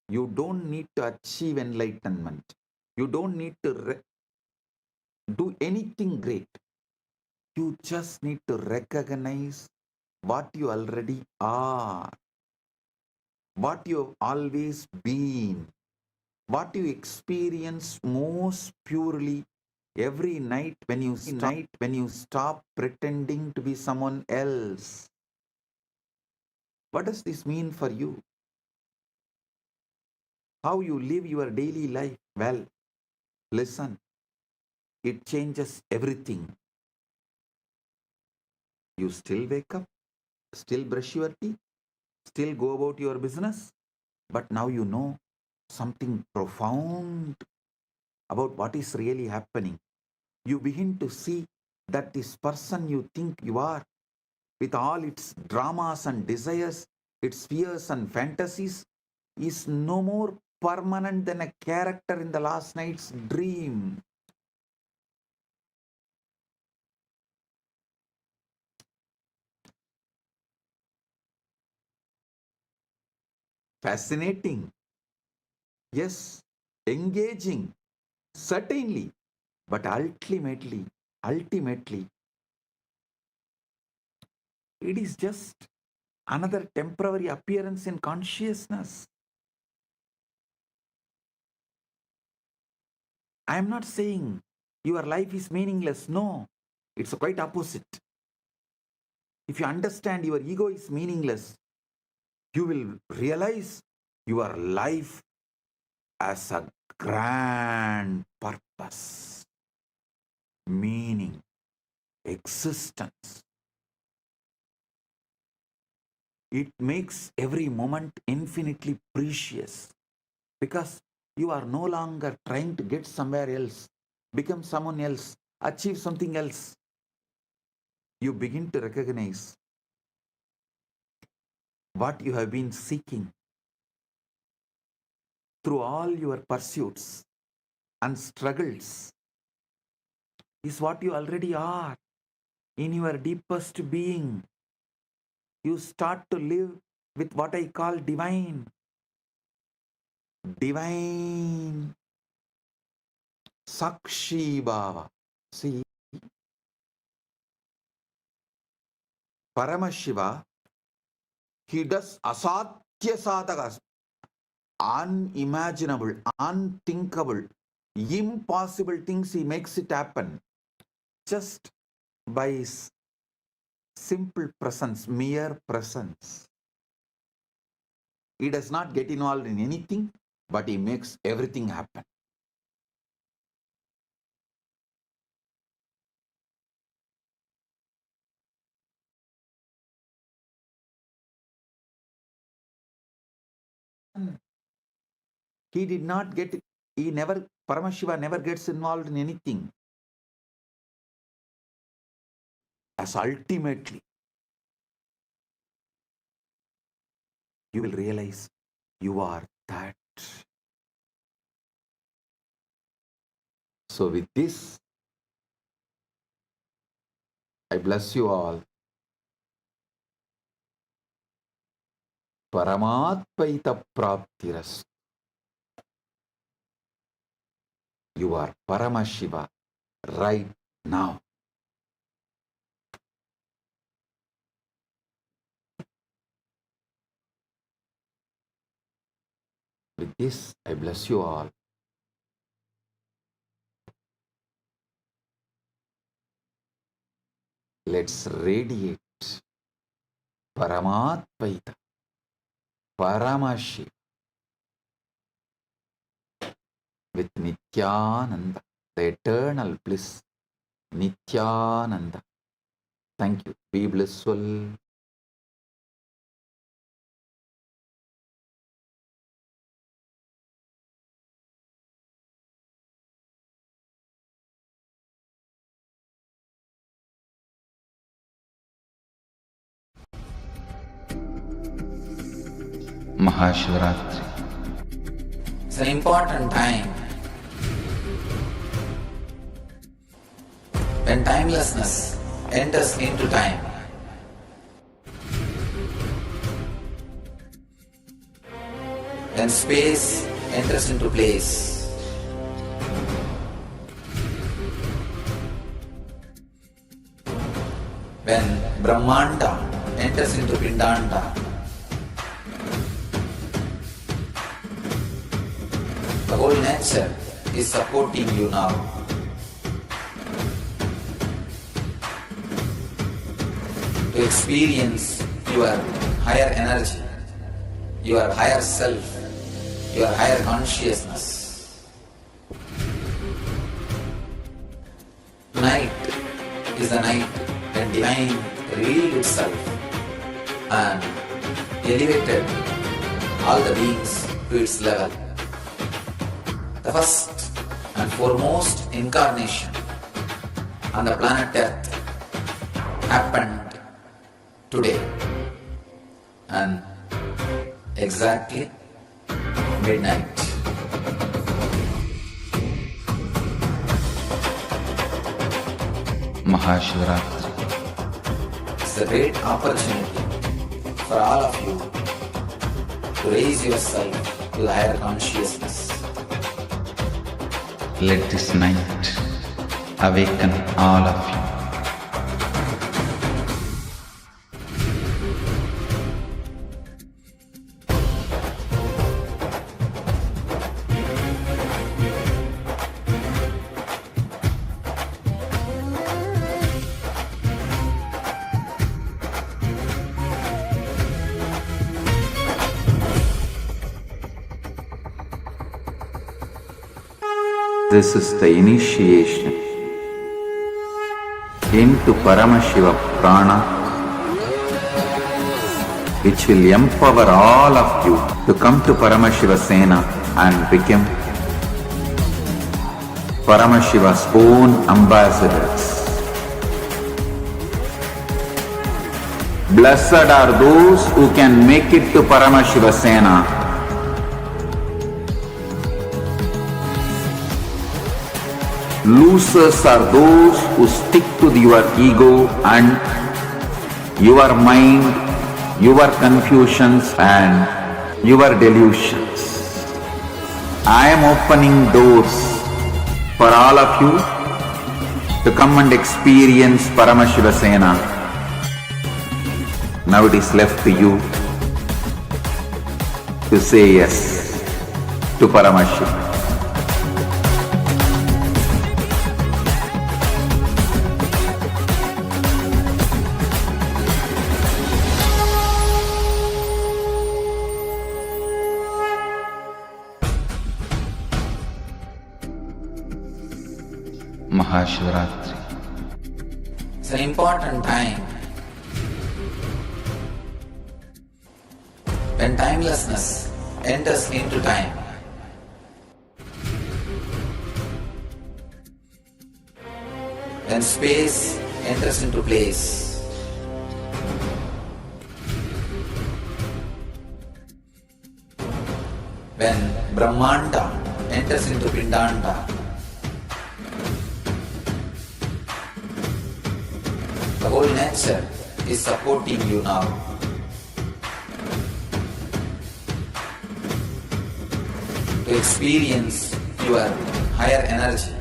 you don't need to achieve enlightenment. You don't need to do anything great. You just need to recognize what you already are, what you have always been, what you experience most purely every night when you stop pretending to be someone else. What does this mean for you? How you live your daily life? Well, listen, it changes everything. You still wake up, still brush your teeth, still go about your business, but now you know something profound about what is really happening. You begin to see that this person you think you are, with all its dramas and desires, its fears and fantasies, is no more permanent than a character in the last night's dream. Fascinating. Yes, engaging. Certainly. But ultimately, it is just another temporary appearance in consciousness. I am not saying your life is meaningless. No, it's quite opposite. If you understand your ego is meaningless, you will realize your life as a grand purpose, meaning, existence. It makes every moment infinitely precious because you are no longer trying to get somewhere else, become someone else, achieve something else. You begin to recognize what you have been seeking through all your pursuits and struggles is what you already are in your deepest being. You start to live with what I call divine. Divine Sakshi Bhava. See, Paramashiva, he does asatya sadhakas, unimaginable, unthinkable, impossible things. He makes it happen just by his simple presence, mere presence. He does not get involved in anything, but he makes everything happen. Paramashiva never gets involved in anything. As ultimately, you will realize you are that. So with this, I bless you all. Paramatpaita praptiras. You are Paramashiva right now. With this, I bless you all. Let's radiate Paramatpaita, Paramashiva with Nithyananda, the eternal bliss, Nithyananda. Thank you. Be blissful. Mahashivaratri. It's an important time when timelessness enters into time. When space enters into place. Brahmanda enters into Pindanda, the whole nature is supporting you now. To experience your higher energy, your higher self, your higher consciousness. Tonight is the night when divine revealed itself and elevated all the beings to its level. The first and foremost incarnation on the planet Earth happened today and exactly midnight. Mahashivaratri. It's a great opportunity for all of you to raise yourself to the higher consciousness. Let this night awaken all of you. This is the initiation into Paramashiva Prana, which will empower all of you to come to Paramashiva Sena and become Paramashiva's own ambassadors. Blessed are those who can make it to Paramashiva Sena. Losers are those who stick to your ego and your mind, your confusions and your delusions. I am opening doors for all of you to come and experience Paramashiva Sena. Now it is left to you to say yes to Paramashiva. Mahashivaratri. It's an important time when timelessness enters into time. When space enters into place. When Brahmanda enters into Pindanda. The whole nature is supporting you now. To experience your higher energy,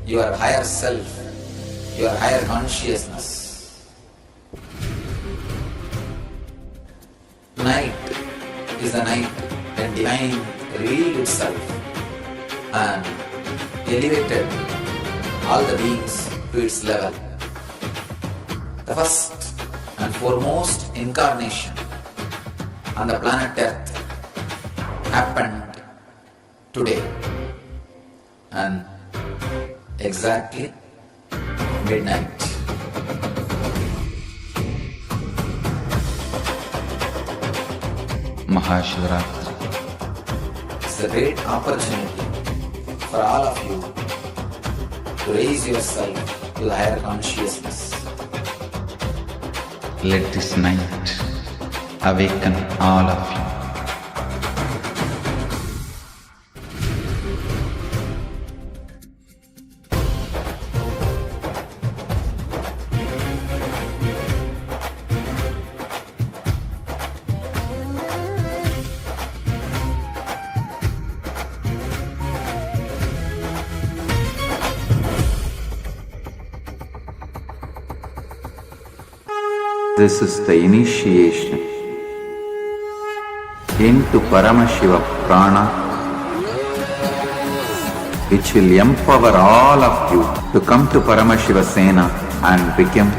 your higher self, your higher consciousness. Tonight is the night when divine revealed itself and elevated all the beings to its level. The first and foremost incarnation on the planet Earth happened today and exactly midnight. Mahashivaratri. It's a great opportunity for all of you to raise yourself to the higher consciousness. Let this night awaken all of you. This is the initiation into Paramashiva Prana, which will empower all of you to come to Paramashiva Sena and become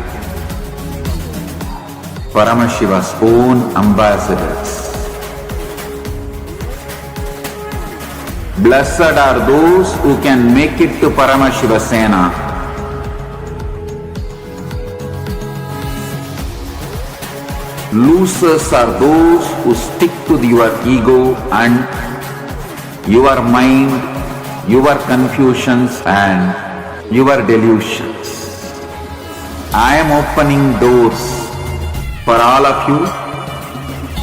Paramashiva's own ambassadors. Blessed are those who can make it to Paramashiva Sena. Losers are those who stick to your ego and your mind, your confusions and your delusions. I am opening doors for all of you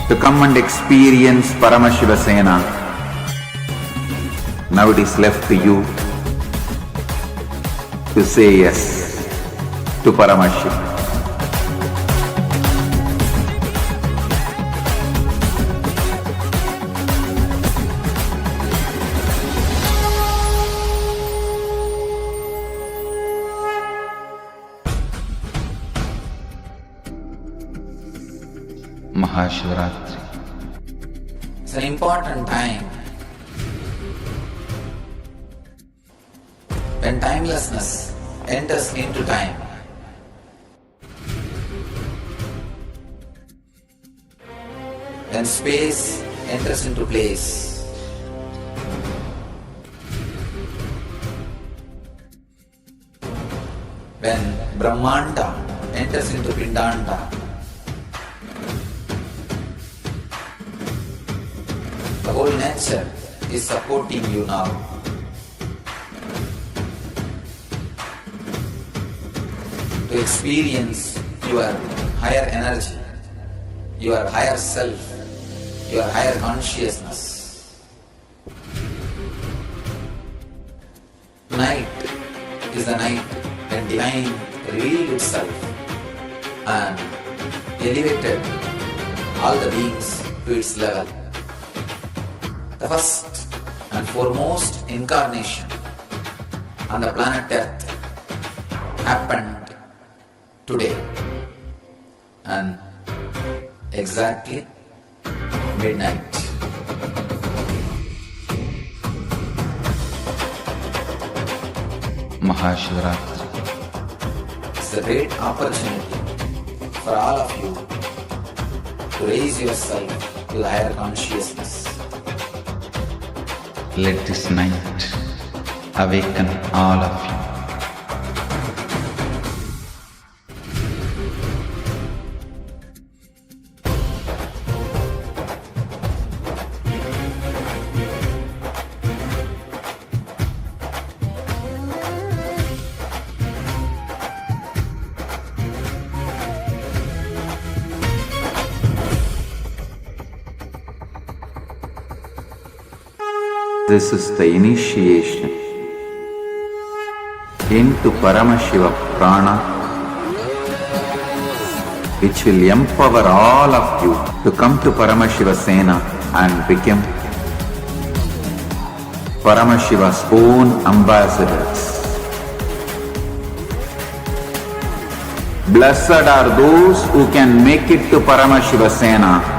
to come and experience Paramashiva Sena. Now it is left to you to say yes to Paramashiva. Mahashivaratri. It's an important time when timelessness enters into time. When space enters into place. When Brahmanda enters into Pindanda. The whole nature is supporting you now. To experience your higher energy, your higher self, your higher consciousness. Tonight is the night when divine revealed itself and elevated all the beings to its level. The first and foremost incarnation on the planet Earth happened today and exactly midnight. Mahashivaratri. It's a great opportunity for all of you to raise yourself to the higher consciousness. Let this night awaken all of you. This is the initiation into Paramashiva Prana, which will empower all of you to come to Paramashiva Sena and become Paramashiva's own ambassadors. Blessed are those who can make it to Paramashiva Sena.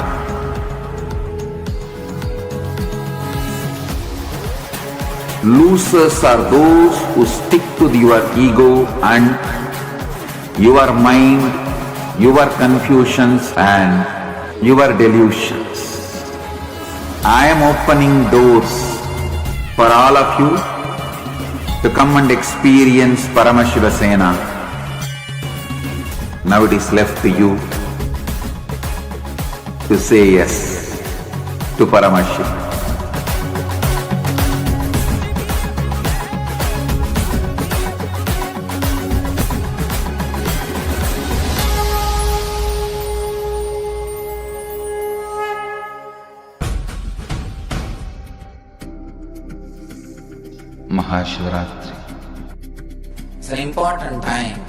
Losers are those who stick to your ego and your mind, your confusions and your delusions. I am opening doors for all of you to come and experience Paramashiva Sena. Now it is left to you to say yes to Paramashiva. Mahashivaratri. It's an important time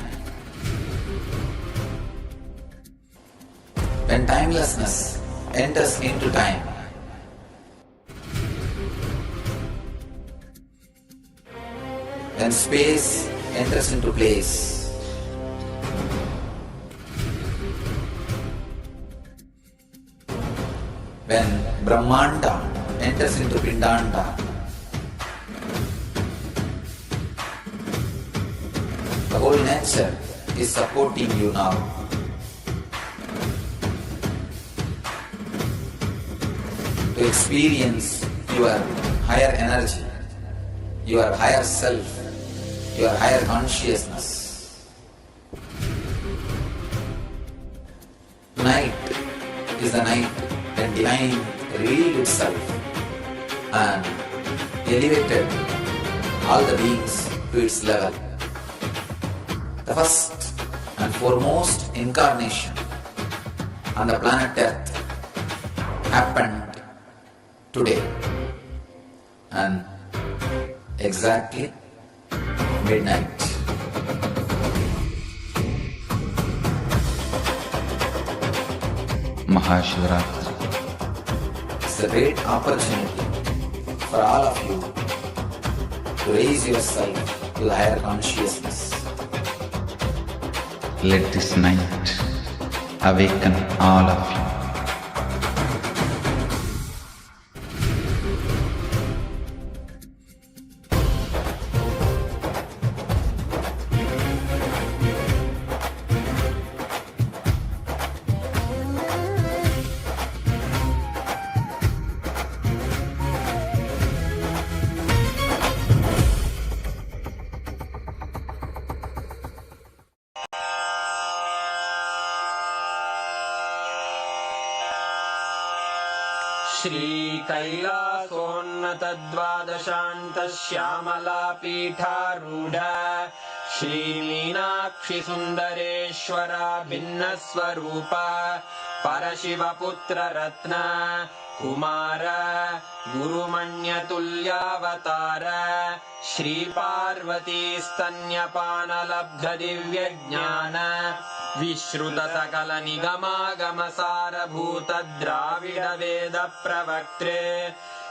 when timelessness enters into time. When space enters into place. When Brahmanda enters into Pindanda, the whole nature is supporting you now. To experience your higher energy, your higher self, your higher consciousness. Tonight is the night when Divine revealed itself and elevated all the beings to its level. The first and foremost incarnation on the planet Earth happened today and exactly midnight. Mahashivaratri. It's a great opportunity for all of you to raise yourself to the higher consciousness. Let this night awaken all of you. श्रीकैलासोन्नतद्वादशान्तश्यामलापीठारूढ श्रीमीनाक्षिसुन्दरेश्वरा भिन्नस्वरूप परशिवपुत्ररत्न Kumar गुरुमण्यतुल्यावतार श्रीपार्वतीस्तन्यपानलब्धदिव्यज्ञान विश्रुतसकलनिगमागमसारभूतद्राविडवेदप्रवक्त्रे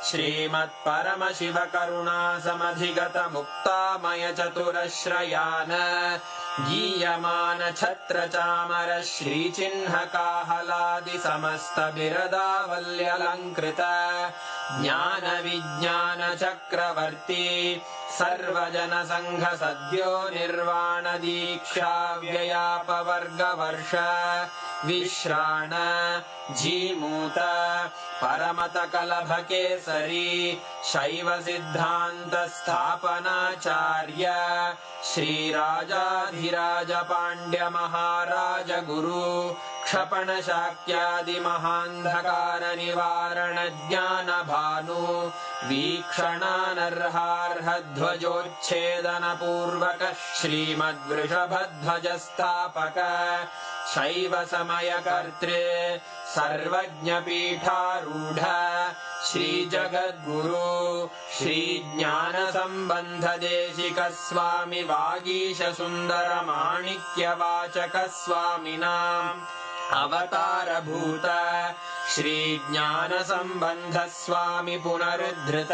श्रीमत्परमशिवकरुणासमधिगतमुक्तामयचतुरश्रयान् गीयमान छत्रचामर श्रीचिह्नकाहलादिसमस्तबिरदावल्यलङ्कृत ज्ञानविज्ञानचक्रवर्ती सर्वजनसङ्घसद्यो निर्वाणदीक्षा व्ययापवर्गवर्ष विश्राण Jimuta परमतकलभकेसरी शैवसिद्धान्तस्थापनाचार्य श्रीराजाधिराज पाण्ड्यमहाराज गुरु क्षपणशाक्यादिमहान्धकारनिवारणज्ञानभानु वीक्षणानर्हार्हध्वजोच्छेदनपूर्वक श्रीमद्वृषभध्वजस्थापक शैवसमयकर्त्रे सर्वज्ञपीठारूढ श्रीजगद्गुरु श्रीज्ञानसम्बन्धदेशिकस्वामि वागीशसुन्दरमाणिक्यवाचकस्वामिनाम् अवतारभूत श्रीज्ञानसम्बन्धस्वामि पुनरुद्धृत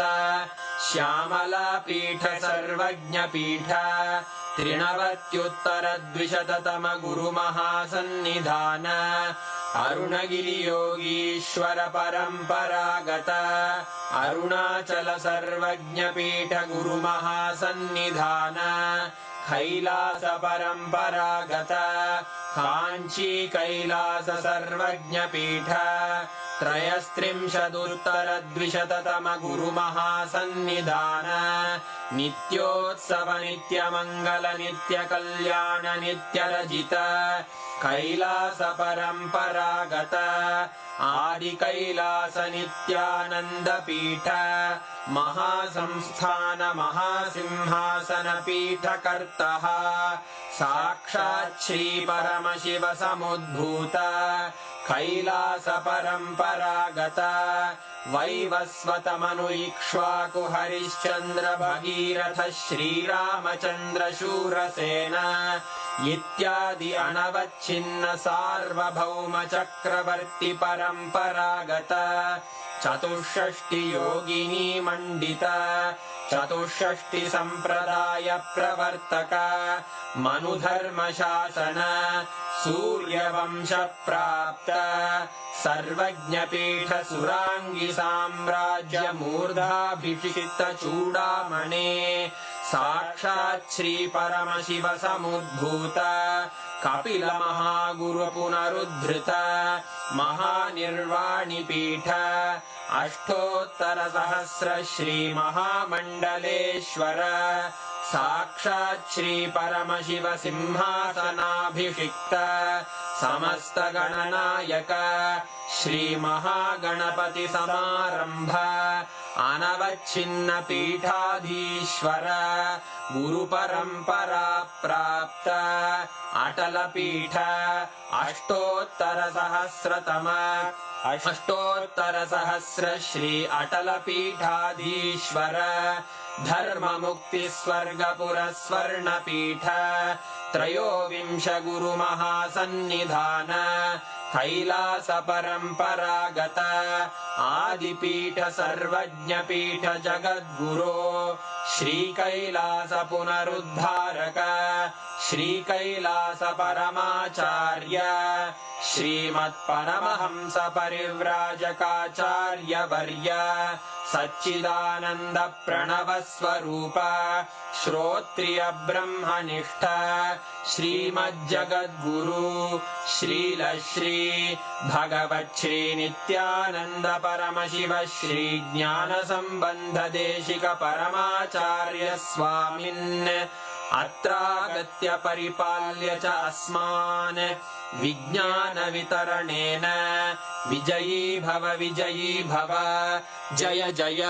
श्यामलापीठ सर्वज्ञपीठ त्रिनवत्युत्तरद्विशततम गुरुमहासन्निधान अरुणगिरियोगीश्वर परम्परागत अरुणाचल सर्वज्ञपीठ गुरुमहासन्निधान कैलास परम्परागत काञ्ची कैलास सर्वज्ञपीठ त्रयस्त्रिंशदुत्तरद्विशततम गुरुमहासन्निधान नित्योत्सव नित्यमङ्गल नित्यकल्याण नित्यरजित कैलास परम्परागत आदिकैलास नित्यानन्दपीठ महासंस्थान महासिंहासन पीठकर्तः साक्षात् श्री परमशिव समुद्भूत कैलास परम्परागत वैवस्वतमनु इक्ष्वाकु हरिश्चन्द्र भगीरथ श्रीरामचन्द्र शूरसेन इत्यादि अनवच्छिन्न सार्वभौम चक्रवर्ति परम्परागत चतुष्षष्टि योगिनी मंडित चतुष्षष्टि संप्रदाय प्रवर्तक मनुधर्म शासन सूर्यवंश प्राप्त सर्वज्ञपीठ सुरांगी साम्राज्य मूर्धाभिषिक्त चूडामणे साक्षात् श्री परमशिव समुद्भूत कपिल महागुरु पुनरुद्धृत महानिर्वाणि पीठ अष्टोत्तर सहस्र श्री महामंडलेश्वर साक्षात् श्री परमशिव सिंहासनाभिषिक्त समस्त गणनायक श्री महागणपति समारंभ अनवच्छिन्न पीठाधीश्वर गुरु परंपरा प्राप्त अटल पीठ अष्टोत्तर सहस्र श्री अटल पीठाधीश्वर धर्म मुक्ति स्वर्गपुर स्वर्ण पीठ त्रयोविंश गुरु महासन्निधान कैलास परंपरागत आदिपीठ सर्वज्ञ पीठ जगद्गुरो श्री कैलास पुनरुद्धारक श्री कैलास परमाचार्य श्रीमत् परमहंस परिव्राजकाचार्य वर्य सच्चिदानंद प्रणव स्वरूप श्रोत्रिय ब्रह्मनिष्ठ श्रीमज्जगद्गुरु श्रील श्री भगवत् श्री नित्यानंद परमशिव श्री ज्ञान संबंध देशिक परमाचार्य स्वामिन् अत्रागत्य परिपाल्य च अस्मान् विज्ञान वितरणेन विजयी भव जय जय।